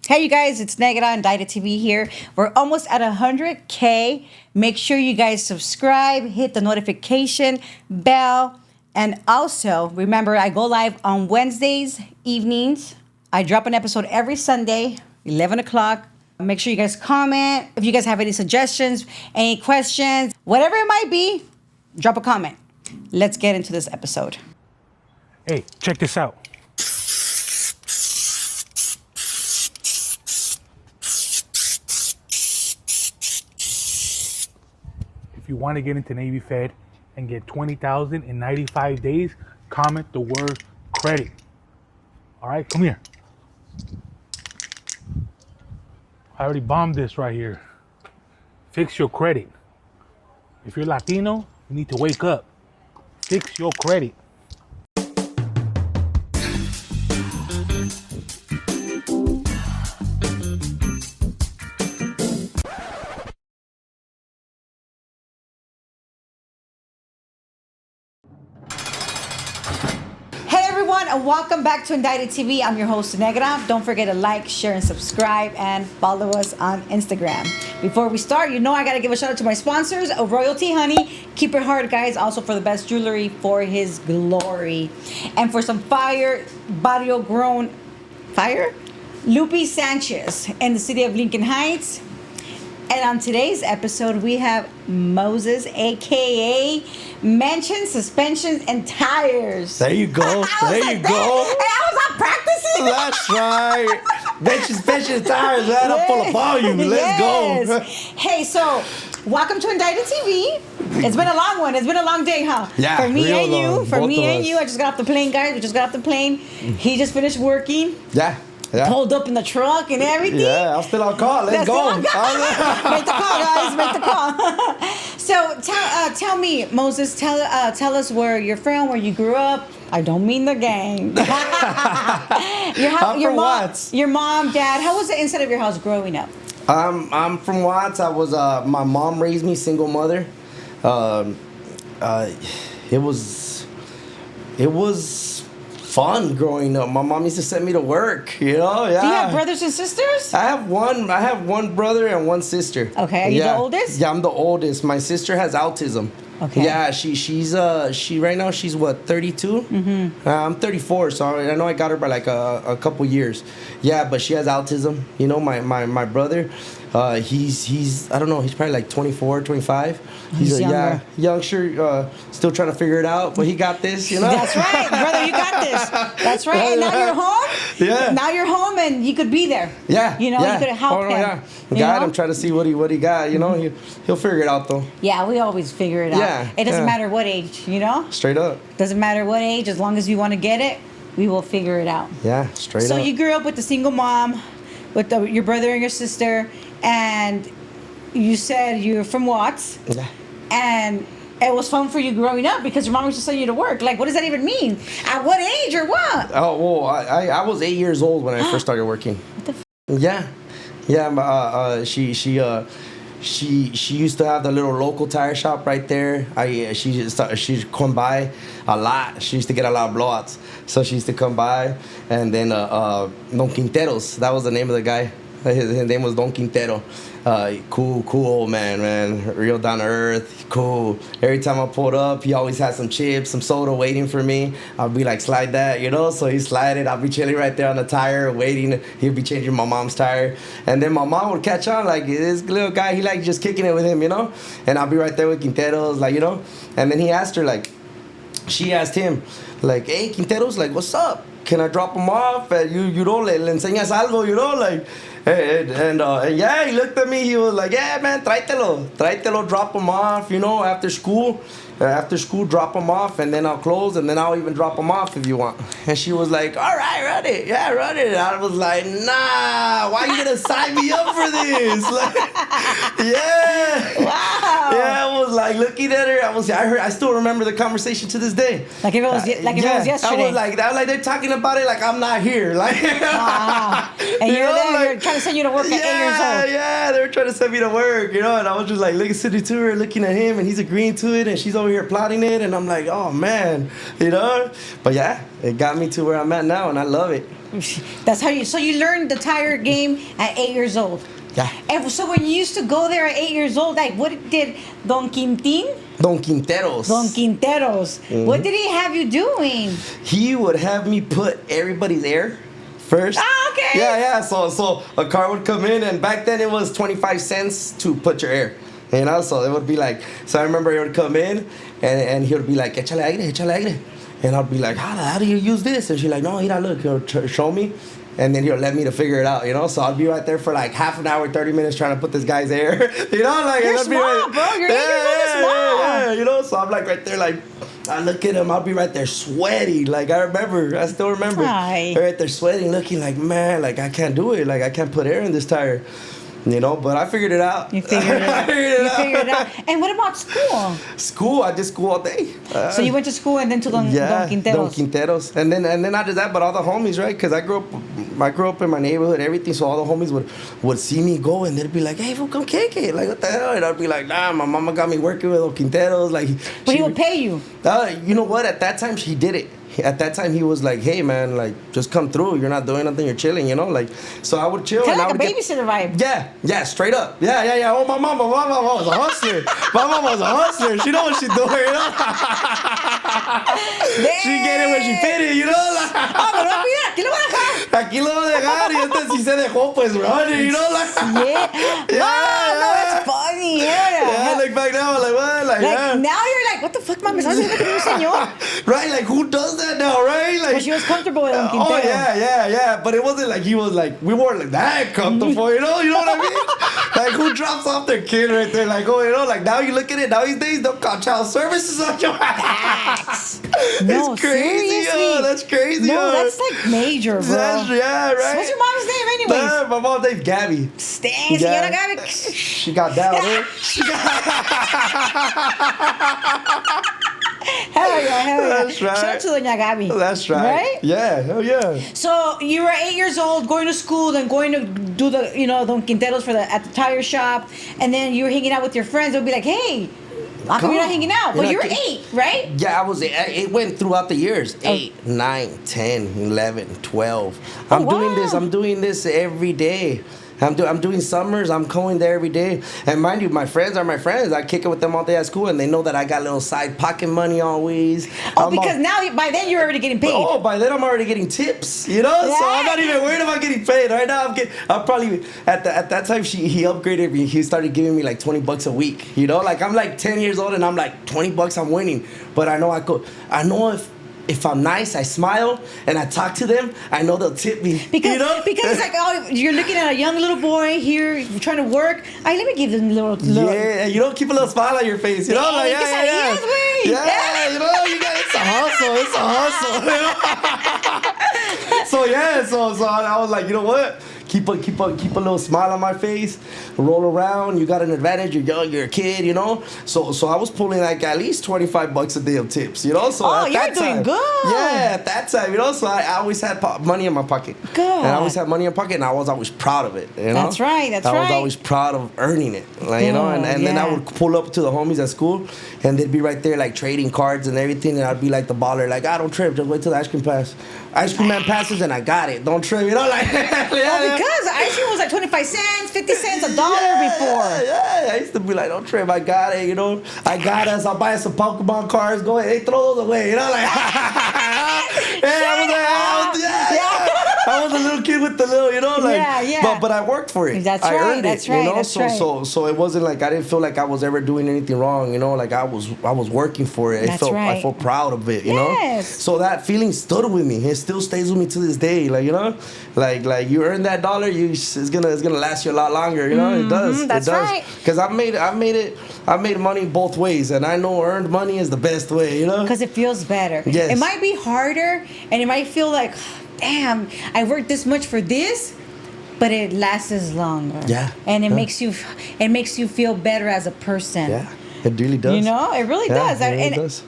Hey, you guys, it's Negative Indicted TV here. We're almost at 100K. Make sure you guys subscribe, hit the notification bell, and also remember I go live on Wednesdays evenings. I drop an episode every Sunday, 11 o'clock. Make sure you guys comment. If you guys have any suggestions, any questions, whatever it might be, drop a comment. Let's get into this episode. Hey, check this out. If you want to get into Navy Fed and get $20,000 in 95 days, comment the word credit. All right, come here. I already bombed this right here. Fix your credit. If you're Latino, you need to wake up. Fix your credit. Hey everyone, and welcome back to Indicted TV. I'm your host, Negative. Don't forget to like, share, and subscribe, and follow us on Instagram. Before we start, you know I gotta give a shout out to my sponsors, Royalty Honey. Keep it hard, guys. Also for the best jewelry for his glory. And for some fire, barrio grown fire, Lupe Sanchez in the city of Lincoln Heights. And on today's episode, we have Moses, aka Mention Suspensions and Tires. There you go. There you go. Hey, I was not practicing. That's right. Mention Suspensions and Tires, man. I'm full of volume. Let's go. Hey, so welcome to Indicted TV. It's been a long one. It's been a long day, huh? Yeah, For me real and you. long. For Both me of and us. you. I just got off the plane, guys. We just got off the plane. He just finished working. Yeah. Yeah. Pulled up in the truck and everything. Yeah, I'm still on call. Let's go. Make the call, guys. Make the call. So tell me, Moses. Tell us where you're from, where you grew up. I don't mean the gang. I'm from Watts. Your mom, dad. How was the inside of your house growing up? I'm from Watts. I was my mom raised me, single mother. It was fun growing up. My mom used to send me to work. You know, yeah. Do you have brothers and sisters? I have one brother and one sister. Okay, are you the oldest? Yeah, I'm the oldest. My sister has autism. Okay. Yeah, she right now she's what, 32? Mm-hmm. I'm 34, so I know I got her by like a couple years. Yeah, but she has autism. You know, my brother, he's I don't know, he's probably like 24, 25. He's younger. Youngster, still trying to figure it out, but he got this, you know? That's right, brother, you got this. That's right, and now you're home. Yeah. Now you're home and you could be there. Yeah. You know, yeah. you could help him. Yeah. You Guide know? him, try to see what he got, you know? He'll figure it out though. Yeah, we always figure it out. Yeah, It doesn't yeah. matter what age, you know? Straight up. Doesn't matter what age, as long as you want to get it, we will figure it out. Yeah, straight So up. you grew up with a single mom, with your brother and your sister, and you said you're from Watts, Yeah. and it was fun for you growing up because your mom used to send you to work. Like, what does that even mean? At what age or what? Oh, well, I was 8 years old when I first started working. What the Yeah. She used to have the little local tire shop right there. She'd come by a lot. She used to get a lot of blowouts, so she used to come by. And then Don Quinteros, that was the name of the guy. His name was Don Quintero. Cool old man, real down to earth, cool. Every time I pulled up, he always had some chips, some soda waiting for me. I'd be like, slide that, you know? So he slide it. I'd be chilling right there on the tire, waiting. He'd be changing my mom's tire. And then my mom would catch on, like, this little guy, he like just kicking it with him, you know? And I'd be right there with Quinteros, like, you know? And then he asked her, like, she asked him, like, hey, Quinteros, like, what's up? Can I drop him off? You know, le enseñas algo, you know, like, and yeah, he looked at me. He was like, yeah, man, tráetelo, drop him off, you know, after school, drop him off, and then I'll close, and then I'll even drop him off if you want. And she was like, all right, run it. Yeah, run it. And I was like, nah, why you gonna sign me up for this? Like, yeah. Wow. Yeah, I was like looking at her. I still remember the conversation to this day. Like if it was, it was yesterday. I was like they're talking about it like I'm not here. Like, wow. And you you're know, there, like, you're trying to send you to work at 8 years old. Yeah, they were trying to send me to work, you know, and I was just like sitting to her, looking at him, and he's agreeing to it, and she's over here plotting it, and I'm like, oh man, you know. But yeah, it got me to where I'm at now, and I love it. That's how you. So you learned the tire game at 8 years old. Yeah. And so when you used to go there at 8 years old, like what did Don Quintin? Don Quinteros. Don Quinteros. What did he have you doing? He would have me put everybody's air first. Ah, okay. Yeah. So a car would come in, and back then it was 25 cents to put your air. You know, so it would be like, so I remember he would come in, and he would be like, échale aire. And I'd be like, how do you use this? And she's like, no, mira, look, he'll show me. And then he'll let me to figure it out, you know? So I'll be right there for like half an hour, 30 minutes trying to put this guy's air. You know, like... You're smart, bro. You're 8 years old and smart. Yeah, you know? So I'm like right there, like... I look at him, I'll be right there sweaty. Like, I still remember. Hi. Right there sweating, looking like, man, like, I can't do it. Like, I can't put air in this tire. You know, but I figured it out. You figured it out. You figured it out. And what about school? School, I did school all day. So you went to school and then to Don Quinteros. Don Quinteros. And then not just that, but all the homies, right? Because I grew up in my neighborhood, everything. So all the homies would see me go, and they'd be like, "Hey, fool, come kick it!" Like, what the hell? And I'd be like, "Nah, my mama got me working with Don Quinteros." Like, but he would pay you. You know what? At that time, she did it. At that time, he was like, "Hey, man, like, just come through. You're not doing nothing. You're chilling, you know." Like, so I would chill. Kind and of like I a would babysitter vibe. Yeah, straight up. Yeah. Oh, my mama was a hustler. My mama was a hustler. She know what she's doing, you know. She get it when she fit it, you know. Like, pero mira, aquí lo voy a dejar. aquí lo voy a dejar, y este sí se dejó, pues, running, you know. Like, Yeah. No, that's funny. yeah, like back now, like, what? Like, yeah. Now you're like, what the fuck, mami? ¿Sabes lo que te señor? Right, like, who does that now, right? Like, But she was comfortable with Don Quintero. Oh, yeah. But it wasn't like he was like, we weren't like that comfortable, you know what I mean? Like, who drops off their kid right there? Like, oh, you know, like, now you look at it, nowadays, they'll call child services on your ass. No, it's crazy, seriously. yo. That's crazy, No, yo. that's like major, bro. Yeah, right? What's your mom's name, anyways? My mom's name's Gabby. Stan, señora Gaby. She got down, eh? Hell yeah. That's right. Shout out to Doña Gaby. That's right. Right? Yeah, hell yeah. So you were 8 years old, going to school, then going to do the, Don Quinteros at the tire shop, and then you were hanging out with your friends. They'll be like, hey, how come you're not hanging out? Well, you're 8, right? Yeah, it went throughout the years. 8, 9, 10, 11, 12. I'm doing this every day. I'm doing summers. I'm going there every day. And mind you, my friends are my friends. I kick it with them all day at school, and they know that I got little side pocket money always. Because now, by then, you're already getting paid. Oh, by then I'm already getting tips, you know? Yeah. So I'm not even worried about getting paid. Right now, I'm probably, at that time, he upgraded me. He started giving me like $20 a week, you know? Like, I'm like 10 years old, and I'm like, $20 I'm winning. But I know if I'm nice, I smile, and I talk to them, I know they'll tip me. Because it's like, oh, you're looking at a young little boy here trying to work. Let me give them a little. Yeah, you don't keep a little smile on your face, you know? Like, yeah. You know, it's a hustle. So I was like, you know what? Keep a little smile on my face, roll around. You got an advantage. You're young. You're a kid. You know. So I was pulling like at least $25 a day of tips. You know. So you're doing good. Yeah, at that time. You know. So I always had money in my pocket. Good. And I always had money in my pocket, and I was always proud of it. You know. That's right. I was always proud of earning it. Like, you know. And then I would pull up to the homies at school, and they'd be right there like trading cards and everything, and I'd be like the baller, like, don't trip, just wait till the ice cream man passes, and I got it. Don't trip. You know, like. Because ice cream was like 25 cents, 50 cents, $1 before. Yeah. I used to be like, don't trip, I got it, you know. I got us. I'll buy us some Pokemon cards. Go ahead, throw those away, you know, like. I was a little kid with the little, you know, like. But I worked for it. That's I right. earned That's it, right. You know, that's right. so it wasn't like I didn't feel like I was ever doing anything wrong, you know. Like I was working for it. I felt proud of it, you know. So that feeling stood with me. It still stays with me to this day. Like, you know, like you earn that dollar, it's gonna last you a lot longer. You know, it does. That's right. Because I made money both ways, and I know earned money is the best way. You know, because it feels better. Yes. It might be harder, and it might feel like, damn, I worked this much for this, but it lasts longer. Yeah. And it makes you feel better as a person. Yeah, it really does. You know, it really does. It really does.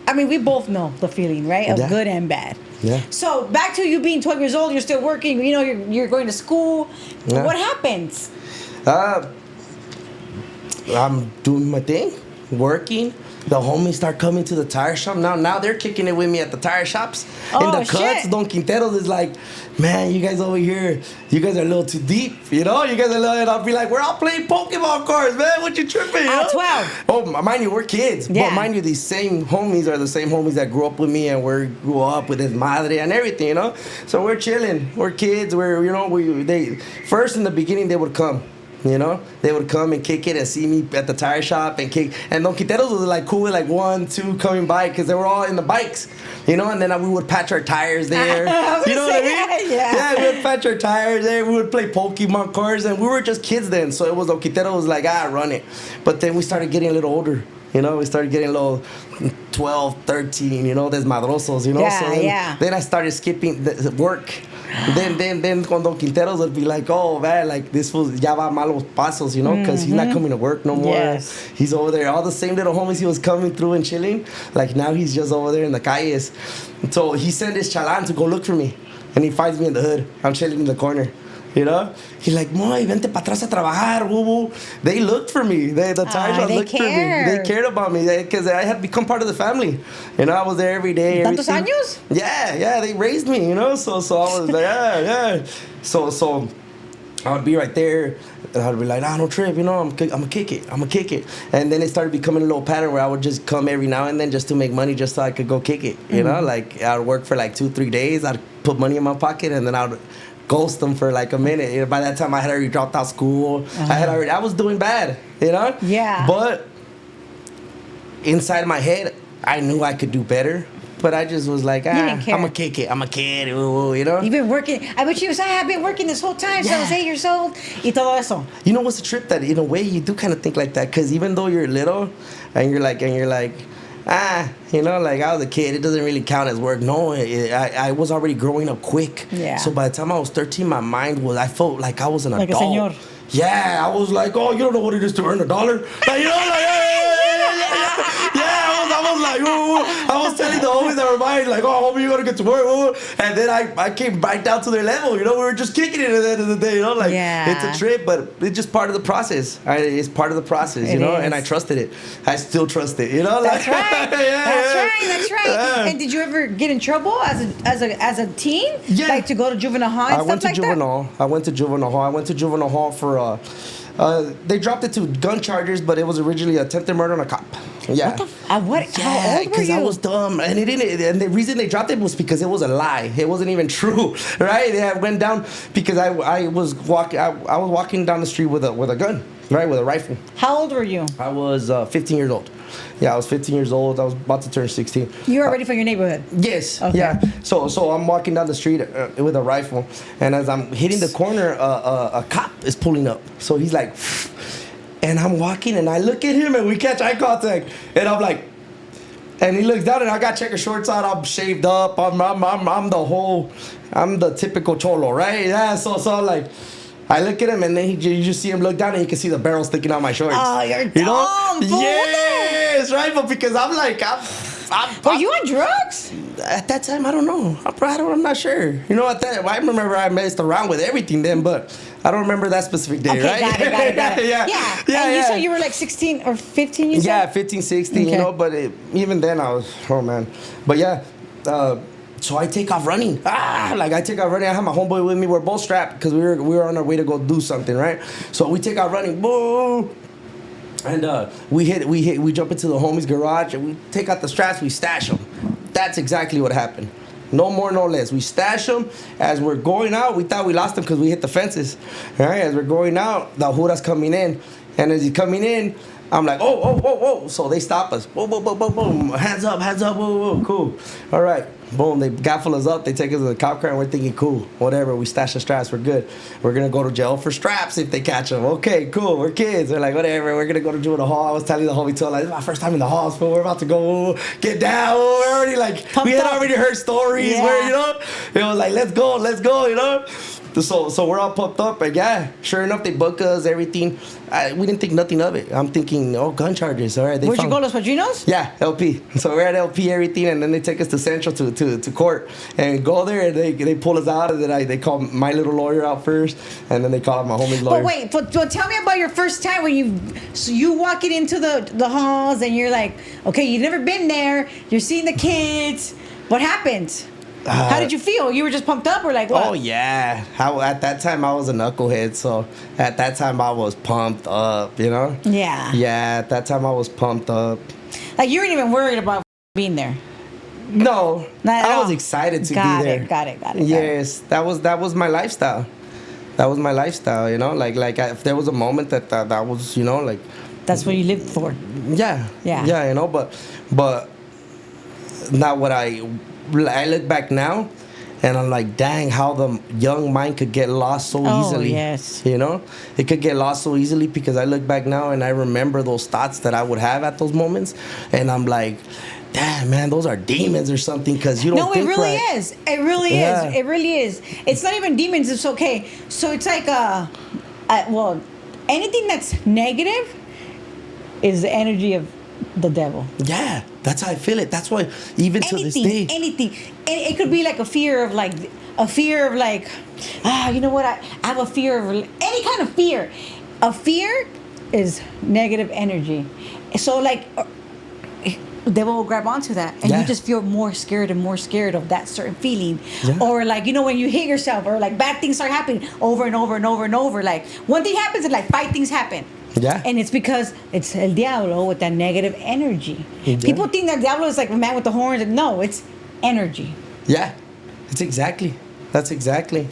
I mean, we both know the feeling, right? Of good and bad. Yeah. So back to you being 12 years old, you're still working. You know, you're going to school. Yeah. What happens? I'm doing my thing, working. the homies start coming to the tire shop. Now they're kicking it with me at the tire shops. In Oh, the cuts, shit. Don Quinteros is like, man, you guys over here, you guys are a little too deep, you know? You guys are a little, and I'll be like, we're all playing Pokemon cards, man. What you tripping, you At know? 12. Oh, mind you, we're kids. Yeah. But mind you, these same homies are the same homies that grew up with me and we grew up with his madre and everything, you know? So we're chilling. We're kids. We're, you know, they first in the beginning, they would come. You know, they would come and kick it and see me at the tire shop and kick. And Don Quinteros was like cool with like 1, 2 coming by because they were all in the bikes, you know. And then we would patch our tires there. You know what I mean? Yeah. We would patch our tires there. We would play Pokemon cards, and we were just kids then. So it was Don Quinteros was like, run it. But then we started getting a little older. You know, we started getting a little 12, 13, you know, desmadrosos, you know. Yeah, So then I started skipping the work. Then con Don Quinteros would be like, oh man, like this was ya va malos pasos, you know, because he's not coming to work no more. Yes. He's over there. All the same little homies he was coming through and chilling, like now he's just over there in the calles. So he sent his chalan to go look for me, and he finds me in the hood. I'm chilling in the corner. You know, he's like, Moy, vente pa atrás a trabajar, woo woo. They looked for me. The tire shop they looked for me. cared. They cared about me because I had become part of the family. You know, I was there every day. ¿Tantos everything. años? Yeah, they raised me. You know, so I was like, yeah. So I would be right there, and I'd be like, no trip, you know, I'm gonna kick it. And then it started becoming a little pattern where I would just come every now and then just to make money, just so I could go kick it. You know, like I'd work for like 2-3 days. I'd put money in my pocket, and then I'd ghost them for like a minute. You know, by that time, I had already dropped out school. I was doing bad. You know. Yeah. But inside my head, I knew I could do better. But I just was like, didn't care. I'm a kick it. I'm a kid, you know? You've been working. I bet you was, I've been working this whole time since I was Yeah. 8 years old. Y todo eso. You know what's the trip? That in a way you do kind of think like that, because even though you're little and you're like, you know, like I was a kid, it doesn't really count as work. No, I was already growing up quick. Yeah. So by the time I was 13, my mind was, I felt like I was an Like a adult. señor. Yeah, I was like, oh, you don't know what it is to earn $1. Like, you know, like, I was like, ooh. I was telling the homies that were mine, like, oh, homie, you gotta get to work. Ooh. And then I came right down to their level. You know, we were just kicking it at the end of the day. You know, like it's a trip, but it's just part of the process. It's part of the process. You know, and I trusted it. I still trust it. You know, like, That's right. That's right. Yeah. And did you ever get in trouble as a teen? Yeah. Like to go to juvenile hall and I stuff went to like Juvenile. that? I went to Juvenile Hall for they dropped it to gun charges, but it was originally attempted murder on a cop. Yeah. What? How Yeah, old were because you? I was dumb, and it didn't. And the reason they dropped it was because it was a lie. It wasn't even true, right? It went down because I was walking down the street with a gun, right, with a rifle. How old were you? I was 15 years old. Yeah, I was 15 years old. I was about to turn 16. You were already from your neighborhood. Yes. Okay. Yeah. So I'm walking down the street with a rifle, and as I'm hitting the corner, a cop is pulling up. So he's like, and I'm walking, and I look at him, and we catch eye contact, and I'm like, and he looks down, and I got checker shorts on. I'm shaved up. I'm the typical cholo, right? Yeah. So I'm like, I look at him, and then you just see him look down, and you can see the barrel sticking out my shorts. Oh, you're dumb, fool. Yes, right. But because I'm like, Were you on drugs? at that time, I don't know. I'm not sure. You know, at that, I remember I messed around with everything then, but I don't remember that specific day, Okay, right? got it. yeah. And you said you were like 16 or 15, you said? Yeah, 15, 16, Okay. you know, but even then I was, oh man. But yeah, so I take off running. I take off running. I have my homeboy with me. We're both strapped because we were on our way to go do something, right? So we take off running. Boom. And we jump into the homie's garage and we take out the straps, we stash them. That's exactly what happened. No more, no less. We stash them. As we're going out, we thought we lost them because we hit the fences. All right, as we're going out, the Jura's coming in. And as he's coming in, I'm like, whoa. So they stop us. Boom. Hands up, whoa. Cool. All right. Boom, they gaffle us up. They take us to the cop car and we're thinking, cool, whatever. We stash the straps. We're good. We're going to go to jail for straps if they catch them. Okay, cool. We're kids. They're like, whatever. We're going to go to Juvenile hall. I was telling the homie, like, this is my first time in the halls, fool. We're about to go get down. We're already like, Pumped we had up. already heard stories Yeah. where, you know, it was like, let's go, you know. So we're all pumped up, and yeah, sure enough, they book us, everything. We didn't think nothing of it. I'm thinking, oh, gun charges. All right, Where'd you go, Los Padrinos? Yeah, LP. So we're at LP, everything, and then they take us to Central to court, and go there, and they pull us out, and then they call my little lawyer out first, and then they call my homie's lawyer. But wait, tell me about your first time when you walking into the halls, and you're like, okay, you've never been there, you're seeing the kids. What happened? How did you feel? You were just pumped up, or like what? Oh yeah. At that time I was a knucklehead, so at that time I was pumped up, you know? Yeah. Yeah, at that time I was pumped up. Like you weren't even worried about being there. No. Not at I was all. excited to Got be there. Got it. Yes. That was my lifestyle. That was my lifestyle, you know? Like if there was a moment that was, you know, like That's what you lived for. Yeah. Yeah. Yeah, you know, but now what I look back now, and I'm like, dang, how the young mind could get lost so easily. Yes. You know? It could get lost so easily because I look back now and I remember those thoughts that I would have at those moments. And I'm like, damn, man, those are demons or something because you don't think No, it really right. is. It really Yeah. is. It really is. It's not even demons. It's okay. So it's like, well, anything that's negative is the energy of the devil. Yeah, that's how I feel it. That's why even to this day. Anything. And it could be like a fear of like, you know what? I have a fear of any kind of fear. A fear is negative energy. So like, the devil will grab onto that, and Yeah. you just feel more scared and more scared of that certain feeling. Yeah. Or like, you know, when you hit yourself, or like bad things start happening over and over and over and over. Like one thing happens and like 5 things happen. Yeah. And it's because it's El Diablo with that negative energy. Yeah. People think that Diablo is like a man with the horns. And no, it's energy. Yeah, that's exactly.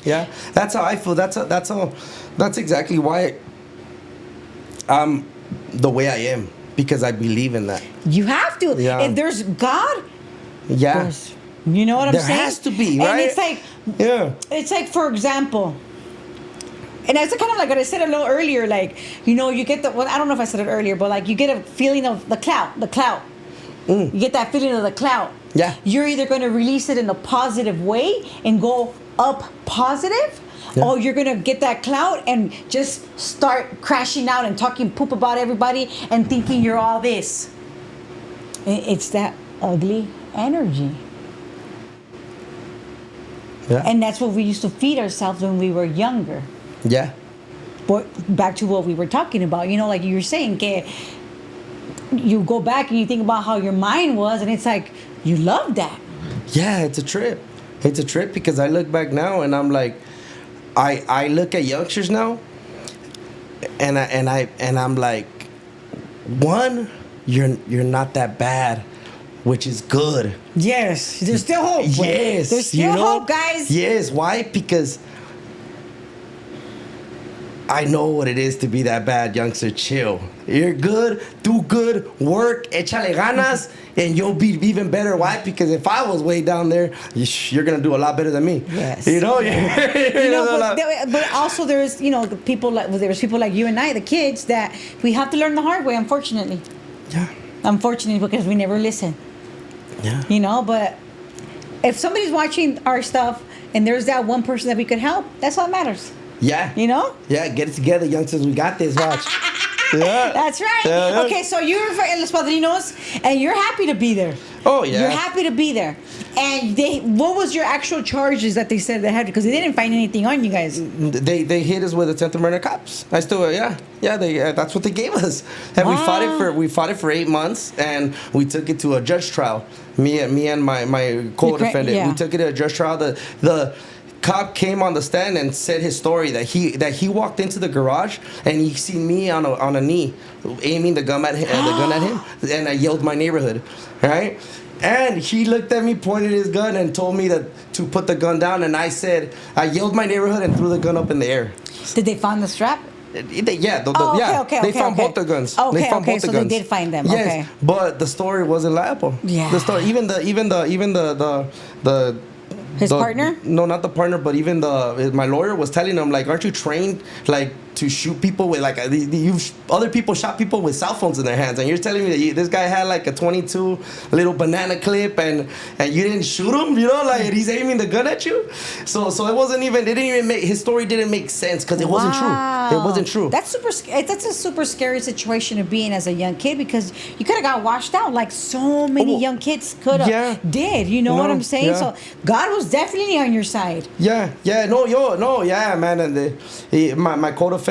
Yeah, that's how I feel. That's exactly why I'm the way I am, because I believe in that. You have to. Yeah. If there's God, Yeah, there's, you know what I'm there saying? has to be, right? And it's like, yeah, it's like, for example, and it's kind of like what I said a little earlier, like, you know, you get well, I don't know if I said it earlier, but like you get a feeling of the clout. You get that feeling of the clout. Yeah. You're either going to release it in a positive way and go up positive, Yeah. or you're going to get that clout and just start crashing out and talking poop about everybody and thinking you're all this. It's that ugly energy. yeah, And that's what we used to feed ourselves when we were younger. yeah, But back to what we were talking about, you know, like you were saying, que you go back and you think about how your mind was, and it's like, you love that. yeah. It's a trip. It's a trip because I look back now and I'm like, I look at youngsters now, and I'm like, one, you're not that bad, which is good. Yes, there's still hope. Yes, There's still hope, guys. Yes, why? Because I know what it is to be that bad, youngster. Chill. You're good, do good, work, échale ganas, and you'll be even better. Why? Because if I was way down there, you're gonna do a lot better than me. Yes. You know. You know, but also there's, you know, people like you and I, the kids, that we have to learn the hard way, unfortunately. Yeah. Unfortunately, because we never listen. Yeah. You know, but if somebody's watching our stuff and there's that one person that we could help, that's all that matters. Yeah. You know? Yeah. Get it together, youngsters. We got this. Watch. Yeah. That's right. Yeah. Okay, so you were in Los Padrinos, and you're happy to be there. Oh yeah. You're happy to be there. And what was your actual charges that they said they had? Because they didn't find anything on you guys. They hit us with the murder cops. I still they that's what they gave us, and we fought it for 8 months, and we took it to a judge trial. Me and my co-defendant, Yeah. we took it to a judge trial. The cop came on the stand and said his story that he walked into the garage and he seen me on a knee, aiming the gun at him, and I yelled my neighborhood, right? And he looked at me, pointed his gun, and told me to put the gun down. And I said, I yelled my neighborhood and threw the gun up in the air. Did they find the strap? Okay, they found both the guns. Okay, they found both so the guns. they did find them. Yes, Okay. but the story wasn't liable. Yeah. The story, even the His partner? No, not the partner, but even my lawyer was telling him, like, aren't you trained, like, to shoot people with, like, other people shot people with cell phones in their hands, and you're telling me that this guy had, like, a 22 little banana clip, and you didn't shoot him, you know, like, he's aiming the gun at you? So it wasn't even, his story didn't make sense, because it wasn't true. It wasn't true. That's a super scary situation to be in as a young kid, because you could have got washed out like so many young kids could have did. You know what I'm saying? Yeah. So God was definitely on your side. Yeah, man. And my co-defendant,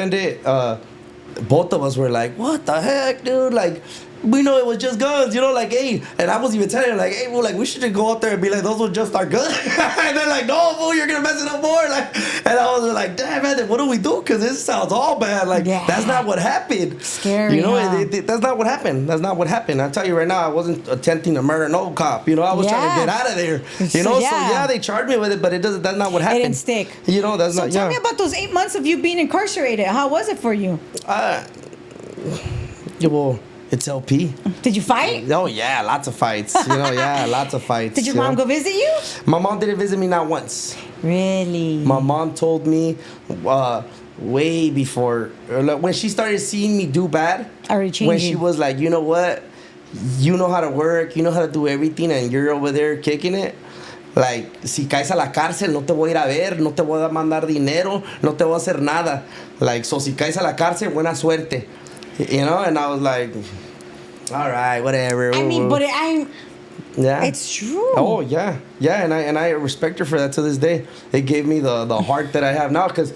both of us were like, what the heck, dude? Like, we know it was just guns, you know, like, hey. And I was even telling him, like, hey, well, like, we should just go out there and be like, those were just our guns. And they're like, no, fool, you're going to mess it up more. Like, and I was like, damn, man, then what do we do? Because this sounds all bad. Like, that's not what happened. Scary, you know, huh? that's not what happened. That's not what happened. I tell you right now, I wasn't attempting to murder no cop. You know, I was trying to get out of there. You know, so they charged me with it, but that's not what happened. It didn't stick. You know, that's not, tell me about those 8 months of you being incarcerated. How was it for you? Well, it's LP. Did you fight? Oh, yeah, lots of fights. You know, lots of fights. Did your mom go visit you? My mom didn't visit me not once. Really? My mom told me way before, when she started seeing me do bad, already changing. When she was like, you know what? You know how to work, you know how to do everything, and you're over there kicking it. Like, si caes a la cárcel, no te voy a ir a ver, no te voy a mandar dinero, no te voy a hacer nada. Like, so si caes a la cárcel, buena suerte. You know, and I was like, all right, whatever. I mean, but yeah, it's true. Oh yeah, and I respect her for that to this day. It gave me the heart that I have now, because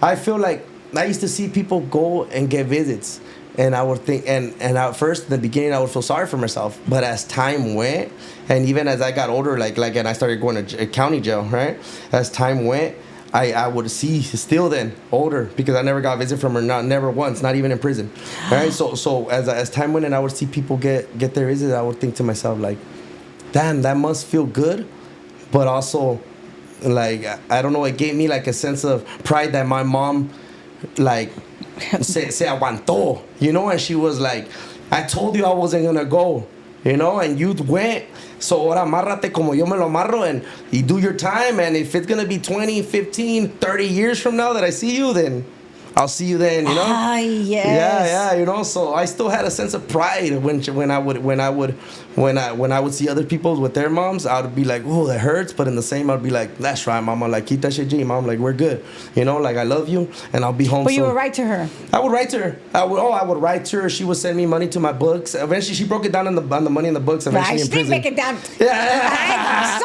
I feel like I used to see people go and get visits, and I would think, and at first in the beginning I would feel sorry for myself, but as time went, and even as I got older, like and I started going to county jail, right? As time went, I would see still then older, because I never got a visit from her, never once, not even in prison, right? So as time went and I would see people get their visits, I would think to myself, like, damn, that must feel good, but also, like, I don't know, it gave me like a sense of pride that my mom, like, se aguantó, you know, and she was like, I told you I wasn't gonna go, you know, and you went. So ahora amárrate como yo me lo amarro, and you do your time, and if it's going to be 20, 15, 30 years from now that I see you, then I'll see you then, you know? Ah, yes. Yeah, you know, so I still had a sense of pride when I would see other people with their moms. I would be like, oh, that hurts, but in the same, I'd be like, that's right, mama, like, keep that shit G, mom, like, we're good, you know, like, I love you, and I'll be home But soon. you would write to her? I would write to her. I would write to her. She would send me money to my books. Eventually, she broke it down on the money in the books. Eventually, Right, she did make it down. Yeah.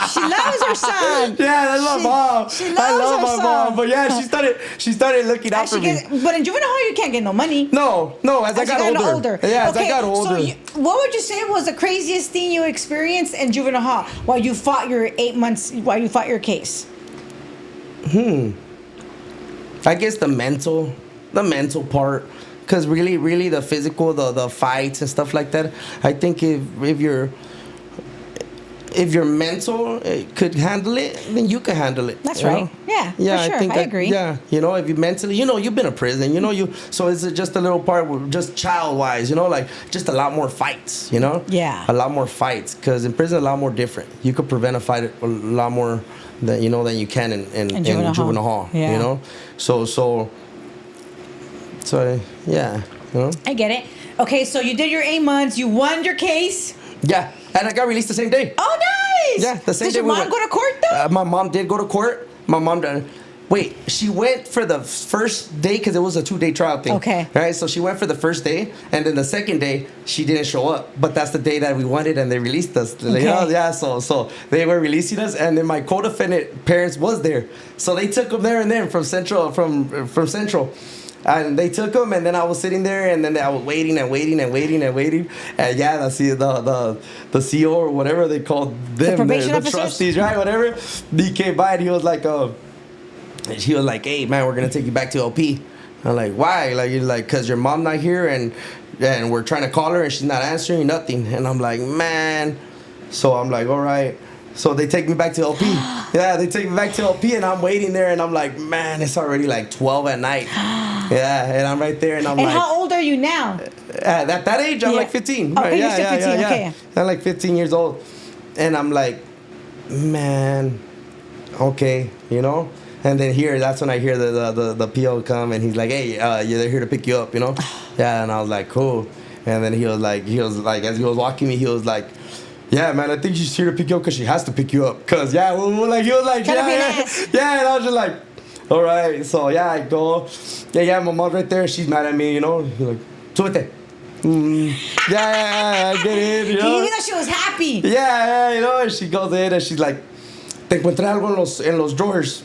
She loves her son. Yeah, that's my mom. She loves I love her my son. mom. But yeah, she started looking out for me. But in juvenile hall, you can't get no money. No, as I got older. Yeah, as I got older. So what would you say was the craziest thing you experienced in juvenile hall while you fought your 8 months, while you fought your case? I guess the mental part. Because really the physical, the fights and stuff like that, I think if your mental could handle it, then you can handle it. That's right. Know? Yeah, for sure. I agree. Yeah, you know, if you mentally, you know, you've been in prison, you know, so it's just a little part, just child-wise, you know, like just a lot more fights, you know? Yeah. A lot more fights, because in prison, a lot more different. You could prevent a fight a lot more than you can in juvenile hall. Yeah. You know? So yeah, you know? I get it. Okay, so you did your 8 months, you won your case. Yeah, and I got released the same day. Oh, nice! Yeah, the same day. day. Did your mom go to court, though? My mom did go to court. My mom done. Wait, she went for the first day because it was a 2-day trial thing. Okay. Right, so she went for the first day, and then the second day, she didn't show up. But that's the day that we wanted, and they released us. Okay. You know? Yeah, so they were releasing us, and then my co-defendant parents was there. So they took them there and then from Central. And they took them, and then I was sitting there, and then I was waiting. And yeah, the CO or whatever they called them, probation the officers? trustees, right? Whatever. He came by and he was like, hey man, we're gonna take you back to LP. I'm like, why? Like, cause your mom not here, and we're trying to call her, and she's not answering nothing. And I'm like, man. So I'm like, all right. So they take me back to LP. Yeah, they take me back to LP, and I'm waiting there, and I'm like, man, it's already like 12 at night. Yeah, and I'm right there, and I'm like... And how old are you now? At that age, I'm like 15. Okay, you're still 15, okay. I'm like 15 years old. And I'm like, man, okay, you know. And then that's when I hear the PO come, and he's like, hey, yeah, they're here to pick you up, you know. Yeah, and I was like, cool. And then he was like, as he was walking me, he was like, yeah, man, I think she's here to pick you up because she has to pick you up. Cause yeah, he was like, yeah, and I was just like, all right. So yeah, I go, yeah, my mom's right there. She's mad at me, you know. He's like, súbete. Yeah, I get it, you know. Even though she was happy. Yeah, you know. And she goes in and she's like, te encontré algo en los drawers.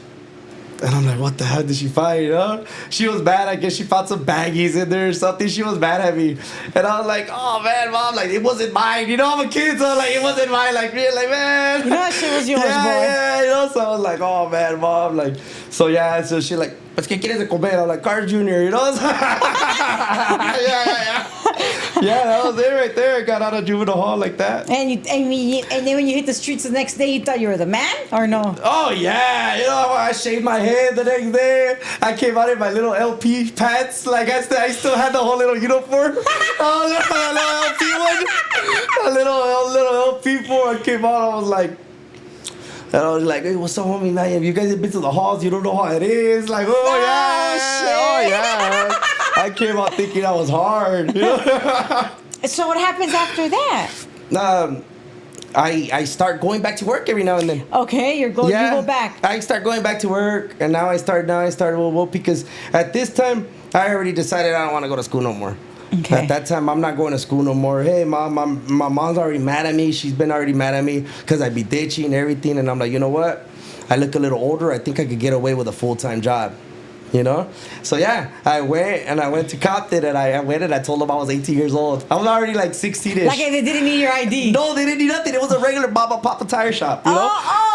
And I'm like, what the hell did she find, you know? She was mad. I guess she found some baggies in there or something. She was mad at me. And I was like, oh, man, Mom, like, it wasn't mine. You know, I'm a kid, so, like, it wasn't mine. Like, really, like, man. You know that shit was yours, boy. Yeah, you know, so I was like, oh, man, Mom. Like, so, yeah, so she like, pues, ¿qué quieres de comer? I'm like, Carl Jr., you know? Yeah. Yeah, that was it right there. I got out of juvenile hall like that. And then when you hit the streets the next day, you thought you were the man, or no? Oh yeah, you know, I shaved my head the next day. I came out in my little LP pants, like I still had the whole little uniform. A little LP form. I came out, I was like, hey, what's up, homie, man? Have you guys been to the halls? You don't know how it is. Like, oh yeah. I came out thinking I was hard. You know? So what happens after that? I start going back to work every now and then. Okay, you go back. I start going back to work, and now I start because at this time I already decided I don't want to go to school no more. Okay. At that time, I'm not going to school no more. Hey, Mom, my mom's already mad at me. She's been already mad at me because I be ditching and everything. And I'm like, you know what? I look a little older. I think I could get away with a full-time job. You know? So, yeah, I went to Compton, and I told them I was 18 years old. I was already like 16-ish. Like they didn't need your ID. No, they didn't need nothing. It was a regular Baba Papa tire shop, you know?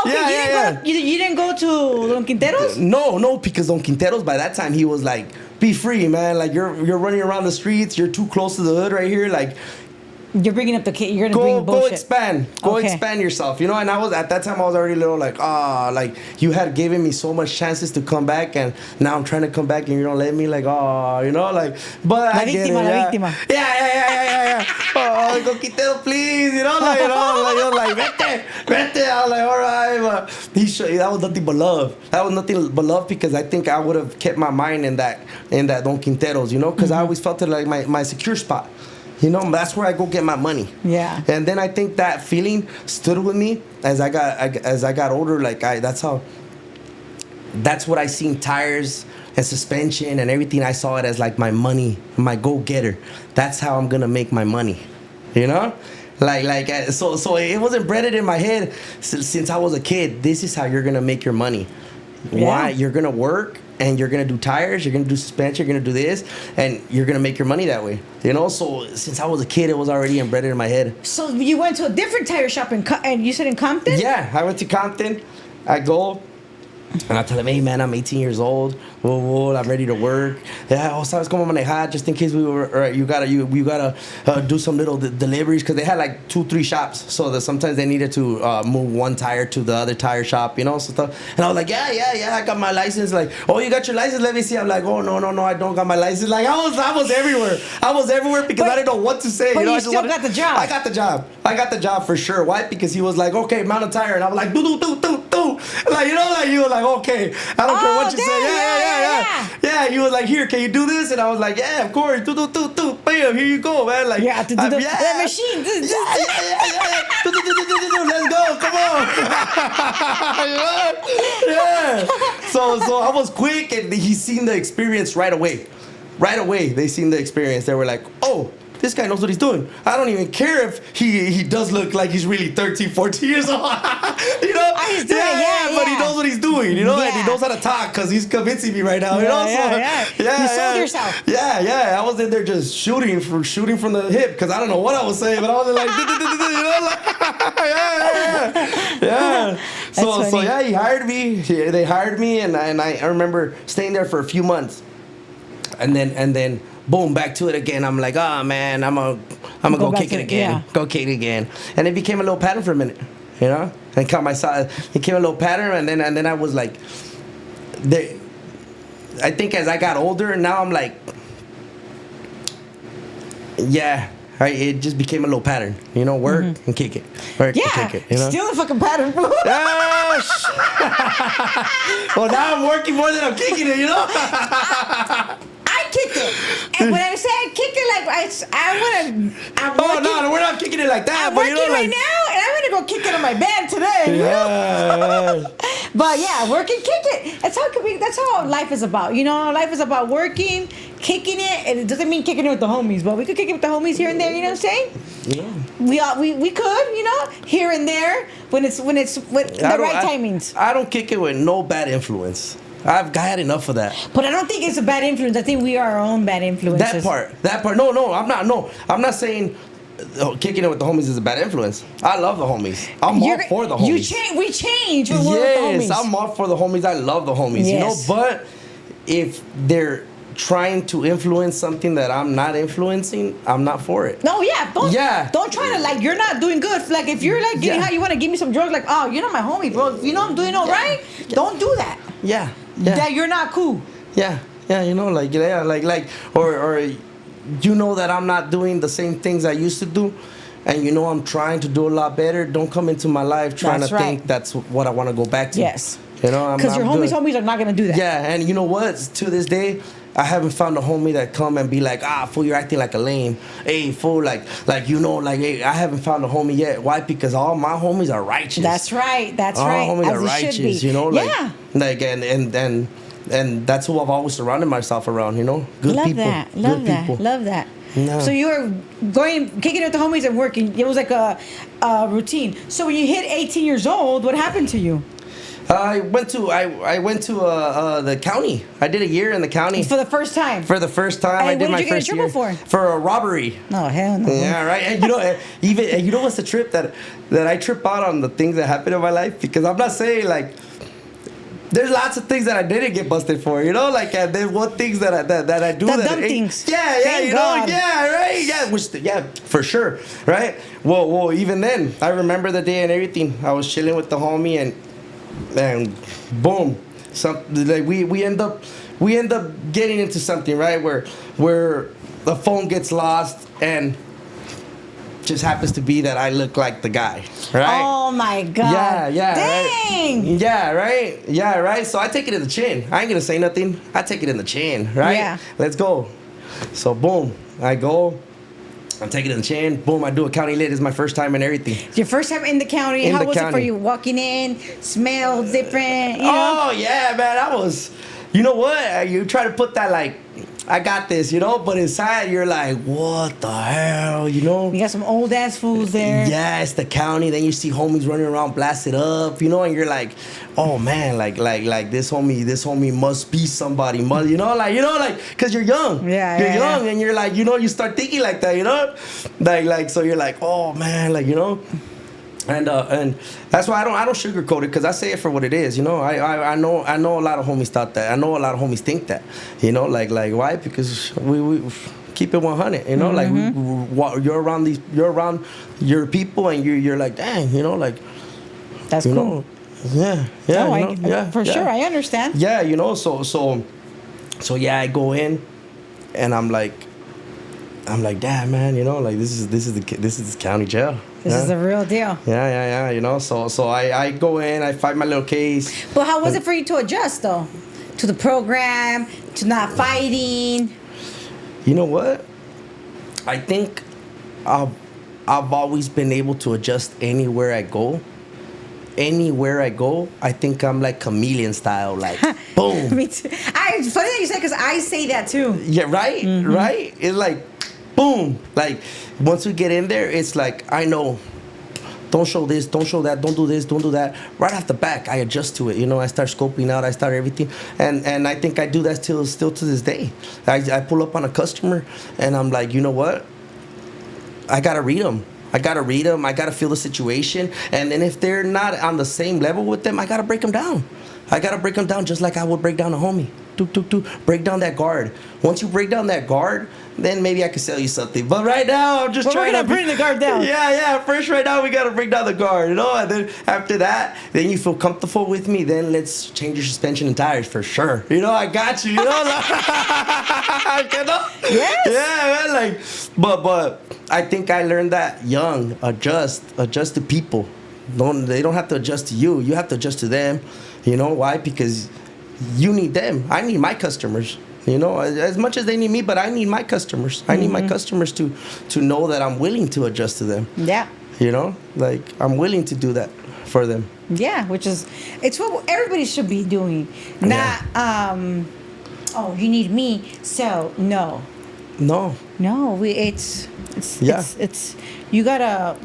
Okay. You didn't go to Don Quintero's? No, because Don Quintero's, by that time, he was like, be free, man. Like, you're running around the streets. You're too close to the hood right here. Like, you're bringing up the kid. You're gonna bring bullshit. Go expand yourself, you know. And at that time I was already a little like, like you had given me so much chances to come back, and now I'm trying to come back and you don't let me, like, you know, like. But I get it. La víctima. Yeah. Oh, Coquitero, please, you know, like vete. I was like, all right, but that was nothing but love. That was nothing but love, because I think I would have kept my mind in that Don Quintero's, you know, because I always felt it like my secure spot. You know, that's where I go get my money. Yeah. And then I think that feeling stood with me as I got older. Like that's what I seen tires and suspension and everything. I saw it as like my money, my go-getter. That's how I'm gonna make my money. You know, so it wasn't embedded in my head since I was a kid. This is how you're gonna make your money. Yeah. Why? You're gonna work. And you're going to do tires, you're going to do suspension, you're going to do this, and you're going to make your money that way. You know, so since I was a kid, it was already embedded in my head. So you went to a different tire shop and you said in Compton? Yeah, I went to Compton. I go, and I tell him, hey, man, I'm 18 years old. Whoa, I'm ready to work. Yeah, sabes cómo manejar, just in case you gotta do some little deliveries, because they had like 2-3 shops, so that sometimes they needed to move one tire to the other tire shop, you know, so stuff. And I was like, yeah, I got my license. Like, oh, you got your license? Let me see. I'm like, oh, no, I don't got my license. Like, I was everywhere. I was everywhere because I didn't know what to say. But you know, you still got the job. I got the job for sure. Why? Because he was like, okay, mount a tire, and I was like, do. Like, you know, like you were like, okay, I don't care what you say. Yeah, he was like, here, can you do this? And I was like, yeah, of course. Do. Bam, here you go, man. Like, yeah, the machine. Yeah. Let's go, come on. Yeah. So I was quick, and he seen the experience right away. They seen the experience. They were like, oh, this guy knows what he's doing. I don't even care if he does look like he's really 13, 14 years old. You know? But he knows what he's doing, you know? And he knows how to talk, because he's convincing me right now, you know? You sold yourself. Yeah. I was in there just shooting from the hip, because I don't know what I was saying, but I was like, you know? Yeah. So yeah, he hired me. They hired me, and I remember staying there for a few months. And then boom, back to it again. I'm like, man, I'm gonna go kick it again. Yeah. Go kick it again. And it became a little pattern for a minute, you know? And caught my side. It became a little pattern, and then I was like, I think as I got older, now I'm like, yeah, right? It just became a little pattern. You know, work and kick it. Work and kick it. You know? Still a fucking pattern. Well, now I'm working more than I'm kicking it, you know? I kick it. And when I say I kick it, like, I'm Oh, no, we're not kicking it like that. I'm but working you know, right now, and I'm going to go kick it on my bed today. Yeah. But yeah, work and kick it. That's how life is about. You know, life is about working, kicking it, and it doesn't mean kicking it with the homies, but we could kick it with the homies here and there. You know what I'm saying? Yeah. We could, you know, here and there when it's with the right timings. I don't kick it with no bad influence. I've had enough of that. But I don't think it's a bad influence. I think we are our own bad influences. That part. No, I'm not. No, I'm not saying kicking it with the homies is a bad influence. I love the homies. I'm all for the homies. We change when we're with the homies. Yes, I'm all for the homies. I love the homies. Yes. You know, but if they're trying to influence something that I'm not influencing, I'm not for it. No, don't try to, like, you're not doing good. Like, if you're like getting how you want to give me some drugs, like, oh, you're not my homie, bro. You know I'm doing all right. Don't do that. Yeah. That you're not cool. Yeah, you know, like or you know that I'm not doing the same things I used to do, and you know I'm trying to do a lot better. Don't come into my life trying to think that's what I want to go back to. Yes. You know, because your homies are not gonna do that. Yeah, and you know what? To this day, I haven't found a homie that come and be like, fool, you're acting like a lame. Hey, fool, like you know, like, hey, I haven't found a homie yet. Why? Because all my homies are righteous. That's right. All my homies are righteous. You know, like, yeah. and that's who I've always surrounded myself around. You know, good people. Love that. No. So you were kicking it with the homies and working. It was like a routine. So when you hit 18 years old, what happened to you? I went to the county. I did a year in the county for the first time. I did my first year. What did you get in trouble for a robbery. Oh, hell no. Yeah, right. And you know what's the trip that I trip out on the things that happen in my life, because I'm not saying like there's lots of things that I didn't get busted for. You know, like there's one things that I do the that dumb things. Yeah, Thank you God. know, yeah, right, yeah, for sure, right. Well, even then, I remember the day and everything. I was chilling with the homie and boom, like we end up getting into something, right, where the phone gets lost and just happens to be that I look like the guy, right? Oh my God. Yeah. Dang. Right? Yeah, right. So I take it in the chin. I ain't gonna say nothing. I take it in the chin, right? Yeah. Let's go. So boom, I go. I'm taking it in the chin. Boom, I do a county lit. It's my first time and everything. Your first time in the county. How was it for you? Walking in, smell different, you know? Oh, yeah, man. I was, you know what? You try to put that, like, I got this, you know? But inside, you're like, what the hell, you know? You got some old-ass fools there. Yeah, it's the county. Then you see homies running around blasted up, you know? And you're like, oh, man, like this homie must be somebody. You know, because you're young. Yeah, You're young, and you're like, you know, you start thinking like that, you know? Like, so you're like, oh, man, like, you know? And that's why I don't sugarcoat it, because I say it for what it is, you know. I know a lot of homies thought that. I know a lot of homies think that, you know. Like why? Because we keep it 100, you know. Like you're around your people, and you're like, dang, you know, like that's cool. Know, yeah, for sure, I understand. Yeah, you know, so yeah, I go in, and I'm like, damn, man, you know, like this is county jail. This is the real deal. Yeah, you know, so I go in, I fight my little case. But how was it for you to adjust, though? To the program, to not fighting? You know what? I think I've always been able to adjust anywhere I go. Anywhere I go, I think I'm like chameleon style, like, boom. Me too. Funny that you say, because I say that too. Yeah, right? Mm-hmm. Right? It's like, boom. Like, once we get in there, it's like, I know, don't show this, don't show that, don't do this, don't do that. Right off the back, I adjust to it. You know, I start scoping out, I start everything. And I think I do that still to this day. I pull up on a customer, and I'm like, you know what? I got to read them. I got to feel the situation. And then if they're not on the same level with them, I got to break them down. I got to break them down just like I would break down a homie. break down that guard. Once you break down that guard, then maybe I could sell you something. But right now, I'm just trying to to bring the guard down. Yeah. First, right now, we got to bring down the guard, you know? And then after that, then you feel comfortable with me, then let's change your suspension and tires for sure. You know, I got you, you know? You know? Yes. Yeah, man, like, but I think I learned that young. Adjust to people. They don't have to adjust to you. You have to adjust to them. You know why? Because you need them. I need my customers. You know, as much as they need me, but I need my customers. I need my customers to know that I'm willing to adjust to them. Yeah. You know, like I'm willing to do that for them. Yeah, it's what everybody should be doing. Not, oh, you need me, so no. No. It's you gotta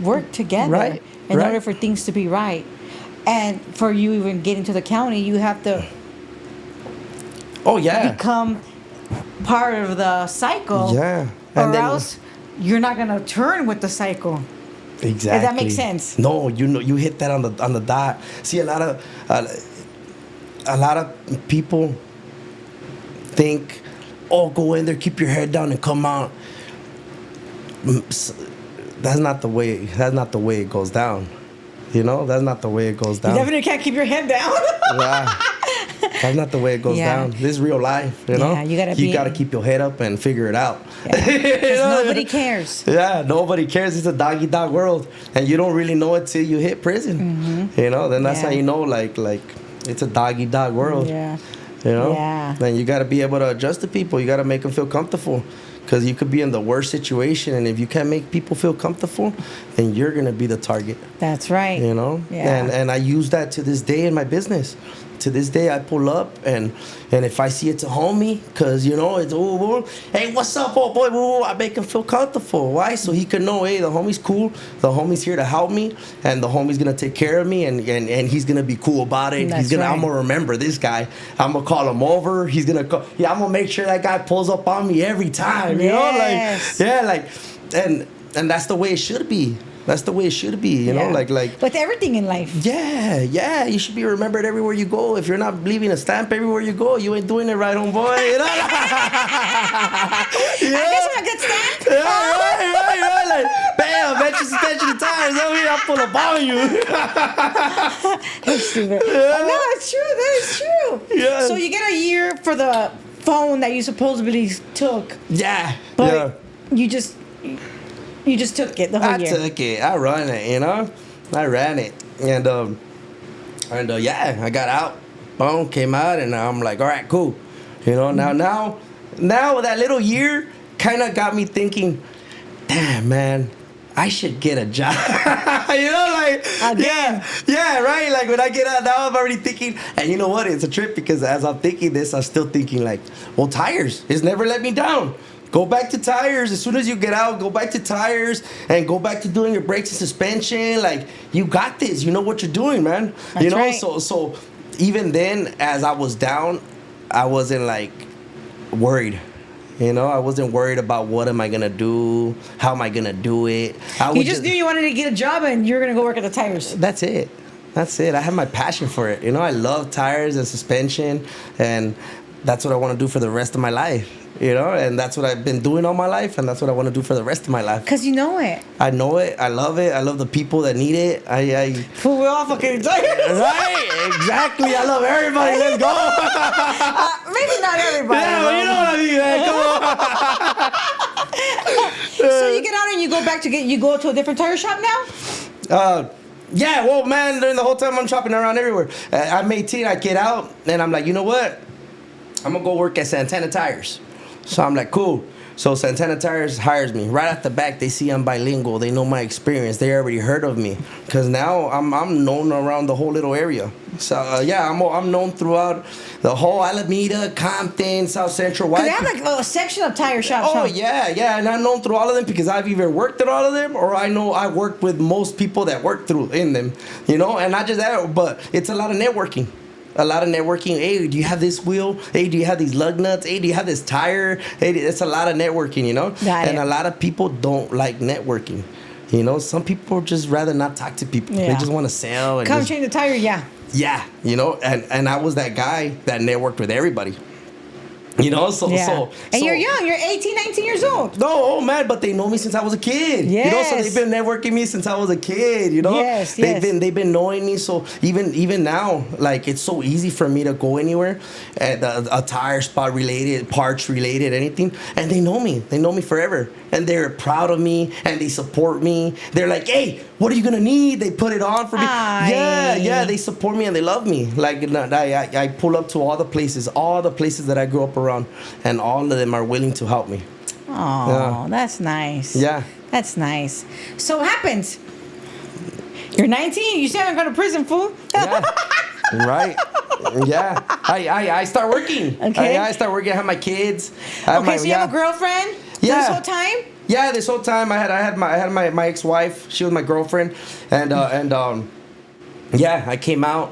work together Right. in order for things to be right. And for you even getting to the county, you have to become part of the cycle. Yeah. Or else you're not gonna turn with the cycle. Exactly. If that makes sense. No, you know, you hit that on the dot. See, a lot of people think, oh, go in there, keep your head down, and come out. That's not the way. That's not the way it goes down. You know, that's not the way it goes down. You definitely can't keep your head down. Yeah. That's not the way it goes down. This is real life, you know? Yeah, you gotta keep your head up and figure it out. Yeah. You know? Nobody cares. Yeah, nobody cares. It's a dog world. And you don't really know it till you hit prison. Mm-hmm. You know, then that's how you know, like it's a dog world. Yeah. You know? Yeah. Then you got to be able to adjust to people. You got to make them feel comfortable. Because you could be in the worst situation, and if you can't make people feel comfortable, then you're going to be the target. That's right. You know? Yeah. And I use that to this day in my business. To this day, I pull up, and if I see it's a homie, because, you know, it's, hey, what's up, old boy? I make him feel comfortable. Why? So he can know, hey, the homie's cool. The homie's here to help me, and the homie's going to take care of me, and he's going to be cool about it. That's I'm right. going to remember this guy. I'm going to call him over. He's going to call. Yeah, I'm going to make sure that guy pulls up on me every time. You know? Yes. And that's the way it should be. That's the way it should be, you know, like with everything in life. Yeah, you should be remembered everywhere you go. If you're not leaving a stamp everywhere you go, you ain't doing it right, homeboy. You know? I guess I'm a good stamp. Right. Like, bam, bet your suspension and tires over here. I'll pull up on you. That's stupid. No, it's true. That is true. Yeah. So you get a year for the phone that you supposedly took. Yeah. But you just took it the whole year. I took it. I run it, you know. I ran it, and I got out. Boom, came out, and I'm like, all right, cool. You know, now that little year kind of got me thinking, damn, man, I should get a job. You know, like, again. Yeah, right. Like when I get out now, I'm already thinking, and you know what? It's a trip because as I'm thinking this, I'm still thinking like, well, tires. It's never let me down. Go back to tires. As soon as you get out, go back to tires and go back to doing your brakes and suspension. Like, you got this. You know what you're doing, man. That's you know, right. So even then, as I was down, I wasn't like worried. You know, I wasn't worried about what am I gonna do, how am I gonna do it. You just knew you wanted to get a job and you're gonna go work at the tires. That's it. I have my passion for it. You know, I love tires and suspension, and that's what I want to do for the rest of my life. You know, and that's what I've been doing all my life, and that's what I want to do for the rest of my life. Because you know it. I know it. I love it. I love the people that need it. We're all fucking tires. Right, exactly. I love everybody. Let's go. Maybe not everybody. Yeah, but you know what I mean, man. Come on. So you get out and you go to a different tire shop now? Yeah, well, man, during the whole time I'm shopping around everywhere. I'm 18, I get out, and I'm like, you know what? I'm going to go work at Santana Tires. So I'm like, cool. So Santana Tires hires me. Right off the back, they see I'm bilingual. They know my experience. They already heard of me. Because now I'm known around the whole little area. So, I'm known throughout the whole Alameda, Compton, South Central. Because they have like a section of tire shops. Oh, yeah. And I'm known through all of them because I've either worked at all of them or I know I worked with most people that work in them. You know, and not just that, but it's a lot of networking. Hey, do you have this wheel? Hey, do you have these lug nuts? Hey, do you have this tire? Hey, it's a lot of networking, you know? And a lot of people don't like networking. You know, some people just rather not talk to people. Yeah. They just want to sell. And Come change the tire, yeah. Yeah, and I was that guy that networked with everybody. So and you're young. You're 18, 19 years old. No, oh man, but they know me since I was a kid. Yes. So they've been networking me since I was a kid. Yes, they've been knowing me. So even now, like it's so easy for me to go anywhere, at a tire spot related, parts related, anything, and they know me. They know me forever, and they're proud of me, and they support me. They're like, hey, what are you gonna need? They put it on for me. Aye. Yeah. They support me and they love me. Like I pull up to all the places that I grew up around, and all of them are willing to help me. Oh, that's nice. Yeah. That's nice. So what happens? You're 19. You still haven't gone to prison, fool. Yeah. Right. Yeah. I start working. Okay. I start working. I have my kids. Okay, so you have a girlfriend? Yeah. This whole time? Yeah, this whole time I had my ex-wife. She was my girlfriend, and yeah, I came out.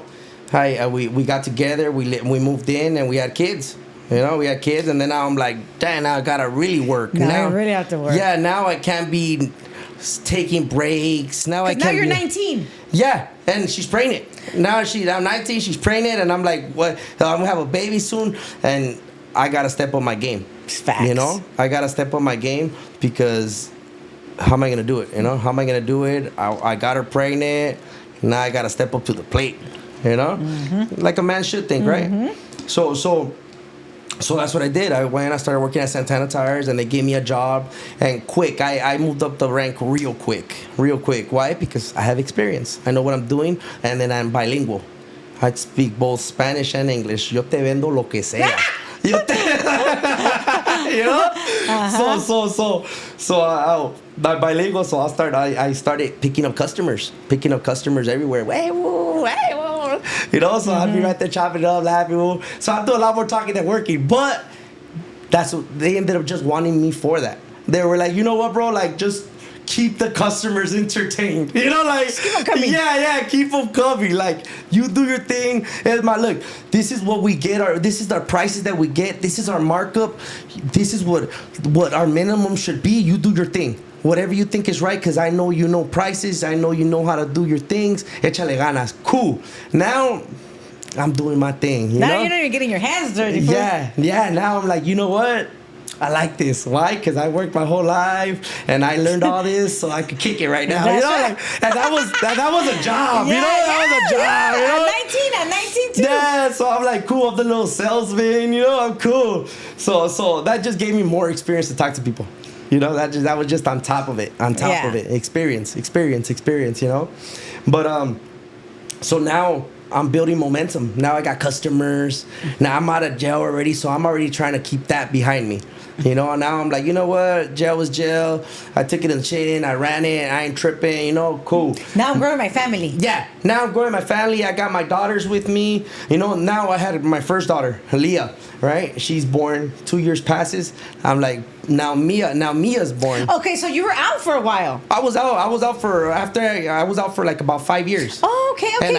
We got together. We moved in and we had kids. We had kids, and then now I'm like, damn, now I gotta really work. Now you really have to work. Yeah, now I can't be taking breaks. Now I can't. Now you're be, 19. Yeah, and she's pregnant. I'm 19. She's pregnant, and I'm like, what? I'm gonna have a baby soon, and I gotta step up my game. Facts. I gotta step up my game because how am I gonna do it? How am I gonna do it? I got her pregnant. Now I gotta step up to the plate. Like a man should think, right? So that's what I did. I went. I started working at Santana Tires, and they gave me a job. And quick, I moved up the rank real quick. Why? Because I have experience. I know what I'm doing, and then I'm bilingual. I speak both Spanish and English. Yo te vendo lo que sea. I'm bilingual. So I started picking up customers everywhere. Hey, woo, hey, woo. So I'd be right there chopping it up, laughing. Woo. So I do a lot more talking than working. But that's what they ended up just wanting me for that. They were like, you know what, bro? Like, just keep the customers entertained. Like, keep them coming. Yeah, keep them coming. Like, you do your thing. And look, this is what we get. This is our prices that we get. This is our markup. This is what our minimum should be. You do your thing. Whatever you think is right, because I know you know prices. I know you know how to do your things. Échale ganas. Cool. Now, I'm doing my thing. Now you're getting your hands dirty. Yeah. Now I'm like, you know what? I like this. Why? Because I worked my whole life and I learned all this, so I could kick it right now. Right. And that was a job. At 19 too. Yeah. So I'm like, cool. I'm the little salesman. I'm cool. So that just gave me more experience to talk to people. That was just on top of it. Of it. Experience. But so now I'm building momentum. Now I got customers. Now I'm out of jail already, so I'm already trying to keep that behind me. Now I'm like, you know what? Jail was jail. I took it in the chin. I ran it. I ain't tripping. Cool. Now I'm growing my family. Yeah. Now I'm growing my family. I got my daughters with me. Now I had my first daughter, Leah, right? She's born. 2 years passes. I'm like, now Mia's born. Okay, so you were out for a while. I was out for like about 5 years. Oh, okay, And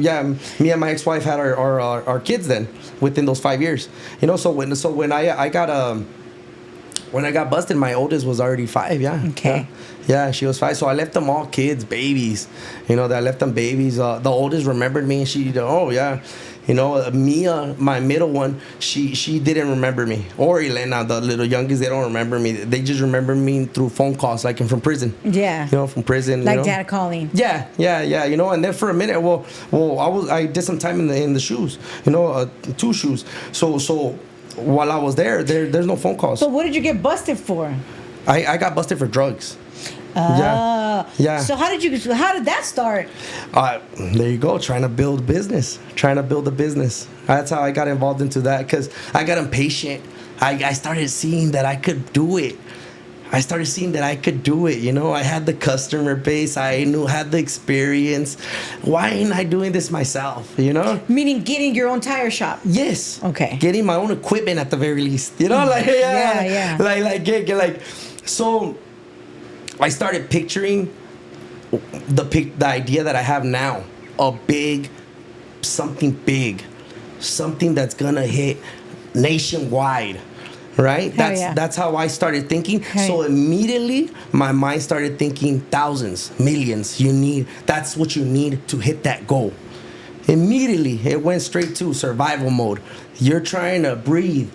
good. Me and my ex-wife had our kids then within those 5 years. So when I got busted, my oldest was already 5. Yeah. Okay. Yeah, she was 5. So I left them all kids, babies. I left them babies. The oldest remembered me, and she, Mia, my middle one, she didn't remember me. Or Elena, the little youngest, they don't remember me. They just remember me through phone calls, like from prison. Yeah. From prison. Like dad calling. Yeah. And then for a minute, I did some time in the shoes. 2 shoes. So while I was there's no phone calls. So what did you get busted for? I got busted for drugs. Yeah. So how did that start? There you go. Trying to build a business. That's how I got involved into that, because I got impatient. I started seeing that I could do it. I had the customer base. I had the experience. Why ain't I doing this myself? Meaning getting your own tire shop. Yes. Okay. Getting my own equipment at the very least. So I started picturing the idea that I have now, something big, something that's gonna hit nationwide, right? Yeah. That's how I started thinking. Right. So immediately my mind started thinking thousands, millions. That's what you need to hit that goal. Immediately it went straight to survival mode. You're trying to breathe.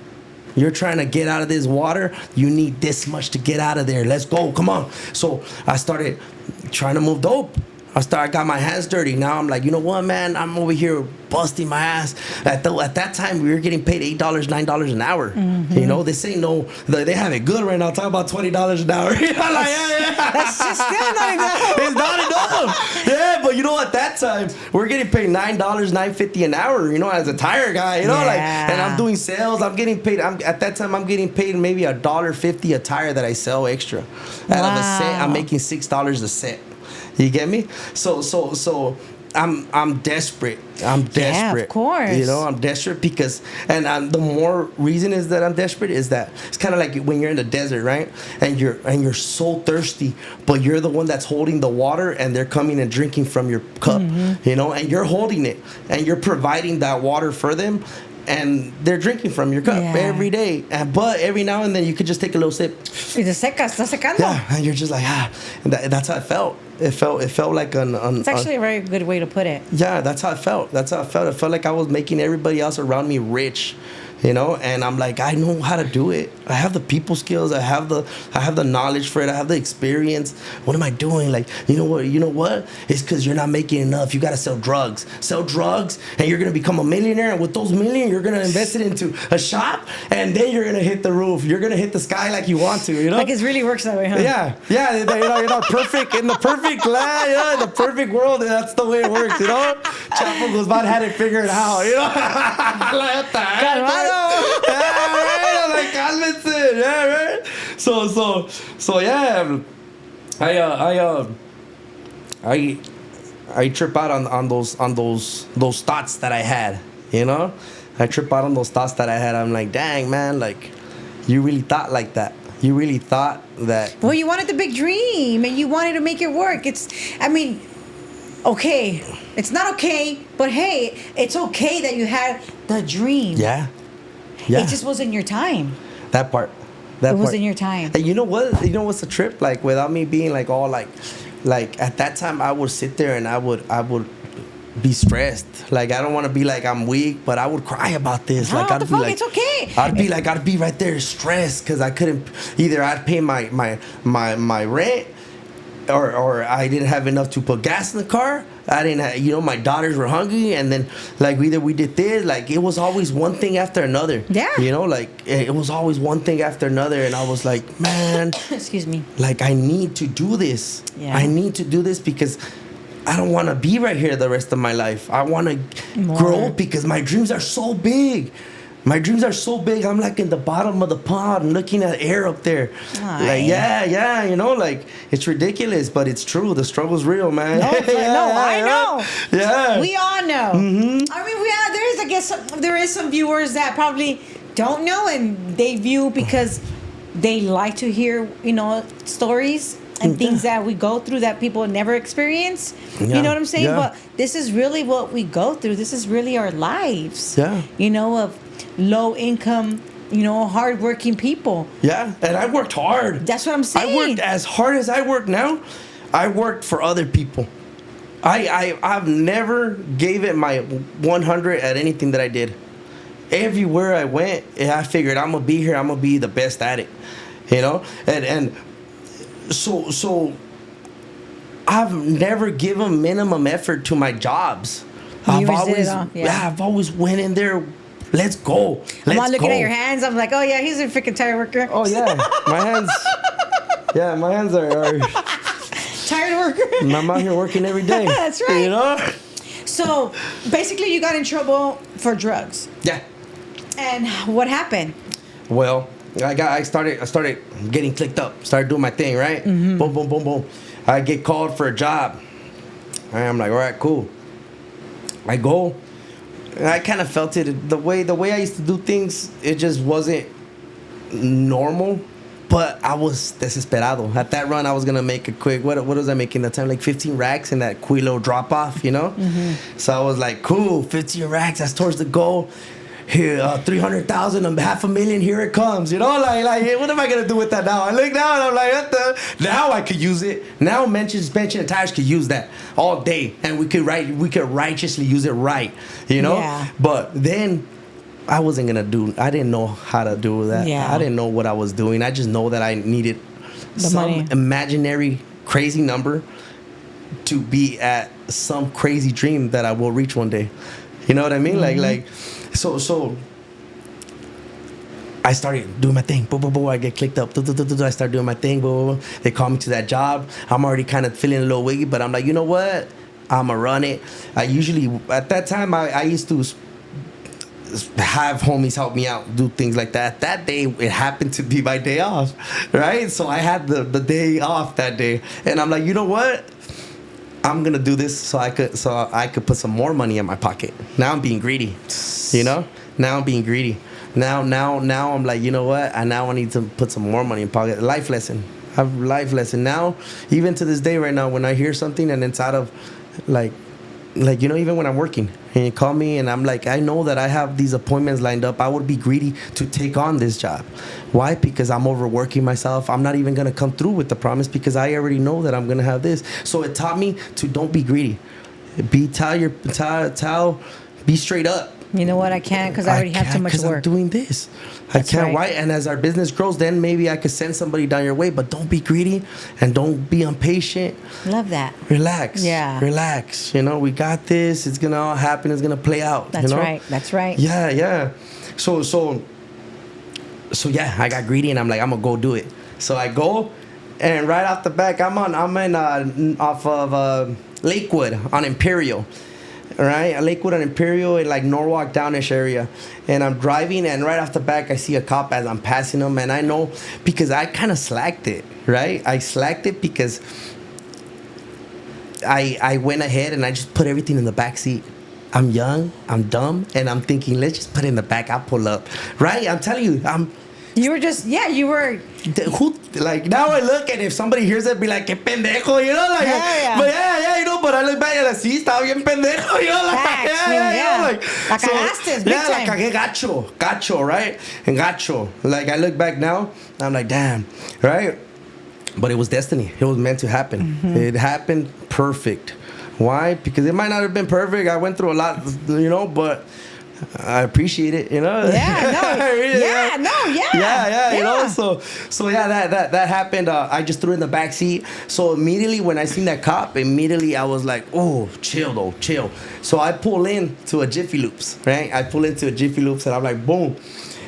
You're trying to get out of this water. You need this much to get out of there. Let's go. Come on. So I started trying to move dope. I got my hands dirty. Now I'm like, you know what, man? I'm over here busting my ass. At that time, we were getting paid $8, $9 an hour. Mm-hmm. You know, this ain't no. They have it good right now. Talk about $20 an hour. You know, like, yeah. That's just still not enough. It's not enough. Yeah, but you know, at that time, we're getting paid $9, $9.50 an hour. You know, as a tire guy. You know, like, and I'm doing sales. I'm getting paid. At that time, I'm getting paid maybe $1.50 a tire that I sell extra. Out of a set, I'm making $6 a set. You get me? So I'm desperate. I'm desperate. Yeah, of course. You know, I'm desperate because, and the more reason is that I'm desperate is that it's kind of like when you're in the desert, right? And you're so thirsty, but you're the one that's holding the water, and they're coming and drinking from your cup. You know, and you're holding it, and you're providing that water for them. And they're drinking from your cup every day. But every now and then you could just take a little sip. Y te secas, estás secando. Yeah, and you're just like, And that's how it felt. It felt like It's actually a very good way to put it. Yeah, that's how it felt. It felt like I was making everybody else around me rich. You know, and I'm like, I know how to do it. I have the people skills. I have the knowledge for it. I have the experience. What am I doing? Like, you know what? It's because you're not making enough. You got to sell drugs, and you're gonna become a millionaire. And with those millions, you're gonna invest it into a shop, and then you're gonna hit the roof. You're gonna hit the sky like you want to. You know, Like it really works that way, huh? Yeah. You know, perfect in the perfect land. Yeah, in the perfect world. That's the way it works. You know, Chapo Guzman had it figured out. You know, like, what the heck? Yeah, right. I'm like, cálmense. Yeah, right. So yeah. I trip out on those thoughts that I had. You know, I trip out on those thoughts that I had. I'm like, dang, man, like, you really thought like that. You really thought that. Well, you wanted the big dream, and you wanted to make it work. Okay, it's not okay, but hey, it's okay that you had the dream. Yeah. It just wasn't your time. That part. It wasn't your time. And you know what? You know what's the trip? Like, without me being like all like at that time, I would sit there and I would be stressed. Like, I don't want to be like I'm weak, but I would cry about this. Like, I'd be like, it's okay. I'd be right there stressed because I couldn't. Either I'd pay my rent, or I didn't have enough to put gas in the car. I didn't have, you know, my daughters were hungry, and then like either we did this, like it was always one thing after another. Yeah. You know, like it was always one thing after another, and I was like, man, excuse me. like I need to do this. Yeah. I need to do this because I don't want to be right here the rest of my life. I want to grow because my dreams are so big. My dreams are so big. I'm like in the bottom of the pond looking at air up there. Like, yeah, you know, like it's ridiculous, but it's true. The struggle's real, man. No, I know. Yeah. We all know. Mm-hmm. I mean, there is some viewers that probably don't know, and they view because they like to hear, you know, stories and things that we go through that people never experience. Yeah. You know what I'm saying? Yeah. But this is really what we go through. This is really our lives. Yeah. You know, of low income, you know, hardworking people. Yeah, and I worked hard. That's what I'm saying. I worked as hard as I work now. I worked for other people. I've never gave it my 100 at anything that I did. Everywhere I went, I figured I'm gonna be here. I'm gonna be the best at it. You know, and so I've never given minimum effort to my jobs. I've always went in there. Let's go. I'm not looking at your hands. I'm like, oh yeah, he's a freaking tire worker. Oh yeah, my hands. Yeah, my hands are tired worker. I'm out here working every day. That's right. You know. So basically, you got in trouble for drugs. Yeah. And what happened? Well, I started getting clicked up. Started doing my thing, right? Mm-hmm. Boom, boom, boom, boom. I get called for a job. I'm like, all right, cool. I go. And I kind of felt it the way I used to do things. It just wasn't normal. But I was desesperado. At that run, I was gonna make a quick. What was I making that time? Like 15 racks in that Quilo drop off, you know. Mm-hmm. So I was like, cool, 15 racks. That's towards the goal. here, 300,000, $500,000, here it comes. You know, like, what am I gonna do with that now? I look down and I'm like, what the? Now I could use it. Now Santana Tires could use that all day, and we could righteously use it right. You know. Yeah. But then I wasn't gonna do. I didn't know how to do that. Yeah. I didn't know what I was doing. I just know that I needed some money. imaginary crazy number to be at some crazy dream that I will reach one day. You know what I mean? Like so I started doing my thing. Boom, boom, boom. I get clicked up. I start doing my thing. Boom, boom, boom. They call me to that job. I'm already kind of feeling a little wiggy, but I'm like, you know what? I'm gonna run it. I usually at that time I used to have homies help me out, do things like that. That day, it happened to be my day off, right? So I had the day off that day, and I'm like, you know what? I'm gonna do this so I could put some more money in my pocket. Now I'm being greedy, you know. Now I'm being greedy. Now I'm like, you know what? I need to put some more money in pocket. Life lesson. I have life lesson now. Even to this day, right now, when I hear something and it's out of like you know, even when I'm working and you call me and I'm like, I know that I have these appointments lined up, I would be greedy to take on this job. Why? Because I'm overworking myself. I'm not even gonna come through with the promise because I already know that I'm gonna have this. So it taught me to don't be greedy. Be straight up. You know what? I can't because I already have too much Because I'm work. doing this. That's I can't. right. Why? And as our business grows, then maybe I could send somebody down your way. But don't be greedy and don't be impatient. Love that. Relax. Yeah. Relax. You know, we got this. It's gonna all happen. It's gonna play out. That's you know? right. That's right. Yeah. So yeah, I got greedy and I'm like, I'm gonna go do it. So I go, and right off the back, I'm in off of Lakewood on Imperial. Right, Lakewood and Imperial in like Norwalk Downish area, and I'm driving, and right off the back I see a cop as I'm passing him, and I know because I kind of slacked it. Right, I slacked it because I went ahead and I just put everything in the back seat. I'm young, I'm dumb, and I'm thinking, let's just put it in the back. I'll pull up. Right, I'm telling you, You were just, you were. who, like, now I look, and if somebody hears it, be like, que pendejo, you know, like, Yeah. but yeah, you know, but I look back and like, sí, estaba bien pendejo, you know, like, Facts, yeah, like, La cagaste, big yeah, time. la cagué gacho, right, and gacho, like, I look back now, I'm like, damn, right, but it was destiny, it was meant to happen, It happened perfect. Why? Because it might not have been perfect, I went through a lot, you know, but I appreciate it, you know. Yeah, You know. So yeah, that happened. I just threw it in the back seat. So immediately when I seen that cop, I was like, oh, chill. So I pull in to a Jiffy Loops, right? And I'm like, boom.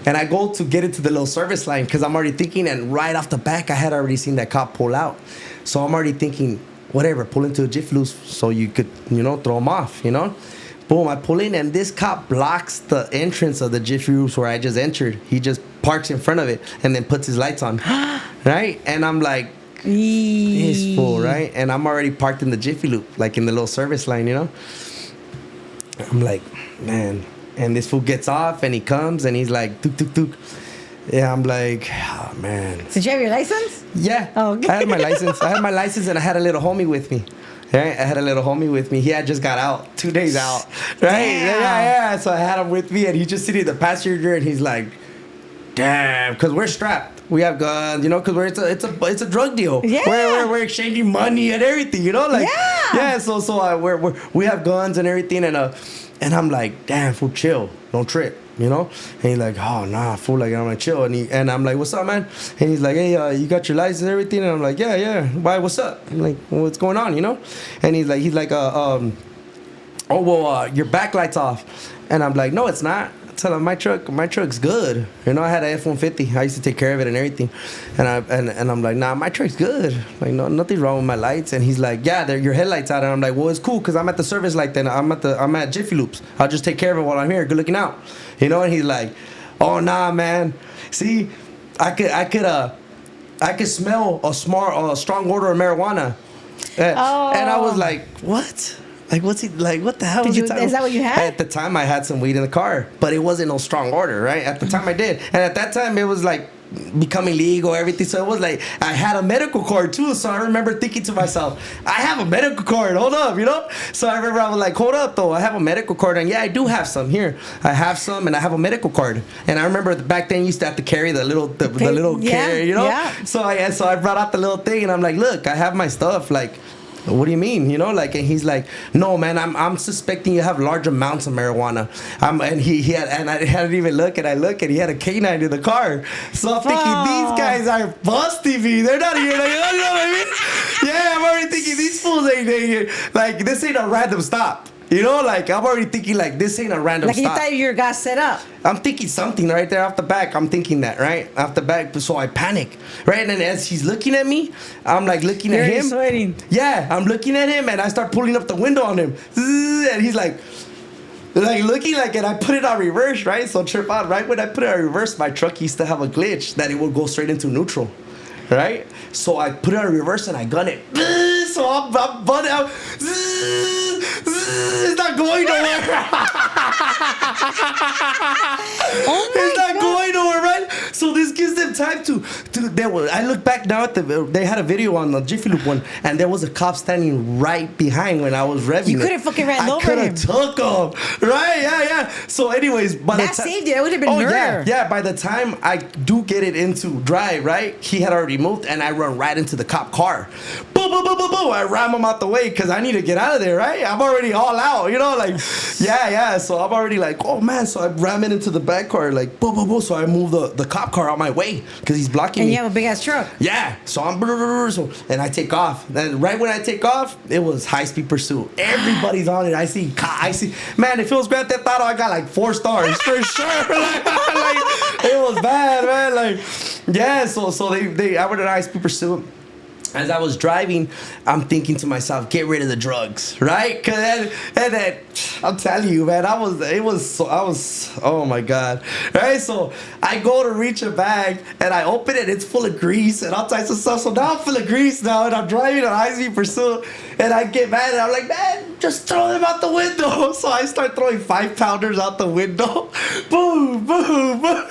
And I go to get into the little service line because I'm already thinking, and right off the back, I had already seen that cop pull out. So I'm already thinking, whatever, pull into a Jiffy Loops so you could, you know, throw them off, you know. Boom, I pull in, and this cop blocks the entrance of the Jiffy Loops where I just entered. He just parks in front of it and then puts his lights on, right? And I'm like, this fool, right? And I'm already parked in the Jiffy Loop, like in the little service line, you know? I'm like, man. And this fool gets off, and he comes, and he's like, tuk, tuk, tuk. Yeah, I'm like, oh, man. Did you have your license? Yeah. Oh, okay. I had my license, and I had a little homie with me. Right? I had a little homie with me. He had just got out, 2 days out. Right? Damn. Yeah. So I had him with me, and he's just sitting in the passenger, and he's like, damn, because we're strapped. We have guns, you know, because it's a drug deal. Yeah. We're exchanging money and everything, you know, like yeah. So we have guns and everything, and I'm like, damn, fool, chill, don't trip. You know, and he's like, oh nah, fool, like I'm like chill, and I'm like, what's up, man? And he's like, hey, you got your license and everything? And I'm like, yeah. Why? What's up? I'm like, what's going on? You know? And he's like, oh well, your backlight's off. And I'm like, no, it's not. I tell him my truck's good. You know, I had a F-150. I used to take care of it and everything. And I'm like, nah, my truck's good. Like, no, nothing's wrong with my lights. And he's like, yeah, your headlights out. And I'm like, well, it's cool because I'm at the service light. Then I'm at Jiffy Loops. I'll just take care of it while I'm here. Good looking out. You know. And he's like, oh nah, man. See, I could smell a strong odor of marijuana. And I was like, what? Like, what's he like? What the hell? Is that what you had? At the time, I had some weed in the car, but it wasn't no strong order, right? At the time, I did, and at that time, it was like becoming legal, everything. So it was like I had a medical card too. So I remember thinking to myself, I have a medical card. Hold up, you know. So I remember I was like, hold up, though. I have a medical card, and yeah, I do have some here. I have some, and I have a medical card. And I remember back then you used to have to carry the little carry, you know. Yeah. So I brought out the little thing, and I'm like, look, I have my stuff, like. What do you mean? You know, like, and he's like, no, man, I'm suspecting you have large amounts of marijuana. And he had, and I hadn't even look, and I look, and he had a canine in the car. So I'm thinking, these guys are busting me. They're not here. Like, you know what I mean? Yeah, I'm already thinking these fools ain't like, this ain't a random stop. You know, like, I'm already thinking, like, this ain't a random stop. Like, you thought you got set up. I'm thinking something right there off the back. I'm thinking that, right? Off the back. So I panic, right? And then as he's looking at me, I'm, like, looking at him. Sweating. Yeah, I'm looking at him, and I start pulling up the window on him. And he's like looking like it. I put it on reverse, right? So trip out. Right when I put it on reverse, my truck used to have a glitch that it would go straight into neutral, right? So I put it on reverse, and I gun it. So I'm bunting out. It's not going nowhere. It's not going nowhere, right? So this gives them time to I look back now at they had a video on the Jiffy Loop one, and there was a cop standing right behind when I was revving. You could have fucking ran over him. I could have took him. Right? Yeah. So anyways, by the time saved you. It would have been murder. Yeah. By the time I do get it into drive, right? He had already moved, and I run right into the cop car. Boom, boom, boom, boom, boom. I ram him out the way because I need to get out of there, right? I'm already all out, you know, like, yeah. So I'm already like, oh man. So I ram it into the back car, like, boom, boom, boom. So I move the cop car out my way because he's blocking me. And you have a big ass truck. Yeah. So and I take off. And right when I take off, it was high speed pursuit. Everybody's on it. I see. Man, if it was Grand Theft Auto, I got like 4 stars for sure. like, it was bad, man. Like, yeah. So I went in high speed pursuit. As I was driving, I'm thinking to myself, get rid of the drugs, right? And then I'm telling you, man, oh my God, right? So I go to reach a bag, and I open it, it's full of grease and all types of stuff. So now I'm full of grease now, and I'm driving on high-speed pursuit, and I get mad, and I'm like, man, just throw them out the window. So I start throwing 5-pounders out the window. Boom, boom, boom.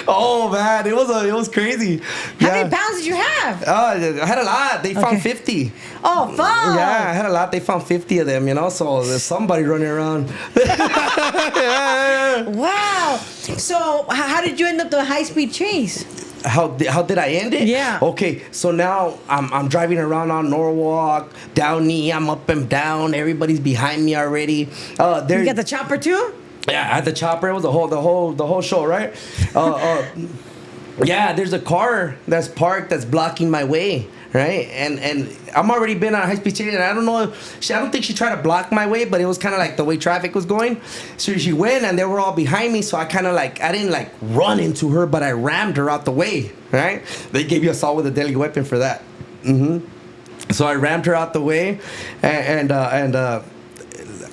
Oh man, it was crazy. How many pounds did you have? I had a lot. They found 50. Oh, fuck. Yeah, I had a lot. They found 50 of them, you know. So there's somebody running around. Wow. So how did you end up the high-speed chase? How did I end it? Yeah. Okay, so now I'm driving around on Norwalk, down knee. I'm up and down. Everybody's behind me already. You got the chopper too? Yeah, I had the chopper. It was the whole show, right? Yeah, there's a car that's parked that's blocking my way, right? And I'm already been on a high-speed chase, and I don't know. I don't think she tried to block my way, but it was kind of like the way traffic was going. So she went, and they were all behind me. So I kind of I didn't run into her, but I rammed her out the way, right? They gave you assault with a deadly weapon for that. So I rammed her out the way, and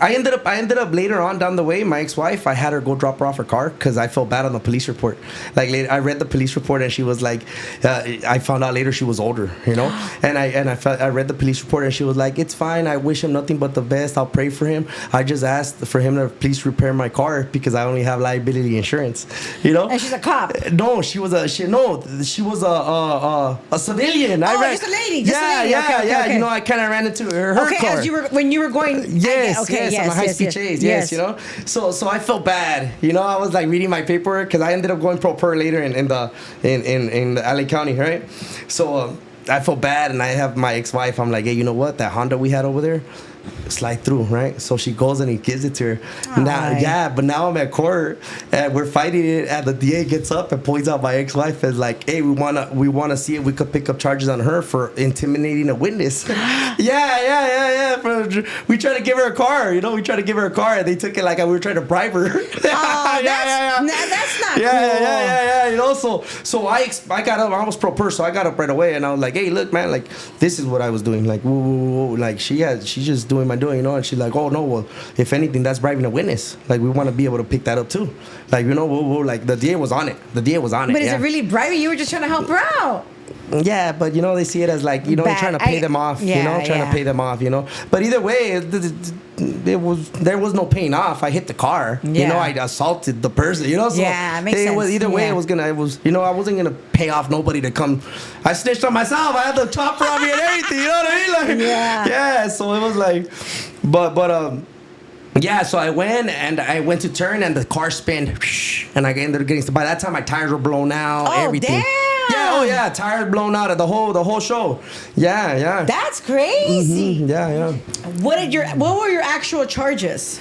I ended up later on down the way, my ex-wife, I had her go drop her off her car because I felt bad on the police report. Like later, I read the police report, and she was like, I found out later she was older, you know. And I read the police report, and she was like, it's fine. I wish him nothing but the best. I'll pray for him. I just asked for him to please repair my car because I only have liability insurance, you know. And she's a cop. No, she was a civilian. Just a lady. Okay. You know, I kind of ran into her car. Okay, when you were going. Yes, on a high-speed chase, yes, you know. So I felt bad, you know. I was like reading my paperwork because I ended up going pro per later in LA County, right? So I felt bad, and I have my ex-wife. I'm like, hey, you know what? That Honda we had over there, slide through, right? So she goes and he gives it to her. But now I'm at court and we're fighting it, and the DA gets up and points out my ex-wife as like, hey, we wanna see if we could pick up charges on her for intimidating a witness. We tried to give her a car, you know. We tried to give her a car, and they took it like we were trying to bribe her. That's not cool. You know. So I got up. I was pro per, so I got up right away, and I was like, hey, look, man, like this is what I was doing. Like, whoa. Like she's just doing my doing, you know. And she's like, oh no, well, if anything, that's bribing a witness. Like we want to be able to pick that up too. Like, you know, like the DA was on it. But is it really bribing? You were just trying to help her out. Yeah, but you know they see it as like, you know, you're trying to pay them off. Yeah, you know, trying to pay them off. You know, but either way, there was no paying off. I hit the car. Yeah. You know, I assaulted the person. You know, so Yeah, it makes sense. Either way, it was you know, I wasn't gonna pay off nobody to come. I snitched on myself. I had the chopper on me and everything. You know what I mean? Like, yeah. So it was like, but. Yeah, so I went to turn and the car spun, and I ended up getting. By that time, my tires were blown out. Oh, everything. damn. Yeah, oh yeah, tires blown out of the whole show. Yeah. That's crazy. Yeah. What were your actual charges?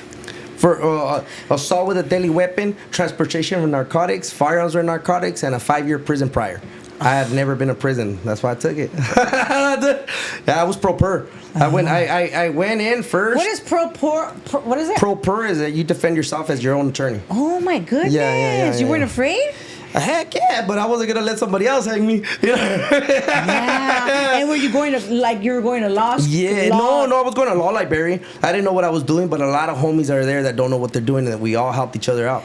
For assault with a deadly weapon, transportation of narcotics, firearms or narcotics, and a 5-year prison prior. I had never been to prison. That's why I took it. Yeah, I was pro per. I went in first. What is pro per? What is it? Pro per is that you defend yourself as your own attorney. Oh my goodness! Yeah, You weren't afraid? Heck yeah, but I wasn't gonna let somebody else hang me. You know? Yeah. And were you going to you were going to law school? Yeah, no, I was going to law library. I didn't know what I was doing, but a lot of homies are there that don't know what they're doing, and that we all helped each other out.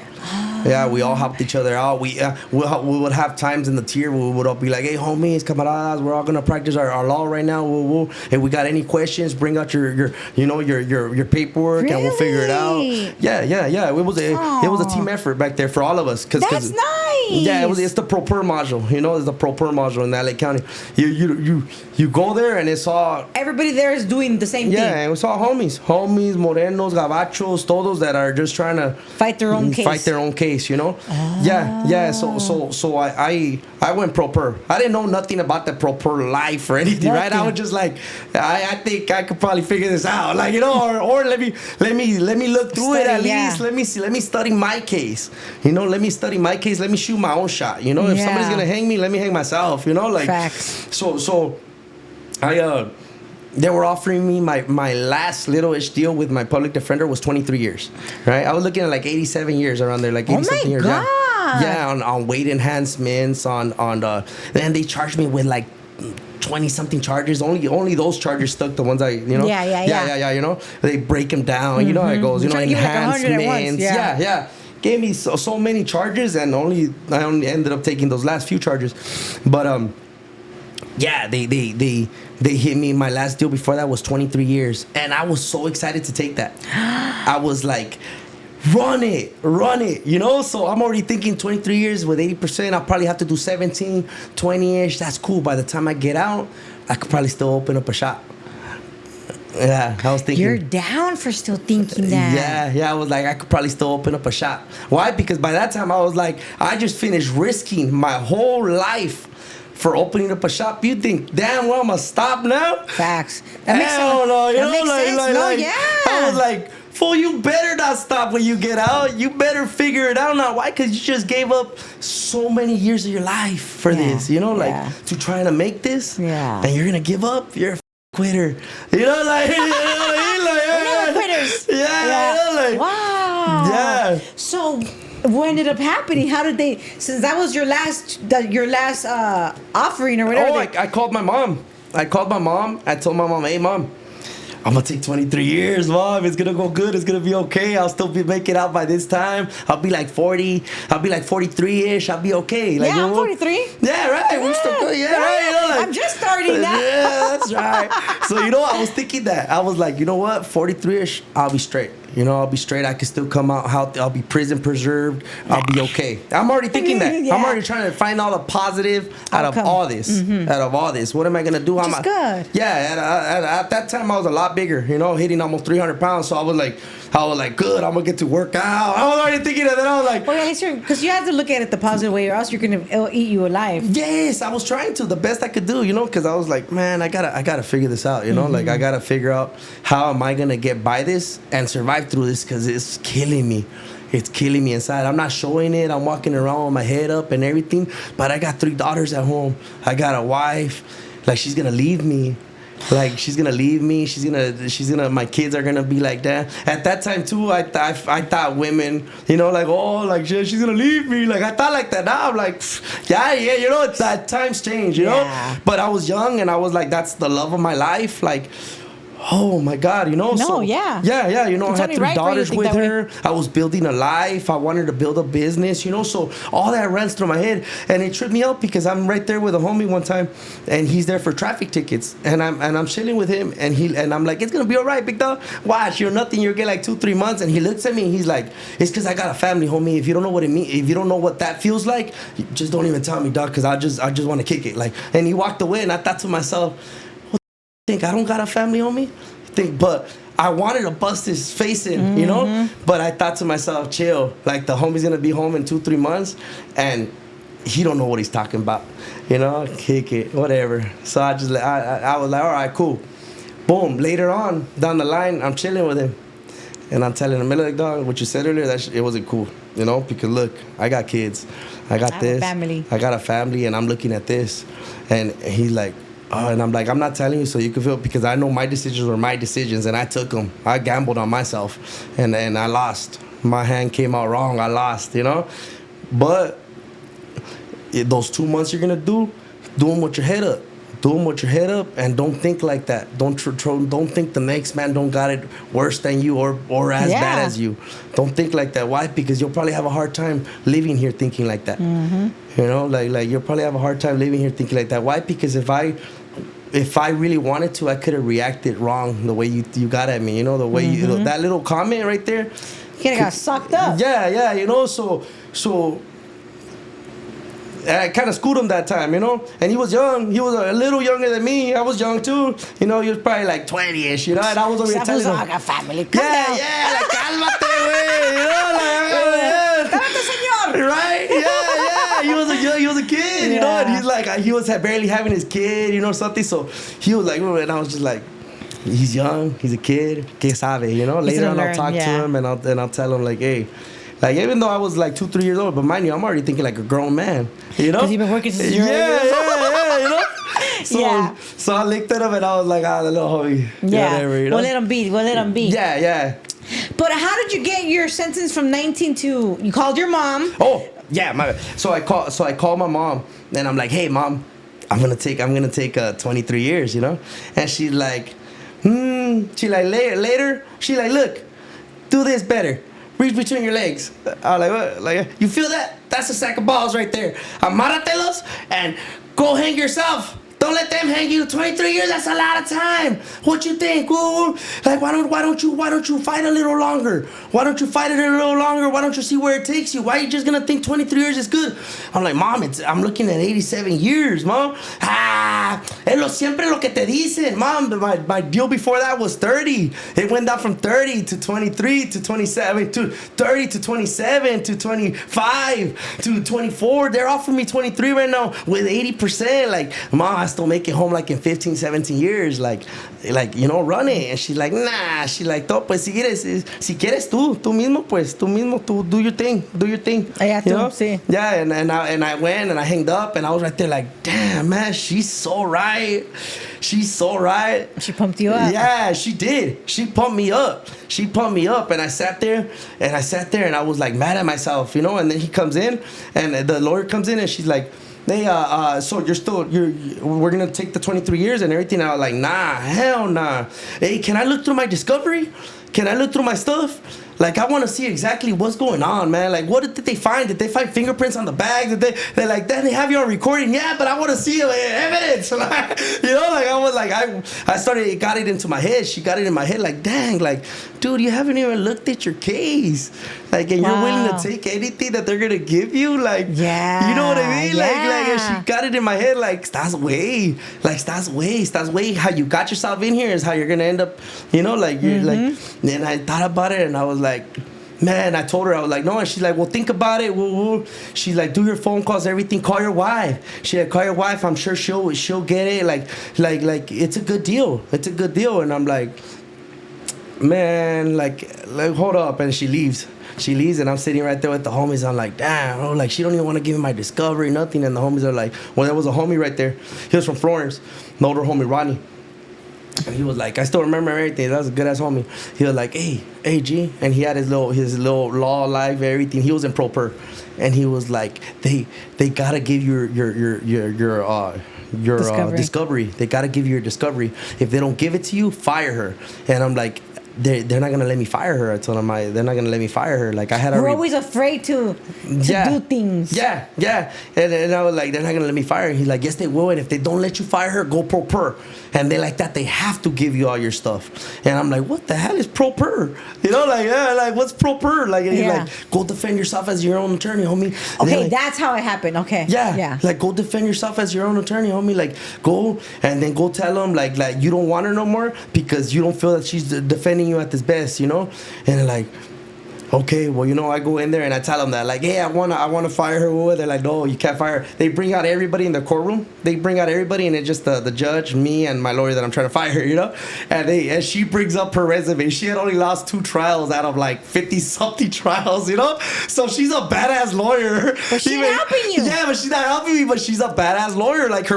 Yeah, we all helped each other out. We would have times in the tier where we would all be like, "Hey, homies, camaradas, we're all gonna practice our law right now. If we got any questions, bring out your paperwork, and we'll figure it out." Yeah. It was a team effort back there for all of us. That's nice. Yeah, it's the pro per module. You know, it's the pro per module in LA County. You go there and it's all. Everybody there is doing the same thing. Yeah, and it's all homies, morenos, gabachos, todos that are just trying to fight their own case. You know. Yeah. So I went pro per. I didn't know nothing about the pro per life or anything, right? I was just like, I think I could probably figure this out, like, you know, or let me look through it at least. Let me study my case. You know, let me study my case. Let me shoot my own shot. You know, if somebody's gonna hang me, let me hang myself. You know, like. Facts. So they were offering me my last little-ish deal with my public defender was 23 years, right? I was looking at like 87 years around there, like 80-something years. God. Yeah, on weight enhancements, and they charged me with like 20-something charges. Only those charges stuck. The ones Yeah. You know, they break them down. You know how it goes. You know, enhancements. Yeah. Gave me so many charges, and I only ended up taking those last few charges, but yeah, they hit me. My last deal before that was 23 years, and I was so excited to take that. I was like, run it, you know? So I'm already thinking 23 years with 80%, I'll probably have to do 17, 20-ish. That's cool. By the time I get out, I could probably still open up a shop. Yeah, I was thinking. You're down for still thinking that. Yeah, I was like, I could probably still open up a shop. Why? Because by that time, I was like, I just finished risking my whole life for opening up a shop. You think, damn well, I'm gonna stop now? Facts. That makes sense. Yeah. I was like, fool, you better not stop when you get out. You better figure it out now. Why? Because you just gave up so many years of your life for this, you know, to trying to make this. Yeah. And you're gonna give up? You're a quitter. You know, like, We're quitters. Yeah. You know, like, wow. Yeah. So what ended up happening? How did they? Since that was your last offering or whatever. Oh, I called my mom. I told my mom, "Hey, mom, I'm gonna take 23 years, mom. It's gonna go good. It's gonna be okay. I'll still make it out by this time. I'll be like 40. I'll be like 43-ish. I'll be okay." Like, yeah, I'm 43. Yeah, right. We're still good. Yeah, right. You know, like, I'm just starting now. Yeah, that's right. So, you know, I was thinking that. I was like, you know what? 43-ish, I'll be straight. You know, I'll be straight. I can still come out healthy. I'll be prison preserved. I'll be okay. I'm already thinking that. Yeah. I'm already trying to find all the positive out of all this. Mm-hmm. Out of all this. What am I going to do? Which is good. Yeah. At that time, I was a lot bigger, you know, hitting almost 300 pounds. So I was like, good. I'm going to get to work out. I was already thinking of that. I was like. Well, yeah, because you have to look at it the positive way or else it'll eat you alive. Yes, I was trying to. The best I could do, you know, because I was like, man, I gotta figure this out, you know. Mm-hmm. Like, I got to figure out how am I going to get by this and survive through this, because it's killing me. It's killing me inside. I'm not showing it. I'm walking around with my head up and everything. But I got 3 daughters at home. I got a wife. Like, she's going to leave me. Like, she's going to leave me. My kids are going to be like that. At that time, too, I thought women, you know, like, oh, like, she's going to leave me. Like, I thought like that. Now I'm like, yeah, you know, that times change, you know. But I was young and I was like, that's the love of my life. Like, oh my God, you know? No, yeah. Yeah, you know, It's I had only 3 right for you to daughters think with that way. her. I was building a life. I wanted to build a business, you know? So all that runs through my head. And it tripped me out because I'm right there with a homie one time, and he's there for traffic tickets. And I'm chilling with him, and I'm like, it's going to be all right, big dog. Watch, you're nothing. You'll get like 2-3 months. And he looks at me, and he's like, it's because I got a family, homie. If you don't know what it means, if you don't know what that feels like, just don't even tell me, dog, because I just want to kick it. Like, and he walked away, and I thought to myself, think I don't got a family on me? But I wanted to bust his face in, you know? But I thought to myself, chill. Like, the homie's gonna be home in 2-3 months, and he don't know what he's talking about. You know, kick it, whatever. So I was like, all right, cool. Boom. Later on, down the line, I'm chilling with him. And I'm telling him, like, dog, what you said earlier, it wasn't cool. You know, because look, I got kids. I got this. Family. I got a family, and I'm looking at this. And he's like, oh, and I'm like, I'm not telling you so you can feel, because I know my decisions were my decisions, and I took them. I gambled on myself, and I lost. My hand came out wrong. I lost, you know? But those 2 months you're going to do them with your head up. Do them with your head up, and don't think like that. Don't think the next man don't got it worse than you or as bad as you. Don't think like that. Why? Because you'll probably have a hard time living here thinking like that. You know, like you'll probably have a hard time living here thinking like that. Why? Because if I really wanted to, I could have reacted wrong the way you got at me. You know, the way that little comment right there. You could have got sucked up. Yeah, you know, so I kind of schooled him that time, you know? And he was young. He was a little younger than me. I was young, too. You know, he was probably like 20-ish, you know? And I was over here telling him. I got family. Come down. Like, cálmate, güey. You know, like, Cálmate, señor. right? Yeah. He was a kid, you know? And he's like, he was barely having his kid, you know, something. So he was like, and I was just like, he's young. He's a kid. Que sabe, you know? Later on, I'll talk to him, and I'll tell him, like, hey. Like, even though I was like 2-3 years old, but mind you, I'm already thinking like a grown man, you know? Because you've been working since you were 8 years old. You know? So I looked at him and I was like, the little homie. Whatever, you know? We'll let him be. Yeah. But how did you get your sentence from 19 to, you called your mom? Oh, yeah, my bad. So I called my mom, and I'm like, hey, mom, I'm gonna take 23 years, you know? And she's like, she like, later, she like, look, do this better. Reach between your legs. I was like, what? Like, you feel that? That's a sack of balls right there. Amáratelos and go hang yourself. Don't let them hang you. 23 years, that's a lot of time. What you think? Ooh, like, why don't you fight a little longer? Why don't you fight it a little longer? Why don't you see where it takes you? Why are you just gonna think 23 years is good? I'm like, mom, I'm looking at 87 years, mom. Es siempre lo que te dicen, mom. My deal before that was 30. It went down from 30 to 23 to 27 to 30 to 27 to 25 to 24. They're offering me 23 right now with 80%. Like, mom, I still make it home like in 15, 17 years. Like, you know, run it. And she's like, nah. She's like, no, pues si quieres tú mismo, tú do your thing. You know? Sí. Yeah, and I went and I hanged up and I was right there like, damn, man, she's so right. She pumped you up. Yeah, she did. She pumped me up. And I sat there and I was like mad at myself, you know? And then he comes in and the lawyer comes in and she's like, hey, so we're gonna take the 23 years and everything. And I was like, nah, hell nah. Hey, can I look through my discovery? Can I look through my stuff? Like, I want to see exactly what's going on, man. Like, what did they find? Did they find fingerprints on the bag? They're like, then they have you on recording. Yeah, but I want to see evidence. Like, you know, like, I was like, it got it into my head. She got it in my head. Like, dang, like, dude, you haven't even looked at your case. Like, and you're willing to take anything that they're going to give you? Like, you know what I mean? Like, and she got it in my head. Like, estás way. How you got yourself in here is how you're going to end up, you know, like, you're like, and I thought about it and I was like, man, I told her, I was like, no. And she's like, well, think about it. She's like, do your phone calls, everything. Call your wife. She's like, call your wife. I'm sure she'll get it. Like, it's a good deal. And I'm like, man, like, hold up. And she leaves. And I'm sitting right there with the homies. I'm like, damn, bro, like, she don't even want to give me my discovery, nothing. And the homies are like, well, there was a homie right there. He was from Florence, an older homie, Ronnie. And he was like, I still remember everything. That was a good ass homie. He was like, hey, G, and he had his little law life, everything. He was in pro per, and he was like, they gotta give your discovery. They gotta give you your discovery. If they don't give it to you, fire her. And I'm like, they're not gonna let me fire her. I told him they're not gonna let me fire her. Like I had We're always afraid to do things. Yeah. And I was like, they're not gonna let me fire her. He's like, yes, they will. And if they don't let you fire her, go pro per. And they like that, they have to give you all your stuff. And I'm like, what the hell is pro per? You know, like, yeah, like what's pro per? Like, and he's like, go defend yourself as your own attorney, homie. Okay, like, that's how it happened. Okay. Yeah. Like, go defend yourself as your own attorney, homie. Like, go and then go tell them like you don't want her no more because you don't feel that she's defending you at this best, you know? And they're like, okay, well, you know, I go in there and I tell them that, like, hey, I wanna fire her. They're like, no, you can't fire her. They bring out everybody in the courtroom. They bring out everybody, and it's just the judge, me, and my lawyer that I'm trying to fire her, you know? And she brings up her resume. She had only lost 2 trials out of, like, 50-something trials, you know? So she's a badass lawyer. But she's not helping you. Yeah, but she's not helping me, but she's a badass lawyer. Like,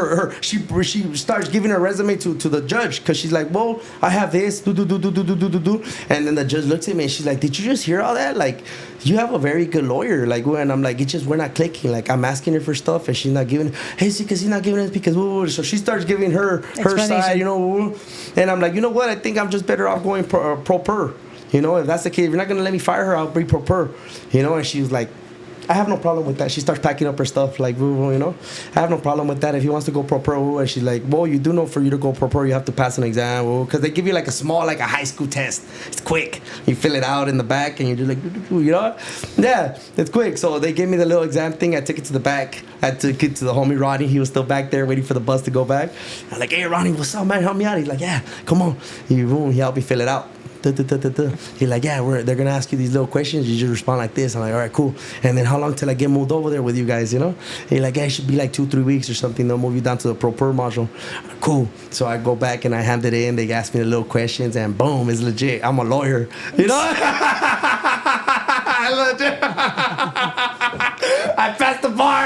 she starts giving her resume to the judge, because she's like, well, I have this, do. And then the judge looks at me, and she's like, did you just hear all that? Like, you have a very good lawyer. Like, and I'm like, it's just we're not clicking. Like, I'm asking her for stuff and she's not giving. Hey, see, because he's not giving us because. So she starts giving her side, you know. And I'm like, you know what? I think I'm just better off going pro per. You know, if that's the case, if you're not gonna let me fire her, I'll be pro per. You know, and she was like, I have no problem with that. She starts packing up her stuff, like, you know. I have no problem with that. If he wants to go pro per, and she's like, well, you do know for you to go pro per, you have to pass an exam, because they give you like a small, like a high school test. It's quick. You fill it out in the back, and you're just like, you know. Yeah, it's quick. So they gave me the little exam thing. I took it to the back. I took it to the homie Ronnie. He was still back there waiting for the bus to go back. I'm like, hey, Ronnie, what's up, man? Help me out. He's like, yeah, come on. He helped me fill it out. He's like, yeah, they're gonna ask you these little questions. You just respond like this. I'm like, all right, cool. And then how long till I get moved over there with you guys? You know? He's like, yeah, it should be like 2-3 weeks or something. They'll move you down to the pro per module. Cool. So I go back and I hand it in. They ask me the little questions, and boom, it's legit. I'm a lawyer. You know? Legit. I passed the bar.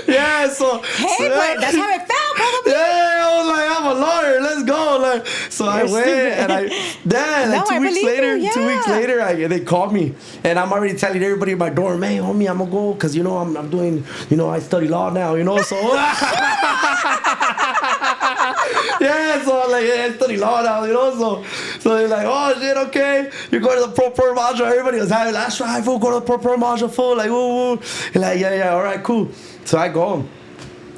Yeah. So but that's how it felt, probably. Yeah, I was like, I'm a lawyer. Let's go. Like, so I went and like 2 weeks later, 2 weeks later, they called me, and I'm already telling everybody at my door, man, homie, I'm gonna go, cause you know I'm doing, you know, I study law now, you know, so. Yeah, so I'm like, yeah, I study law now, you know, so they're like, oh shit, okay, you're going to the pro per module. Everybody was having, that's right, fool, go to the pro per module, fool, like, woo. Like, yeah, all right, cool. So I go.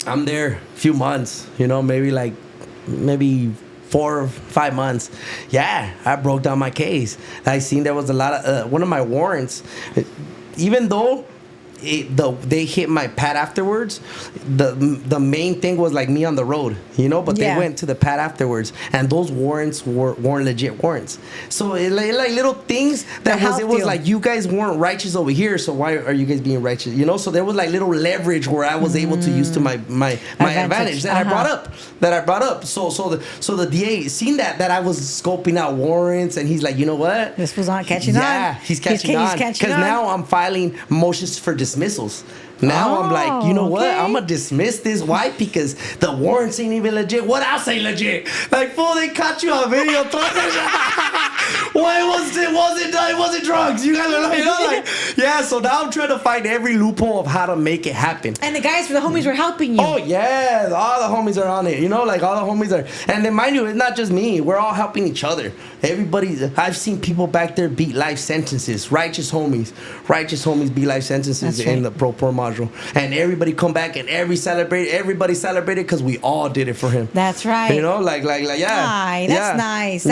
I'm there a few months, you know, maybe 4 or 5 months. Yeah, I broke down my case. I seen there was a lot of, one of my warrants, even though they hit my pad afterwards, the main thing was like me on the road, you know, but they went to the pad afterwards, and those warrants weren't legit warrants. So it like little things that it was like, you guys weren't righteous over here, so why are you guys being righteous, you know? So there was like little leverage where I was able to use to my advantage that I brought up. So the DA seen that I was scoping out warrants, and he's like, you know what, this was not catching on. Yeah, he's catching on, because now I'm filing motions for dismissals. Now I'm like, you know what? I'm gonna dismiss this. Why? Because the warrants ain't even legit. What else ain't legit? Like, fool, they caught you on video. Why it wasn't drugs. You guys are like, you know, like, yeah. So now I'm trying to find every loophole of how to make it happen. And the guys for the homies were helping you. Oh yeah, all the homies are on it. You know, like all the homies are. And then mind you, it's not just me. We're all helping each other. I've seen people back there beat life sentences. Righteous homies beat life sentences in the pro per module. And everybody come back and everybody celebrated because we all did it for him. That's right. You know, like yeah. Aye, that's nice.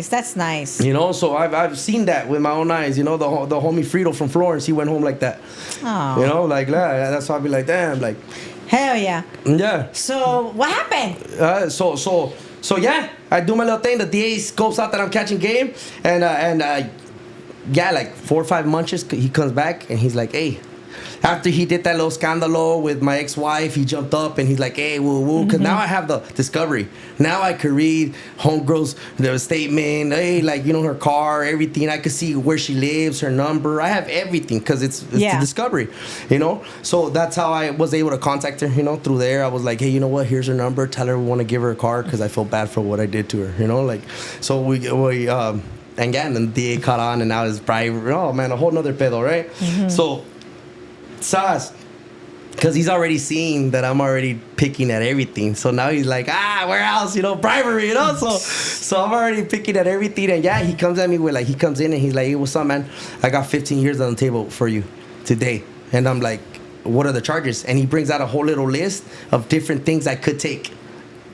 That's nice. You know, so I've seen that with my own eyes. You know, the homie Frito from Florence, he went home like that. Oh. You know, like that's why I be like, damn, like. Hell yeah. Yeah. So what happened? So yeah, I do my little thing. The DA scopes out that I'm catching game, and yeah, like 4 or 5 months, he comes back and he's like, hey, After he did that little scandalo with my ex-wife, he jumped up and he's like, hey, woo woo, because now I have the discovery. Now I could read homegirl's statement, hey, like, you know, her car, everything. I could see where she lives, her number. I have everything because it's the discovery, you know. So that's how I was able to contact her, you know, through there. I was like, hey, you know what? Here's her number. Tell her we want to give her a car because I feel bad for what I did to her, you know, like. So we and yeah, and then the DA caught on, and now it's probably, oh man, a whole nother pedo, right? So. Sauce, because he's already seen that I'm already picking at everything. So now he's like, where else? You know, bribery, you know? So I'm already picking at everything. And yeah, he comes at me with like, he comes in and he's like, hey, what's up, man? I got 15 years on the table for you today. And I'm like, what are the charges? And he brings out a whole little list of different things I could take.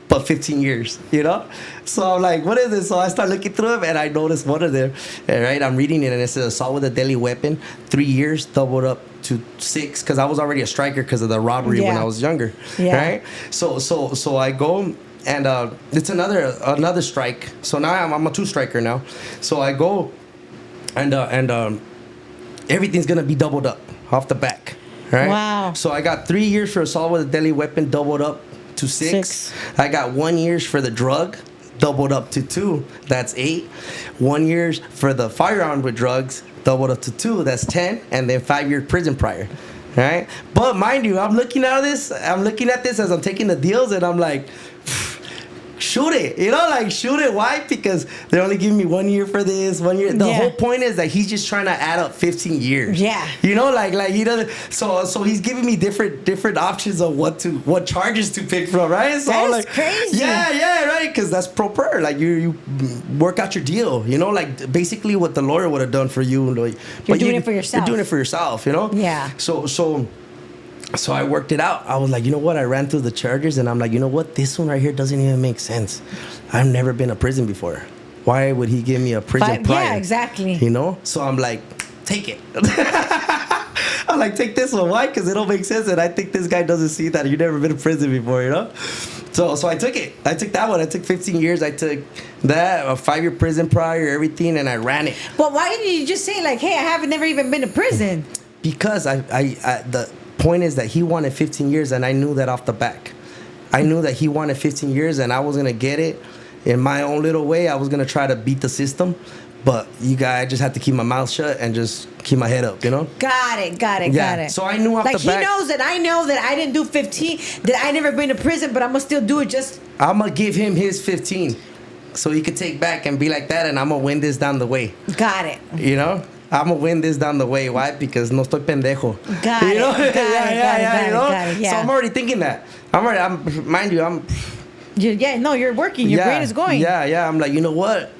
But 15 years, you know? So I'm like, what is this? So I start looking through them and I notice one of them. Right? I'm reading it and it says assault with a deadly weapon, 3 years, doubled up to 6, because I was already a striker because of the robbery when I was younger. Right? So I go and it's another strike. So now I'm a 2-striker now. So I go and everything's gonna be doubled up off the back. Right? Wow. So I got 3 years for assault with a deadly weapon, doubled up to 6. I got 1 year for the drug, doubled up to 2. That's 8. 1 year for the firearm with drugs, doubled up to 2. That's 10. And then 5 year prison prior. Right? But mind you, I'm looking at this as I'm taking the deals, and I'm like, shoot it, you know, like shoot it. Why? Because they're only giving me 1 year for this, 1 year. The whole point is that he's just trying to add up 15 years. Yeah. You know, like he doesn't. So he's giving me different options of what charges to pick from, right? So that's like crazy. Yeah, right. Because that's pro per. Like you work out your deal. You know, like basically what the lawyer would have done for you. Like, you're doing it for yourself. You're doing it for yourself. You know. Yeah. So I worked it out. I was like, you know what? I ran through the charges, and I'm like, you know what? This one right here doesn't even make sense. I've never been to prison before. Why would he give me a prison prior? Yeah, exactly. You know? So I'm like, take it. I'm like, take this one. Why? Because it don't make sense, and I think this guy doesn't see that you've never been to prison before, you know? So I took it. I took that one. I took 15 years. I took that, a 5 year prison prior, everything, and I ran it. But why didn't you just say, like, hey, I haven't never even been to prison? Because the point is that he wanted 15 years, and I knew that off the back. I knew that he wanted 15 years, and I was gonna get it in my own little way. I was gonna try to beat the system, but I just had to keep my mouth shut and just keep my head up, you know. Got it. So I knew off the back. Like he knows that I know that I didn't do 15, that I never been to prison, but I'm gonna still do it. I'm gonna give him his 15, so he could take back and be like that, and I'm gonna win this down the way. Got it. You know. I'm gonna win this down the way. Why? Because no estoy pendejo. Got it. Got it. So I'm already thinking that. Mind you, you're working. Your brain is going. Yeah. I'm like, you know what?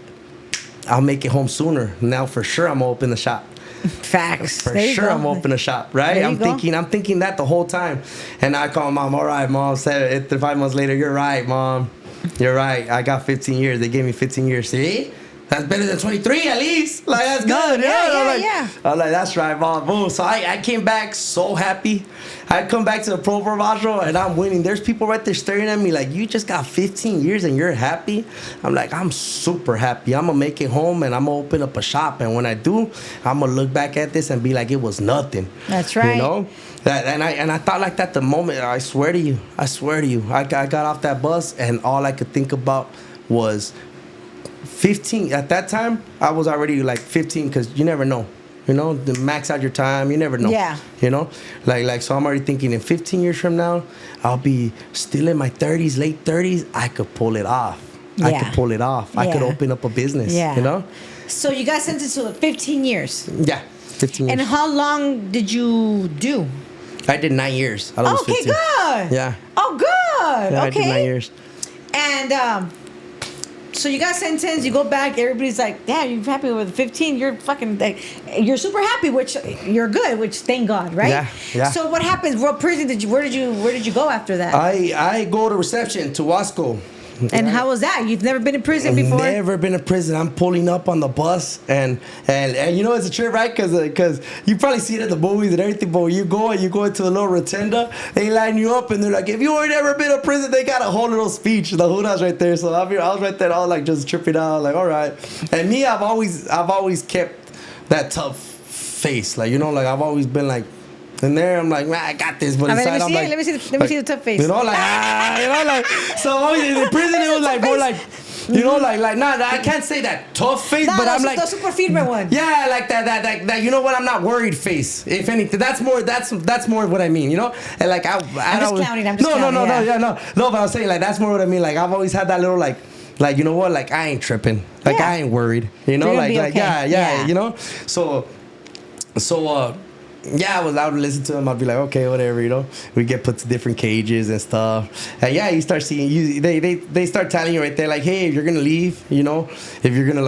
I'll make it home sooner. Now for sure, I'm gonna open the shop. Facts. For sure, I'm gonna open a shop. Right? I'm thinking that the whole time. And I call mom. All right, mom. 5 months later, you're right, mom. You're right. I got 15 years. They gave me 15 years. See? That's better than 23 at least. Like, that's good. Yeah. I'm like, that's right, mom. Boom. So I came back so happy. I come back to the pro Barbastro and I'm winning. There's people right there staring at me like, you just got 15 years and you're happy? I'm like, I'm super happy. I'm going to make it home and I'm going to open up a shop. And when I do, I'm going to look back at this and be like, it was nothing. That's right. You know? And I thought like that the moment. I swear to you. I got off that bus and all I could think about was 15. At that time, I was already like 15 because you never know. You know, the max out your time, you never know. Yeah. You know? Like so I'm already thinking in 15 years from now, I'll be still in my 30s, late 30s. I could pull it off. Yeah. I could pull it off. Yeah. I could open up a business. Yeah. You know? So you got sentenced to 15 years. Yeah, 15 years. And how long did you do? I did 9 years. I was 15. Good. Yeah. Oh, good. Yeah, okay. I did 9 years. And so you got sentenced, you go back, everybody's like, damn, you're happy with 15, you're fucking, like, you're super happy, which you're good, which thank God, right? Yeah. So what happens? What prison where did you go after that? I go to reception to Wasco. And how was that? You've never been in prison before? Never been in prison. I'm pulling up on the bus, and you know it's a trip, right? Because you probably see it at the movies and everything. But when you go into a little rotunda, they line you up, and they're like, if you ain't never been to prison, they got a whole little speech. The Hudas right there. So I was right there, all like just tripping out, like all right. And me, I've always kept that tough face, like you know, like I've always been like And there I'm like, man, I got this. But I mean, inside let me I'm see like, it. Let me see the tough face. you know, like, so in prison it was like more like, you know, like, nah, I can't say that tough face, but I'm like the super firme one. Yeah, like that. You know what? I'm not worried face. If anything, that's more what I mean. You know, and like I'm just counting. No. But I'm saying like that's more what I mean. Like I've always had that little like you know what? Like I ain't tripping. Like I ain't worried. You know, like okay. yeah. You know, so. Yeah, I would listen to him. I'd be like, okay, whatever, you know. We get put to different cages and stuff. And yeah, you start seeing you. They start telling you right there, like, hey, if you're gonna leave, you know, if you're gonna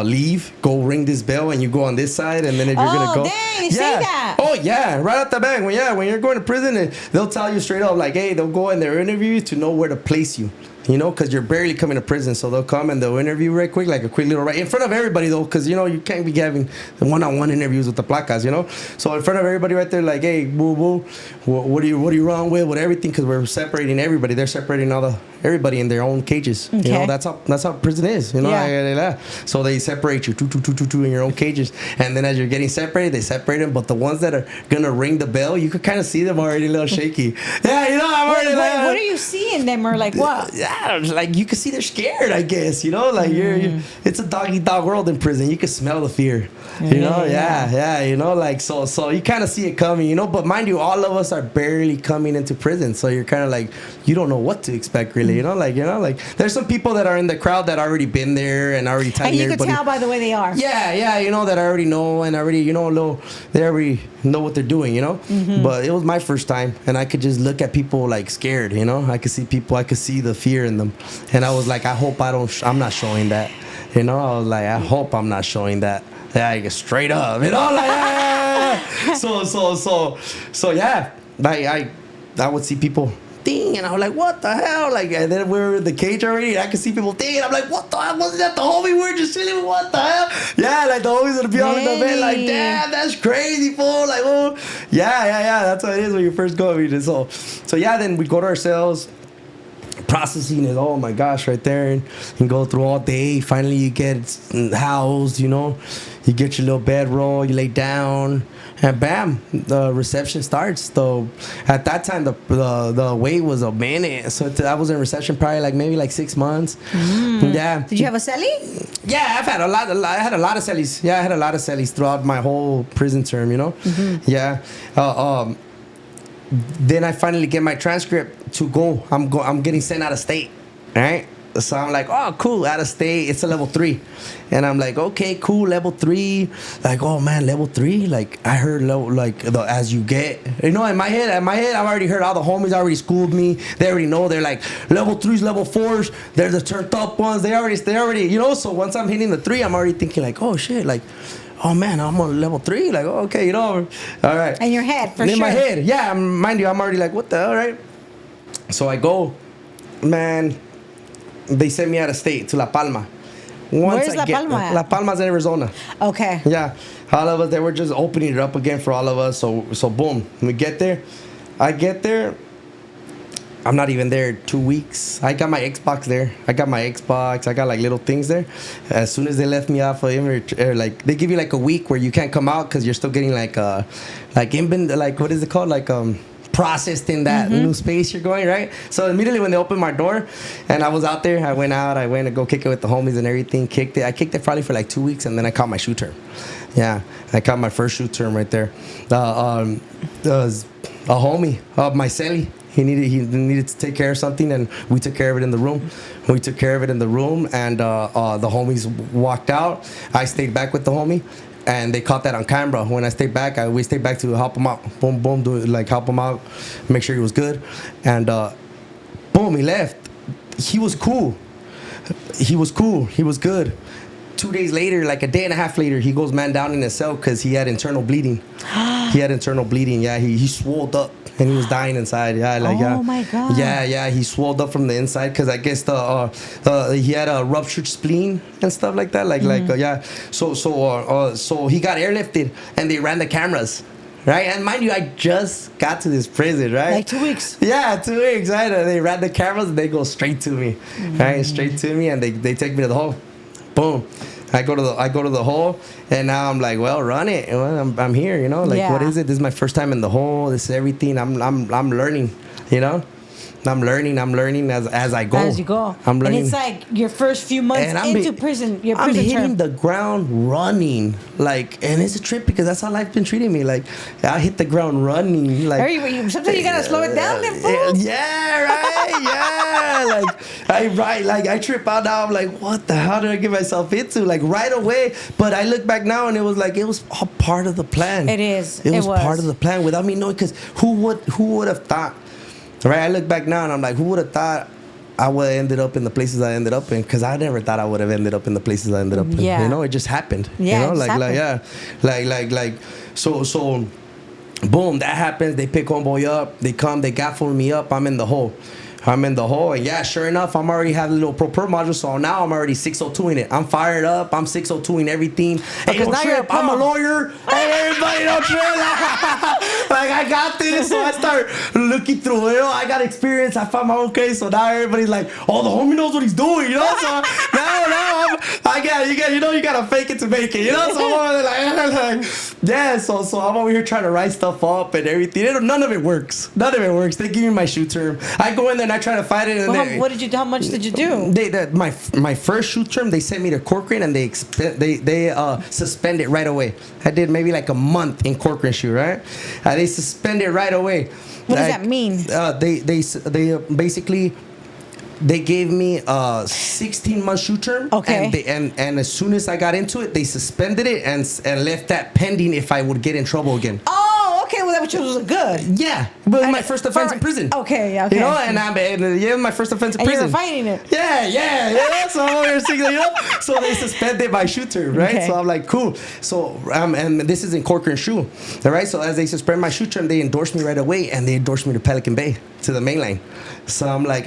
leave, go ring this bell and you go on this side. And then if you're gonna go, dang, you say that. Oh yeah, right out the back. When you're going to prison, they'll tell you straight up, like, hey, they'll go in their interviews to know where to place you. You know, because you're barely coming to prison, so they'll come and they'll interview right quick, like a quick little in front of everybody though, because you know you can't be having one-on-one interviews with the placas, you know. So in front of everybody right there, like, hey, boo boo, what are you wrong with everything? Because we're separating everybody. They're separating everybody in their own cages. Okay. You know, that's how prison is. You know, so they separate you two in your own cages, and then as you're getting separated, they separate them. But the ones that are gonna ring the bell, you could kind of see them already a little shaky. Yeah, you know, I'm already like, what are you seeing them or like what? Yeah, like you can see they're scared, I guess, you know, like you're it's a dog world in prison. You can smell the fear, you know. Yeah, you know, like so you kind of see it coming, you know. But mind you, all of us are barely coming into prison, so you're kind of like you don't know what to expect really, you know, like there's some people that are in the crowd that already been there and already telling everybody. And you can tell by the way they are. Yeah, you know, that I already know and already, you know, they already know what they're doing, you know. But it was my first time, and I could just look at people like scared, you know. I could see people, I could see the fear in them, and I was like, I hope I'm not showing that, you know. I was like, I hope I'm not showing that. Yeah, straight up, you know, like So yeah, I would see people ding, and I was like, what the hell? Like, and then we were in the cage already, and I could see people ding, and I'm like, what the hell? Wasn't that the homie we were just chilling? What the hell? Yeah, like the homies would be on the bed, like, damn, that's crazy, fool. Like, oh, yeah, that's how it is when you first go. I mean, so yeah, then we go to our cells. Processing is, oh my gosh, right there, and go through all day. Finally, you get housed, you know. You get your little bedroll, you lay down, and bam, the reception starts. So at that time, the wait was a minute. So I was in reception probably maybe 6 months. Yeah. Did you have a celly? Yeah, I had a lot of cellies. Yeah, I had a lot of cellies throughout my whole prison term, you know. Yeah. Then I finally get my transcript to go. I'm getting sent out of state, right? So I'm like, oh, cool, out of state. It's a level 3, and I'm like, okay, cool, level 3. Like, oh man, level 3. Like I heard as you get, you know, in my head, I've already heard all the homies already schooled me. They already know. They're like level 3s, level 4s. They're the turned up ones. They already, you know. So once I'm hitting the 3, I'm already thinking like, oh shit, like, oh man, I'm on level 3. Like, okay, you know, all right. In your head, for sure. In my head, yeah. Mind you, I'm already like, what the hell, right? So I go, man. They sent me out of state to La Palma. Where's La Palma at? La Palma's in Arizona. Okay. Yeah, all of us. They were just opening it up again for all of us. So boom, we get there. I get there. I'm not even there 2 weeks. I got my Xbox there. I got like little things there. As soon as they left me off of like they give you like a week where you can't come out because you're still getting like what is it called, like processed in that new space you're going, right? So immediately when they opened my door and I was out there, I went to go kick it with the homies and everything. I kicked it probably for like 2 weeks, and then I caught my shoe term. Yeah, I caught my first shoe term right there. A homie of my celly, he needed to take care of something, and we took care of it in the room. And the homies walked out. I stayed back with the homie. And they caught that on camera. When I stayed back, we stayed back to help him out. Boom, boom, help him out, make sure he was good. And boom, he left. He was cool. He was good. 2 days later, like a day and a half later, he goes man down in his cell because he had internal bleeding. Yeah, he swelled up and he was dying inside. Yeah, oh my God. Yeah, he swelled up from the inside because I guess he had a ruptured spleen and stuff like that. Yeah. So he got airlifted and they ran the cameras. Right, and mind you, I just got to this prison, right? Like 2 weeks. Yeah, 2 weeks, right? They ran the cameras and they go straight to me, right? Straight to me, and they take me to the hall. Boom. I go to the hole, and now I'm like, well, run it. Well, I'm here, you know. Like, Yeah. what is it? This is my first time in the hole. This is everything. I'm learning, you know. I'm learning as I go. As you go. I'm learning. And it's like your first few months into prison, your I'm prison hitting term. the ground running, like, and it's a trip because that's how life's been treating me. Like, I hit the ground running, like. Sometimes you gotta slow it down, then, fool. Yeah, right. Yeah, like I trip out now. I'm like, what the hell did I get myself into? Like right away. But I look back now and it was all part of the plan. It is. It was part of the plan without me knowing. Because who would have thought? Right, I look back now and I'm like, who would have thought I would have ended up in the places I ended up in? Because I never thought I would have ended up in the places I ended up in. Yeah. You know, it just happened. Yeah, you know, it just like so. Boom, that happens. They pick homeboy up. They come. They gaffle me up. I'm in the hole. And yeah, sure enough, I'm already having a little pro module. So now I'm already 602ing it. I'm fired up. I'm 602ing everything. Hey, Because now you're a pro. I'm a lawyer. Hey, everybody, don't trip. Like, I got this. So I start looking through it. I got experience. I found my own case. So now everybody's like, oh, the homie knows what he's doing. You know. So now you gotta fake it to make it. You know. So I'm like yeah. So I'm over here trying to write stuff up and everything. None of it works. They give me my shoe term. I go in there and I try to fight it. And How much did you do? My first shoot term, they sent me to Corcoran and they suspended right away. I did maybe like a month in Corcoran shoot, right? They suspended right away. What does that mean? They basically. They gave me a 16-month shoot term. Okay. And as soon as I got into it, they suspended it and left that pending if I would get in trouble again. Oh, okay. Well, that was good. Yeah, but my first offense in prison. Okay, okay. You know, and my first offense in And prison. you were fighting it. Yeah. So I'm over here singing, you know. So they suspended my shoot term, right? Okay. So I'm like, cool. So and this is in Corcoran shoe, all right. So as they suspend my shoot term, they endorsed me right away, and they endorsed me to Pelican Bay to the mainline. So I'm like.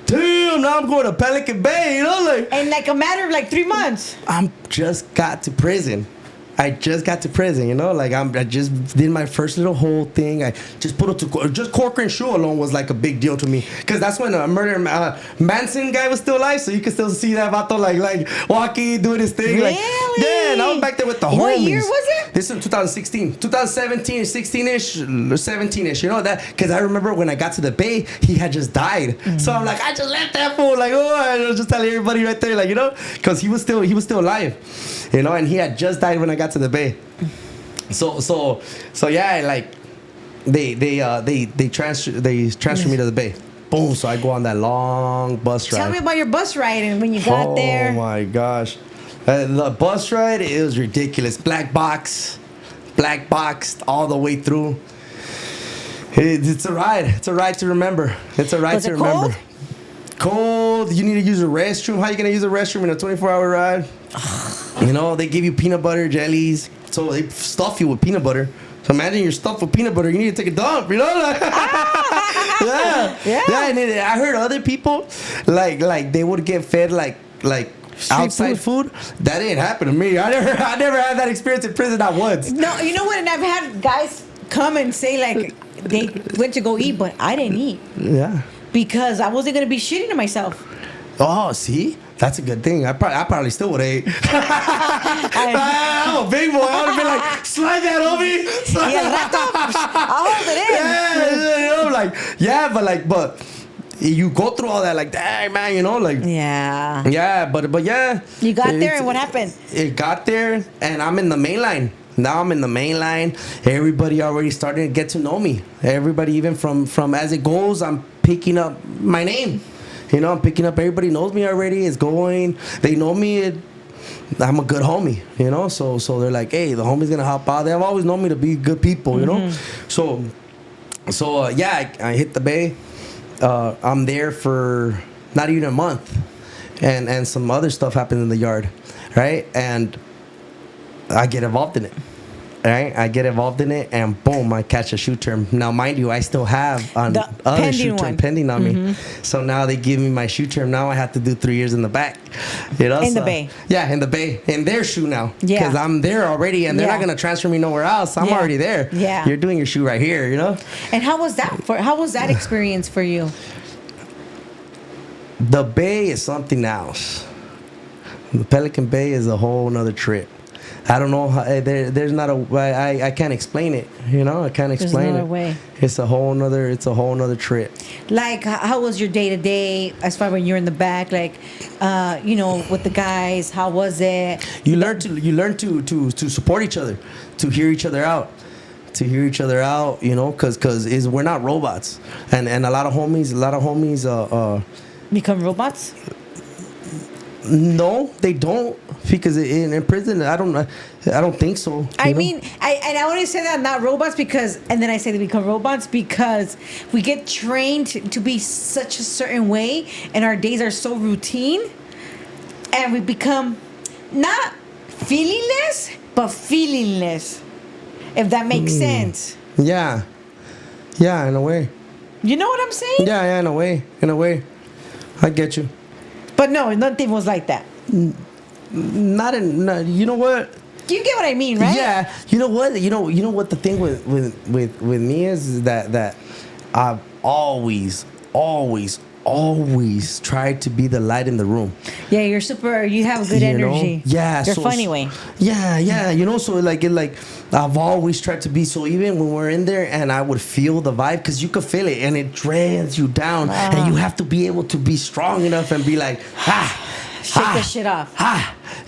Damn, now I'm going to Pelican Bay, you know, like. In like a matter of like 3 months. I just got to prison, you know, like I just did my first little whole thing. I just put it to just Corcoran shoe alone was like a big deal to me because that's when the murder Manson guy was still alive, so you can still see that vato like walking, doing his thing. Really? Like, yeah, and I was back there with the homies. What year was it? This is 2016, 2017, 16-ish, 17-ish. You know that because I remember when I got to the Bay, he had just died. Mm-hmm. So I'm like, I just left that fool. Like, I was just telling everybody right there, like, you know, because he was still alive, you know, and he had just died when I got to the Bay. So yeah, like they transfer me to the Bay. Boom. So I go on that long bus ride. Tell me about your bus ride and when you got there. Oh my gosh. The bus ride, it was ridiculous. Black box all the way through. It's a ride. It's a ride to remember. It's a ride to remember. Cold. You need to use a restroom. How are you going to use a restroom in a 24-hour ride? You know, they give you peanut butter, jellies. So they stuff you with peanut butter. So imagine you're stuffed with peanut butter. You need to take a dump, you know? Like, yeah. And I heard other people, like they would get fed like street outside food. That didn't happen to me. I never had that experience in prison, not once. No, you know what? And I've had guys come and say like they went to go eat, but I didn't eat. Yeah. Because I wasn't gonna be shitting to myself. Oh, see, that's a good thing. I probably still would have ate. I'm a big boy. I would have been like, slide that on me. I'll hold it in. Yeah, but you go through all that, like, dang, man, you know, like. Yeah. Yeah, but yeah. You got there, and what happened? It got there, and I'm in the main line. Now I'm in the main line. Everybody already starting to get to know me. Everybody, even from as it goes, I'm picking up my name. You know, I'm picking up. Everybody knows me already. It's going. They know me. I'm a good homie. You know, so they're like, hey, the homie's gonna help out. They've always known me to be good people. You know, so yeah, I hit the Bay. I'm there for not even a month, and some other stuff happened in the yard, right? And I get involved in it. Right, I get involved in it, and boom, I catch a shoot term. Now, mind you, I still have other shoot term pending on me. So now they give me my shoot term. Now I have to do 3 years in the back. You know, in the Bay. Yeah, in the Bay, in their shoe now. Yeah, because I'm there already, and they're not gonna transfer me nowhere else. I'm already there. Yeah, you're doing your shoe right here. You know. And how was that experience for you? The Bay is something else. The Pelican Bay is a whole nother trip. I don't know how, there's not a I can't explain it. You know, I can't explain no it. way. It's a whole nother trip. Like, how was your day to day as far when you're in the back? Like, you know, with the guys, how was it? You learn to support each other, to hear each other out. You know, because we're not robots, and a lot of homies Become robots? no, they don't, because in prison I don't think so. I mean, I only say that not robots because, and then I say they become robots because we get trained to be such a certain way, and our days are so routine, and we become not feelingless, but feelingless. If that makes sense. Yeah, in a way. You know what I'm saying? Yeah, in a way, I get you. But no, nothing was like that. Not, you know what? You get what I mean, right? Yeah, you know what? You know what the thing with me is that I've always tried to be the light in the room. Yeah, you have good energy. Know? Yeah, you're funny way. Yeah. You know, so like I've always tried to be. So even when we're in there, and I would feel the vibe, because you could feel it, and it drags you down, and you have to be able to be strong enough and be like, shake the shit off.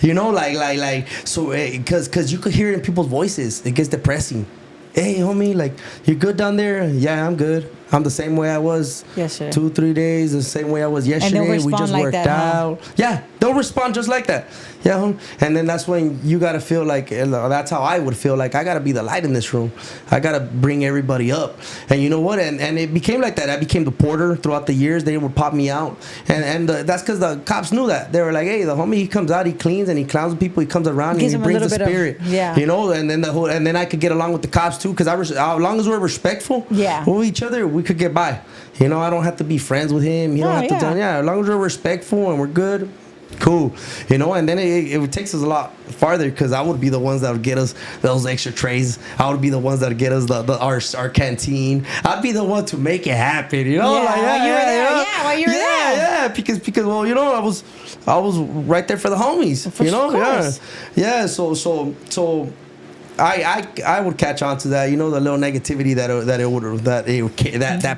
You know, like so, because you could hear it in people's voices. It gets depressing. Hey, homie, like, you good down there? Yeah, I'm good. I'm the same way I was yesterday. 2-3 days, the same way I was yesterday. We just like worked that, out. Huh? Yeah, they'll respond just like that. Yeah, homie. And then that's when you gotta feel like, that's how I would feel like, I gotta be the light in this room. I gotta bring everybody up. And you know what? And it became like that. I became the porter throughout the years. They would pop me out. And that's because the cops knew that. They were like, hey, the homie, he comes out, he cleans, and he clowns people. He comes around, and he brings the spirit. You know, and then I could get along with the cops too, because as long as we're respectful with each other, we could get by. You know, I don't have to be friends with him. You don't have to tell him. Yeah, as long as we're respectful and we're good, cool. You know, and then it takes us a lot farther, because I would be the ones that would get us those extra trays. I would be the ones that would get us our canteen. I'd be the one to make it happen. You know, while you were there. Because well, you know, I was right there for the homies. You know, yeah. So. I would catch on to that, you know, the little negativity that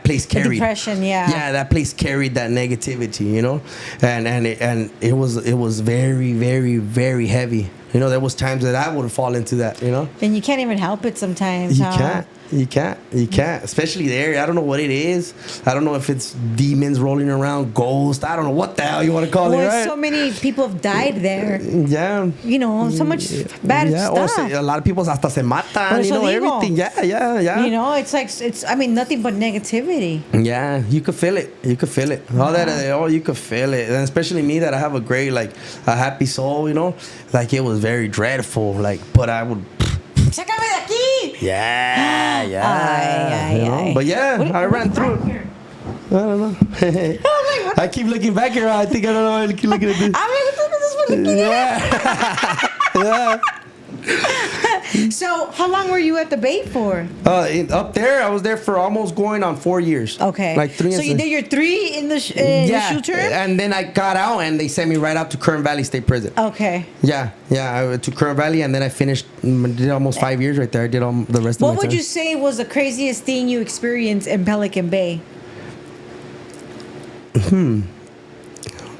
place carried. The depression, yeah, that place carried that negativity, you know, and it was very, very, very heavy. You know, there was times that I would fall into that, you know. And you can't even help it sometimes. You can't, especially there. I don't know what it is. I don't know if it's demons rolling around, ghosts. I don't know what the hell you want to call it, right? So many people have died there. Yeah. You know, so much bad stuff. A lot of people hasta se matan, you know, everything. Yeah. You know, it's nothing but negativity. Yeah, you could feel it. You could feel it. You could feel it. And especially me, that I have a happy soul, you know. Like, it was very dreadful. Like, but I would... Sácame de aquí! Yeah. Ay. But yeah, I ran through it. Here? I don't know. I keep looking back here. I think I don't know. I keep looking at this. Yeah. So, how long were you at the Bay for? Up there, I was there for almost going on 4 years. Okay. Like 3 So you did your 3 in the shoe term? And then I got out, and they sent me right out to Kern Valley State Prison. Okay. Yeah. I went to Kern Valley, and then I did almost 5 years right there. I did all the rest of my time. What would you say was the craziest thing you experienced in Pelican Bay?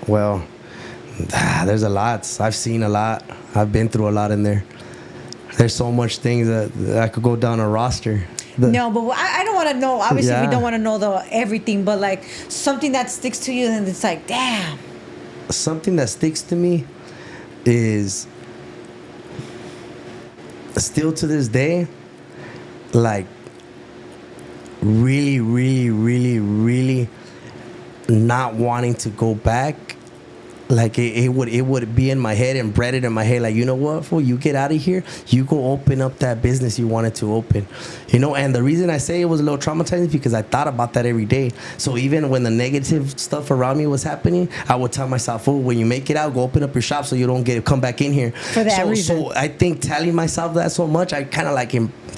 Well, there's a lot. I've seen a lot. I've been through a lot in there. There's so much things that I could go down a roster. No, but I don't want to know. Obviously, we don't want to know everything, but like something that sticks to you, and it's like, damn. Something that sticks to me is still to this day, like really, really, really, really not wanting to go back. Like it would be in my head and bred it in my head. Like, you know what, fool? You get out of here, you go open up that business you wanted to open, you know. And the reason I say it was a little traumatizing, because I thought about that every day. So even when the negative stuff around me was happening, I would tell myself, fool, when you make it out, go open up your shop so you don't come back in here. For that reason. So I think telling myself that so much, I kind of like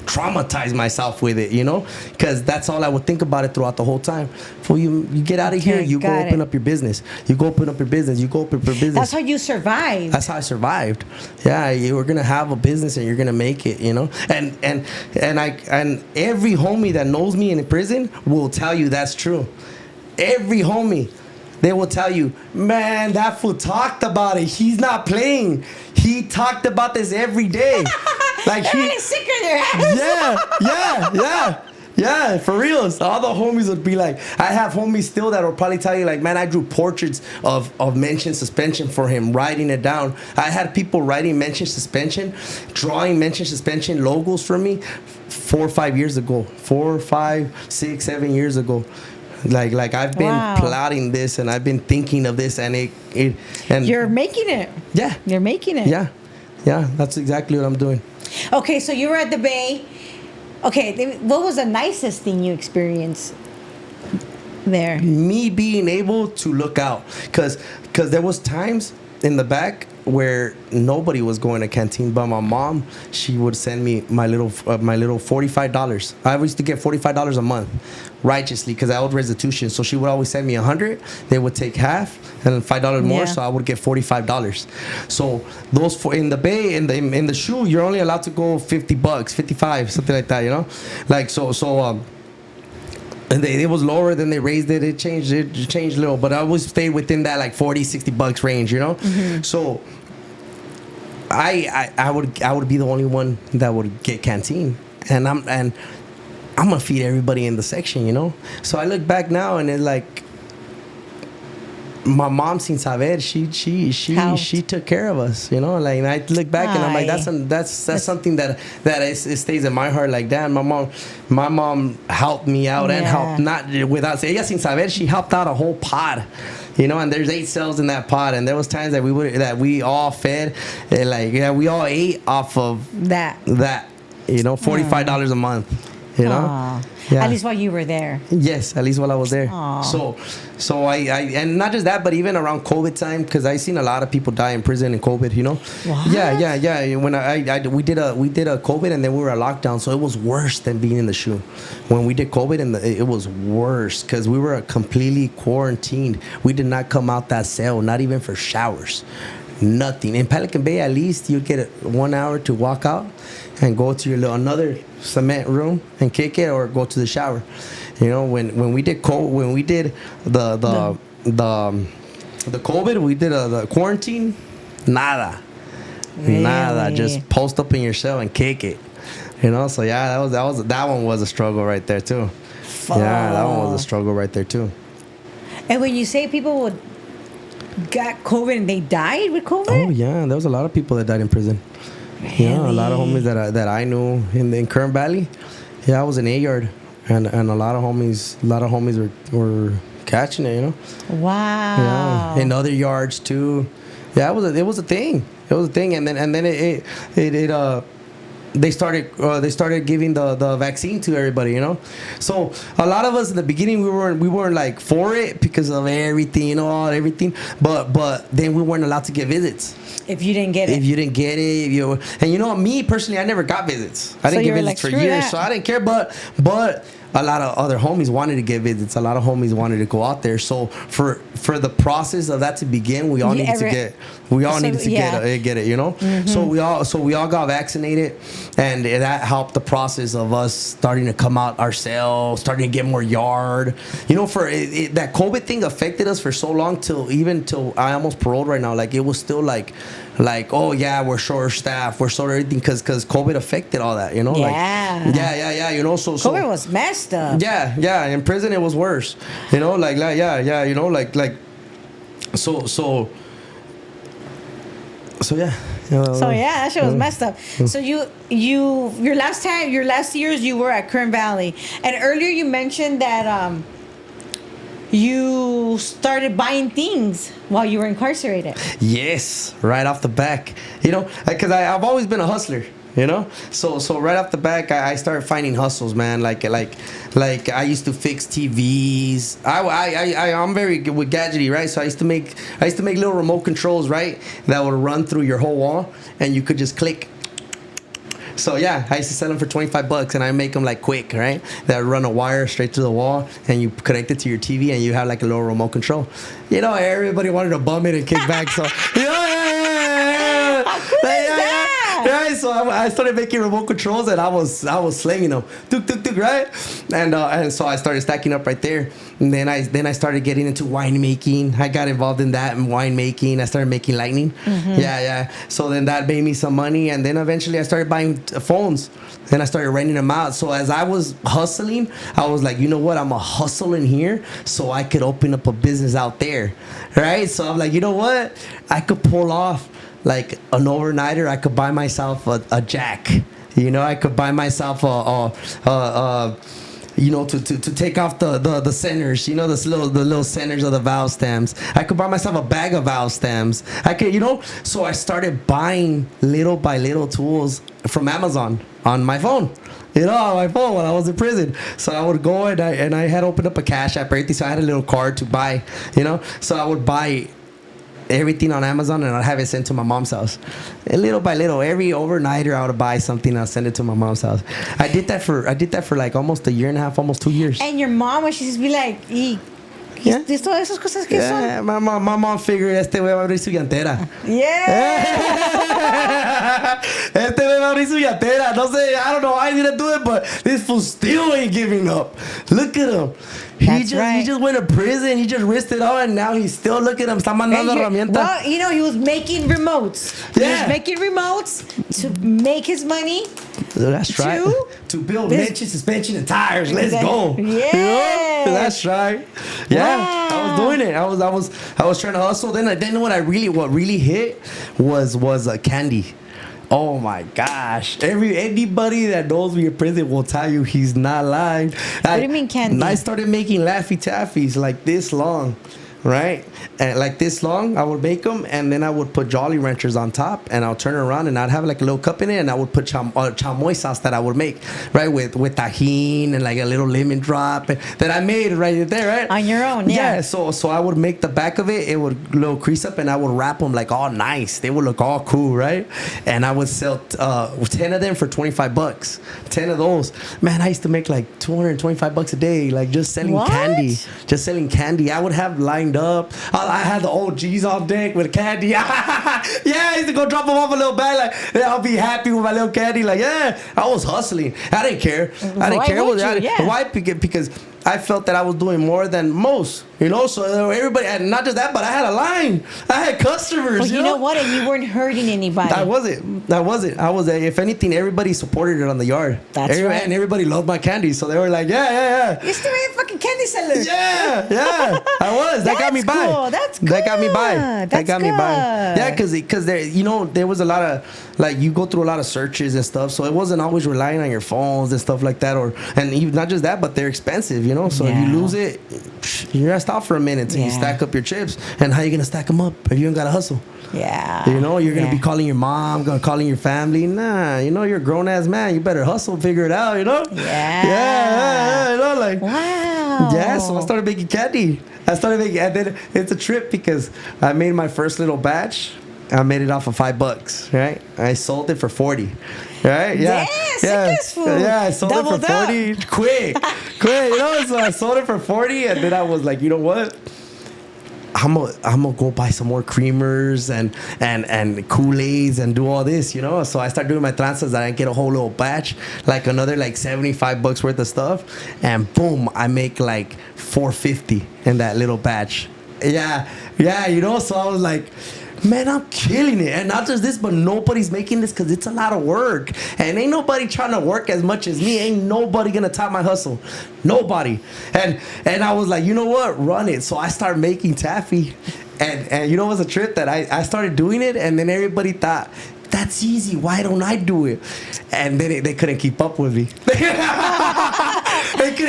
traumatize myself with it, you know, because that's all I would think about it throughout the whole time. Fool, you get out of here, you go open up your business. You go open up your business. You go go open for business. That's how you survived. That's how I survived. Yeah, you were gonna have a business and you're gonna make it, you know. And every homie that knows me in prison will tell you that's true. Every homie, they will tell you, man, that fool talked about it. He's not playing. He talked about this every day. Like Everybody's sick in their ass. Yeah, for real. So all the homies would be like, I have homies still that will probably tell you, like, man, I drew portraits of mention suspension for him, writing it down. I had people writing mention suspension, drawing mention suspension logos for me 4 or 5 years ago. 4, 5, 6, 7 years ago. Like I've been plotting this and I've been thinking of this and and you're making it. Yeah. You're making it. Yeah. That's exactly what I'm doing. Okay, so you were at the Bay. Okay, what was the nicest thing you experienced there? Me being able to look out, because there was times in the back where nobody was going to canteen, but my mom, she would send me my little $45. I used to get $45 a month, righteously, because I owed restitution. So she would always send me 100. They would take half and then $5 more, so I would get $45. So those four in the Bay, in the shoe, you're only allowed to go $50, 55, something like that, you know, like and it was lower, then they raised it. It changed a little, but I always stayed within that like $40-$60 range, you know. Mm-hmm. So I would be the only one that would get canteen, and I'm gonna feed everybody in the section, you know. So I look back now and it's like, my mom, sin saber, she took care of us, you know. Like, and I look back and I'm like, that's something that it stays in my heart. Like, damn, my mom helped me out and helped, not without ella sin saber, she helped out a whole pod, you know. And there's 8 cells in that pod, and there was times that we all fed, we all ate off of that, you know, $45 a month. You know? Yeah. At least while you were there. Yes, at least while I was there. So I and not just that, but even around COVID time, because I seen a lot of people die in prison in COVID, you know? What? Yeah. When we did a COVID, and then we were a lockdown, so it was worse than being in the shoe. When we did COVID, and it was worse because we were completely quarantined. We did not come out that cell, not even for showers. Nothing. In Pelican Bay, at least you get 1 hour to walk out and go to your another cement room and kick it, or go to the shower. You know, when we did the COVID, we did the quarantine. Nada. Just post up in your cell and kick it. You know, so yeah, that one was a struggle right there too. Yeah, that one was a struggle right there too. And when you say people got COVID and they died with COVID? Oh yeah, there was a lot of people that died in prison. Really? Yeah, a lot of homies that I knew in Kern Valley. Yeah, I was in A-Yard, and a lot of homies were catching it, you know. Wow. Yeah, in other yards too. Yeah, it was a thing. It was a thing, and then they started giving the vaccine to everybody, you know. So a lot of us in the beginning we weren't like for it because of everything, you know, everything. But then we weren't allowed to get visits. If you didn't get it, and you know, me personally, I never got visits. I didn't get visits for years, so I didn't care. But a lot of other homies wanted to get visits. A lot of homies wanted to go out there. So for the process of that to begin, we all needed to get it, you know. Mm-hmm. So we all got vaccinated, and that helped the process of us starting to come out ourselves, starting to get more yard. You know, that COVID thing affected us for so long till I almost paroled right now. Like, it was still like, oh yeah, we're short staffed, we're short everything because COVID affected all that, you know. Yeah. You know, so COVID was messed up. Yeah. In prison it was worse, you know. Yeah. You know, so yeah. That shit was messed up. So your last years you were at Kern Valley, and earlier you mentioned that you started buying things while you were incarcerated. Yes, right off the back, you know, because I've always been a hustler, you know. So right off the back, I started finding hustles, man. Like I used to fix TVs. I'm very good with gadgety, right? So I used to make little remote controls, right, that would run through your whole wall, and you could just click. So yeah, I used to sell them for $25, and I make them like quick, right? That run a wire straight to the wall, and you connect it to your TV, and you have like a little remote control. You know, everybody wanted to bum it and kick back, so yeah. How cool is that? Right, so I started making remote controls, and I was slinging them, tuk tuk tuk, right? And so I started stacking up right there, and then I started getting into winemaking. I got involved in that and winemaking. I started making lightning, yeah. So then that made me some money, and then eventually I started buying phones. Then I started renting them out. So as I was hustling, I was like, you know what? I'm a hustle in here, so I could open up a business out there, right? So I'm like, you know what? I could pull off like an overnighter. I could buy myself a jack. You know, I could buy myself you know, to take off the centers, you know, the little centers of the valve stems. I could buy myself a bag of valve stems. I could, you know, so I started buying little by little tools from Amazon on my phone. You know, on my phone when I was in prison. So I would go and I had opened up a Cash App or anything, so I had a little card to buy, you know. So I would buy everything on Amazon, and I'd have it sent to my mom's house. And little by little, every overnighter I would buy something and I'd send it to my mom's house. I did that for like almost a year and a half, almost 2 years. And your mom, when she just be like, Yeah. todas esas cosas que son. Yeah, my mom figured este güey va a abrir su llantera. Yeah. Este güey va a abrir su llantera. No sé, I don't know why he didn't do it, but this fool still ain't giving up. Look at him. He just went to prison. He just risked it all, and now he's still, look at him. Está mandando herramientas. Well, you know, he was making remotes. Yeah. He was making remotes to make his money. That's right. To build Mitch's suspension and tires. Let's go. Yeah. You know? That's right. Yeah. Wow. I was doing it. I was trying to hustle. Then what really hit was candy. Oh my gosh. Anybody that knows me in prison will tell you he's not lying. What do you mean candy? I started making Laffy Taffies like this long. Right? And like this long, I would make them, and then I would put Jolly Ranchers on top, and I'll turn it around, and I'd have like a little cup in it, and I would put chamoy sauce that I would make, right, with tajin and like a little lemon drop that I made right there, right? On your own, yeah. Yeah, so I would make the back of it, would little crease up, and I would wrap them like all nice. They would look all cool, right? And I would sell 10 of them for $25. 10 of those. Man, I used to make like $225 a day, like just selling candy. Just selling candy. I would have lined up. I had the OGs on deck with candy. Yeah, I used to go drop them off a little bag. Like, yeah, I'll be happy with my little candy. Like, yeah, I was hustling. I didn't care. Why? Because I felt that I was doing more than most, you know. So everybody, and not just that, but I had a line. I had customers. Well, you know what? And you weren't hurting anybody. I wasn't. I was. If anything, everybody supported it on the yard. That's right. And everybody loved my candy, so they were like, yeah. You're still a fucking candy seller. Yeah. I was. That got me by. Cool. That's good. That got me by. That got me by. Yeah, because there, you know, there was a lot of, like, you go through a lot of searches and stuff, so it wasn't always relying on your phones and stuff like that, and even not just that, but they're expensive, you know. So if you lose it, you're gonna stop for a minute till you stack up your chips. And how you gonna stack them up if you ain't gotta hustle? Yeah. You know, you're gonna be calling your mom, calling your family. Nah, you know, you're a grown ass man. You better hustle, figure it out. You know. Yeah. You know, like. Wow. Yeah. So I started making candy. And then it's a trip because I made my first little batch. I made it off of $5, right? I sold it for 40, right? Yeah, I sold it for 40, quick, you know. So I sold it for 40, and then I was like, you know what? I'm gonna go buy some more creamers and Kool-Aids and do all this, you know. So I started doing my tranzas, and I get a whole little batch, like another like $75 worth of stuff, and boom, I make like $450 in that little batch. Yeah, you know. So I was like, man, I'm killing it. And not just this, but nobody's making this because it's a lot of work. And ain't nobody trying to work as much as me. Ain't nobody going to top my hustle. Nobody. And I was like, you know what? Run it. So I started making taffy. And you know, it was a trip that I started doing it. And then everybody thought, that's easy. Why don't I do it? And then they couldn't keep up with me.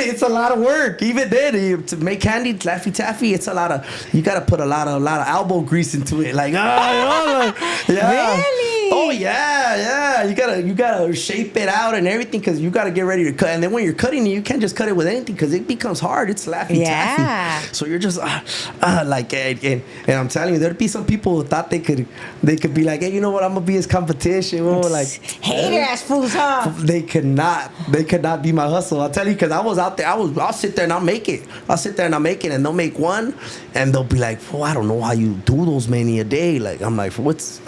It's a lot of work. Even then, to make candy, Laffy Taffy, it's a lot of, you got to put a lot of elbow grease into it. Like, yeah. Really? Oh yeah. You gotta shape it out and everything because you gotta get ready to cut. And then when you're cutting it, you can't just cut it with anything because it becomes hard. It's laffy taffy. So you're just like, and I'm telling you, there'd be some people who thought they could be like, hey, you know what? I'm gonna be his competition. Like hater ass fools, huh? They could not be my hustle. I'll tell you because I was out there. I'll sit there and I'll make it. And they'll make one, and they'll be like, oh, I don't know how you do those many a day. Like I'm like,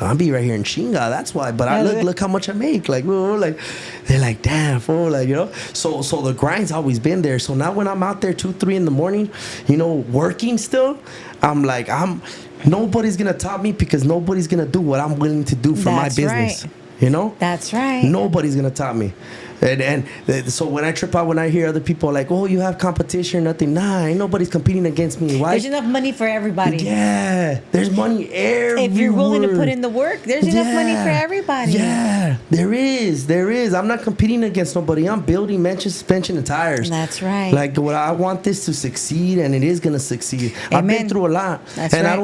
I'll be right here in Chinga. That's why. But I look how much I make. Like, they're like, damn, fool, like, you know. So the grind's always been there. So now when I'm out there 2-3 in the morning, you know, working still, I'm like, nobody's gonna top me because nobody's gonna do what I'm willing to do for my business. Right. You know? That's right. Nobody's gonna top me. And so when I trip out, when I hear other people like, oh, you have competition or nothing. Nah, ain't nobody's competing against me. Why? There's enough money for everybody. Yeah, there's money everywhere. If you're willing to put in the work, there's enough money for everybody. Yeah, there is. I'm not competing against nobody. I'm building Mention Suspension and Tires. That's right. Like, what I want this to succeed, and it is gonna succeed. Amen. I've been through a lot, That's and right.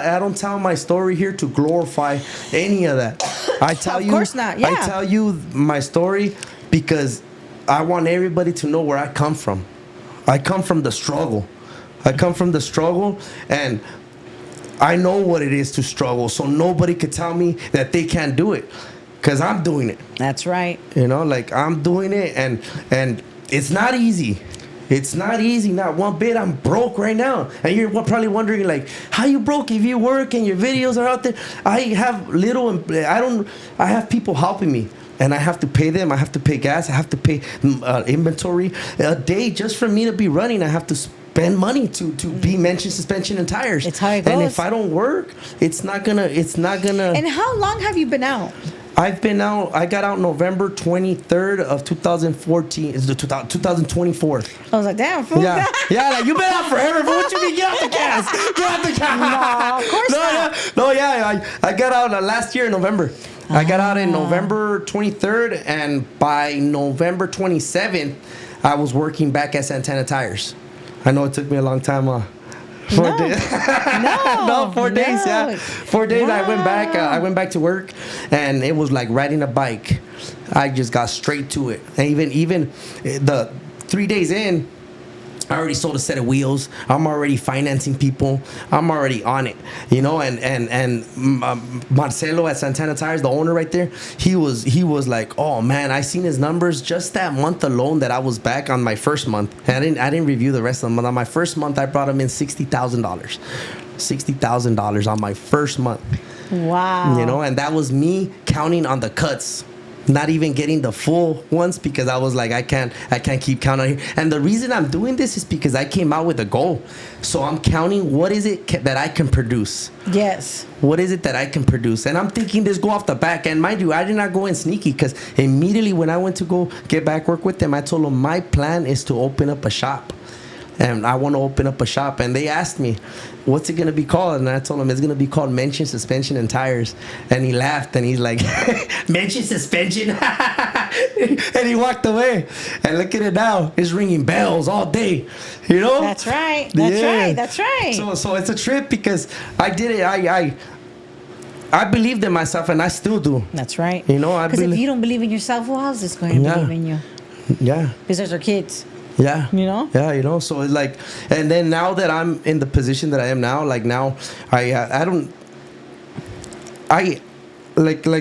I don't tell my story here to glorify any of that. I tell you, of course not. Yeah. I tell you my story because I want everybody to know where I come from. I come from the struggle. And I know what it is to struggle. So nobody could tell me that they can't do it because I'm doing it. That's right. You know, like I'm doing it, and it's not easy. It's not easy, not one bit. I'm broke right now. And you're probably wondering, like, how you broke if you work and your videos are out there? I have people helping me. And I have to pay them. I have to pay gas. I have to pay inventory. A day just for me to be running, I have to spend money to be Mention Suspension and Tires. It's how it goes. And if I don't work, it's not gonna. And how long have you been out? I've been out. I got out November 23rd of 2014. It's the 2024. I was like, damn, fool. Yeah, like you been out forever. But what you mean? Get off the gas. Get off the gas. No, of course not. No, yeah. I got out last year in November. I got out in November 23rd, and by November 27th, I was working back at Santana Tires. I know it took me a long time. 4 days. No, 4 days. Yeah, 4 days. Wow. I went back to work, and it was like riding a bike. I just got straight to it, and even the 3 days in, I already sold a set of wheels. I'm already financing people. I'm already on it, you know. And Marcelo at Santana Tires, the owner right there, he was like, oh man, I seen his numbers just that month alone that I was back on my first month. And I didn't review the rest of the month. On my first month, I brought him in $60,000 on my first month. Wow. You know, and that was me counting on the cuts. Not even getting the full ones because I was like, I can't keep counting. And the reason I'm doing this is because I came out with a goal. So I'm counting what is it that I can produce. Yes. What is it that I can produce? And I'm thinking this go off the back. And mind you, I did not go in sneaky because immediately when I went to go get back work with them, I told them my plan is to open up a shop. And I want to open up a shop. And they asked me, what's it going to be called? And I told him it's going to be called Mention Suspension and Tires. And he laughed and he's like, Mention Suspension? And he walked away. And look at it now. It's ringing bells all day. You know? That's right. That's right. So it's a trip because I did it. I believed in myself and I still do. That's right. You know, because if you don't believe in yourself, who else is going to believe in you? Yeah. Because there's our kids. Yeah. You know? Yeah, you know, so it's like, and then now that I'm in the position that I am now, like now, like I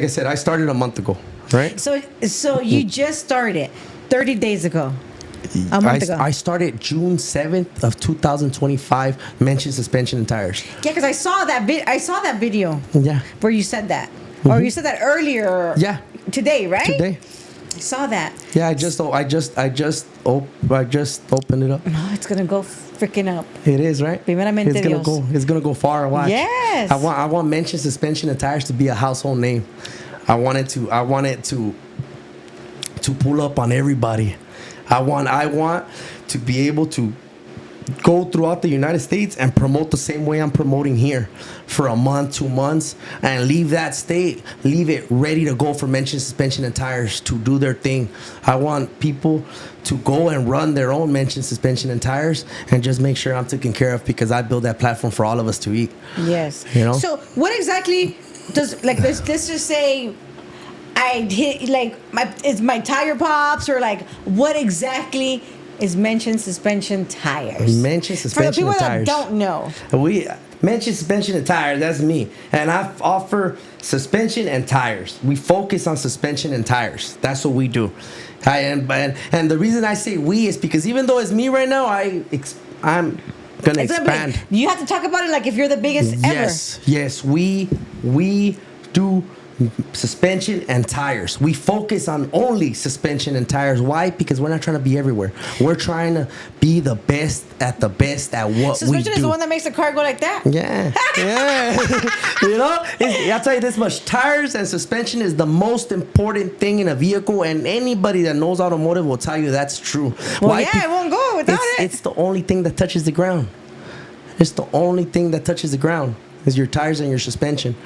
said, I started a month ago, right? So you just started 30 days ago. A month ago. I started June 7th of 2025, Mention Suspension and Tires. Yeah, because I saw that video. Yeah. Where you said that. Or you said that earlier. Yeah. Today, right? Today. I saw that. Yeah, I just opened it up. No, it's gonna go freaking up. It is, right? Primeramente Dios. It's gonna go far. Watch. Yes. I want Mention Suspension and Tires to be a household name. I want it to pull up on everybody. I want to be able to go throughout the United States and promote the same way I'm promoting here for a month, 2 months, and leave that state, leave it ready to go for Mention Suspension and Tires to do their thing. I want people to go and run their own Mention Suspension and Tires and just make sure I'm taken care of because I build that platform for all of us to eat. Yes. You know? So what exactly does, like, let's just say I hit like my tire pops, or like what exactly is mentioned suspension tires? Mention For the suspension people and that tires. don't know. We mention suspension and tires. That's me, and I offer suspension and tires. We focus on suspension and tires. That's what we do. And the reason I say we is because even though it's me right now, I'm gonna expand. You have to talk about it like if you're the biggest ever. Yes. We do suspension and tires. We focus on only suspension and tires. Why? Because we're not trying to be everywhere. We're trying to be the best at what we do. Suspension is the one that makes the car go like that. Yeah. You know, I'll tell you this much: tires and suspension is the most important thing in a vehicle, and anybody that knows automotive will tell you that's true. Well, Why? it won't go without it. It's the only thing that touches the ground. It's the only thing that touches the ground is your tires and your suspension.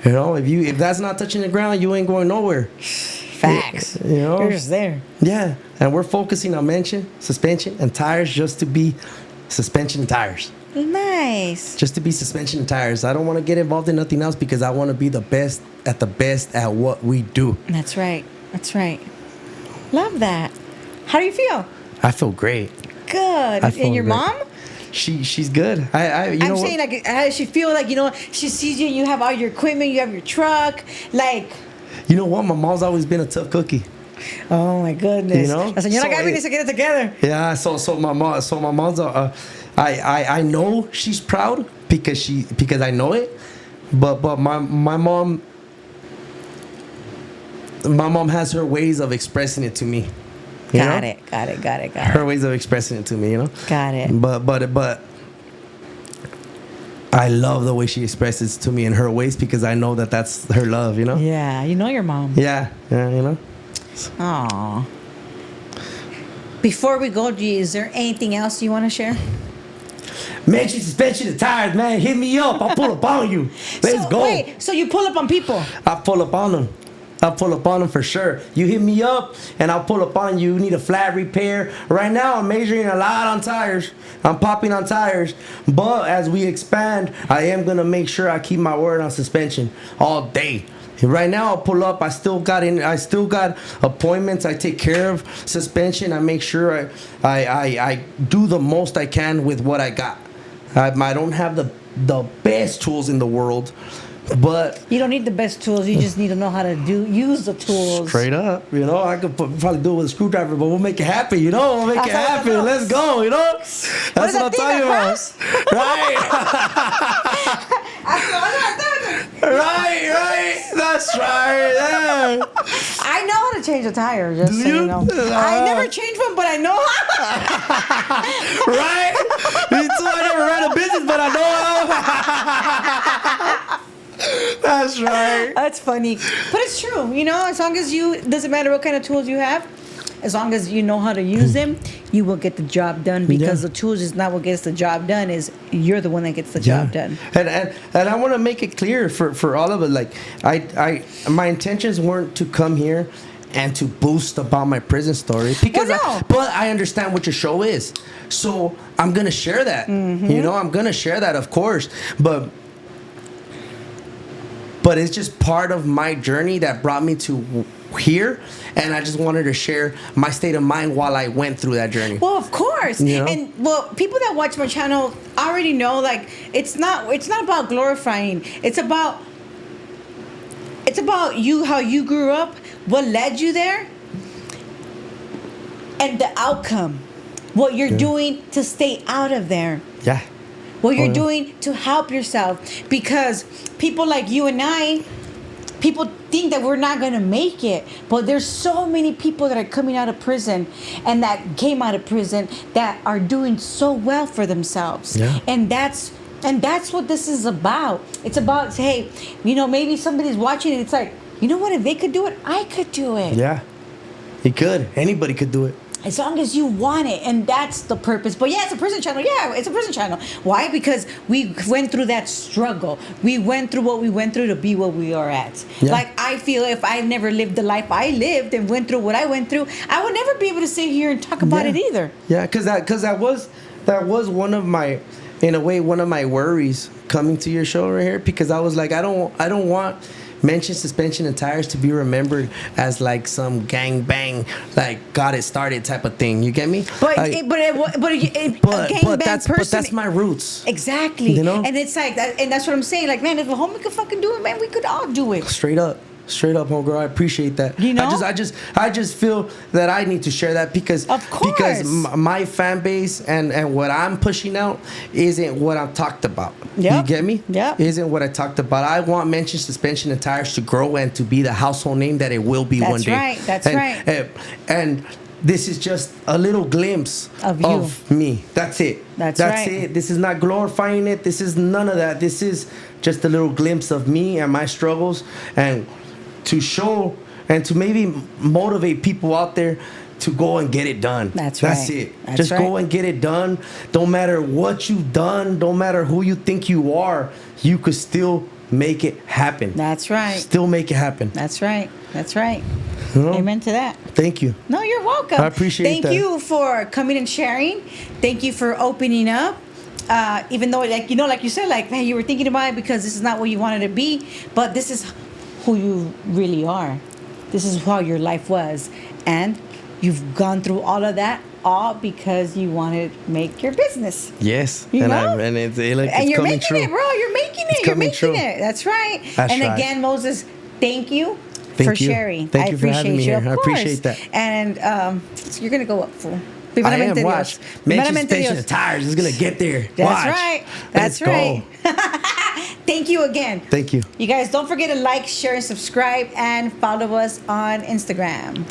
You know, if that's not touching the ground, you ain't going nowhere. Facts. You know, you're just there. Yeah, and we're focusing on suspension, and tires just to be suspension and tires. Nice. Just to be suspension and tires. I don't want to get involved in nothing else because I want to be the best at what we do. That's right. Love that. How do you feel? I feel great. Good. And your mom? She's good. I'm saying, like, how does she feel? Like, she sees you, you have all your equipment, you have your truck, like. You know what? My mom's always been a tough cookie. Oh my goodness. You know, la señora Gaby needs to get it together. Yeah. So my mom's. I know she's proud because I know it, but my mom. My mom has her ways of expressing it to me. Got it. Her ways of expressing it to me, Got it. But I love the way she expresses to me in her ways because I know that that's her love, Yeah, you know your mom. Yeah, Aww. Before we go, is there anything else you want to share? Mention suspension and tires, man. Hit me up. I'll pull up on you. Let's go. Wait, so you pull up on people? I pull up on them. I'll pull up on them for sure. You hit me up and I'll pull up on you. You need a flat repair. Right now I'm measuring a lot on tires. I'm popping on tires. But as we expand, I am going to make sure I keep my word on suspension all day. Right now I'll pull up. I still got appointments. I take care of suspension. I make sure I do the most I can with what I got. I don't have the best tools in the world. But you don't need the best tools. You just need to know how to use the tools. Straight up, I could probably do it with a screwdriver, but we'll make it happen. We'll make it happen. Let's go. That's what I'm talking about. Right. That's right. Yeah. I know how to change a tire. Just so you know, I never changed one, but I know how. Right. Me too. I never ran a business, but I know how. That's right. That's funny. But it's true. As long as doesn't matter what kind of tools you have, as long as you know how to use them, you will get the job done because the tools is not what gets the job done, is you're the one that gets the job done. And I want to make it clear for all of it, like my intentions weren't to come here and to boast about my prison story because but I understand what your show is. So I'm going to share that. Mm-hmm. I'm going to share that, of course. But it's just part of my journey that brought me to here, and I just wanted to share my state of mind while I went through that journey. Well, of course. And people that watch my channel already know, like, it's not about glorifying. It's about you, how you grew up, what led you there, and the outcome, what you're doing to stay out of there. Yeah. What you're doing to help yourself. Because people like you and I, people think that we're not going to make it. But there's so many people that are coming out of prison and that came out of prison that are doing so well for themselves. Yeah. And that's what this is about. It's about, hey, maybe somebody's watching and it's like, you know what? If they could do it, I could do it. Yeah. He could. Anybody could do it. As long as you want it, and that's the purpose. But yeah, it's a prison channel. Yeah, it's a prison channel. Why? Because we went through that struggle. We went through what we went through to be what we are at. Yeah. Like, I feel if I never lived the life I lived and went through what I went through, I would never be able to sit here and talk about it either. Yeah, because that was one of my, in a way, one of my worries coming to your show right here. Because I was like, I don't want mention suspension and tires to be remembered as like some gang bang, like got it started type of thing. You get me? But that's my roots. Exactly. You know? And it's like that, and that's what I'm saying. Like, man, if a homie could fucking do it, man, we could all do it. Straight up, homegirl. I appreciate that. You know? I just feel that I need to share that because my fan base and what I'm pushing out isn't what I'm talked about. Yep. You get me? Yeah. Isn't what I talked about. I want mention suspension and tires to grow and to be the household name that it will be one day. That's right. And this is just a little glimpse of me. That's it. That's right. it. This is not glorifying it. This is none of that. This is just a little glimpse of me and my struggles, and to show and to maybe motivate people out there to go and get it done. That's it. Just go and get it done. Don't matter what you've done. Don't matter who you think you are. You could still make it happen. That's right. Still make it happen. That's right. That's right. You know? Amen to that. Thank you. No, you're welcome. I appreciate that. Thank you for coming and sharing. Thank you for opening up. Even though, like you said, like, man, you were thinking about it because this is not what you wanted to be, but this is who you really are. This is how your life was. And you've gone through all of that, all because you wanted to make your business. Yes. You and know? It's you're coming making true. it, bro. You're making it. It's You're coming making true. it. That's right. That's and right. again, Moses, thank you Thank for you. sharing. Thank you for having me here. Of I course. appreciate that. And you're going to go up, fool. I am. Watch. Mention suspension and tires is going to get there. That's Watch. right. That's right. Thank you again. Thank you. You guys, don't forget to like, share, and subscribe, and follow us on Instagram.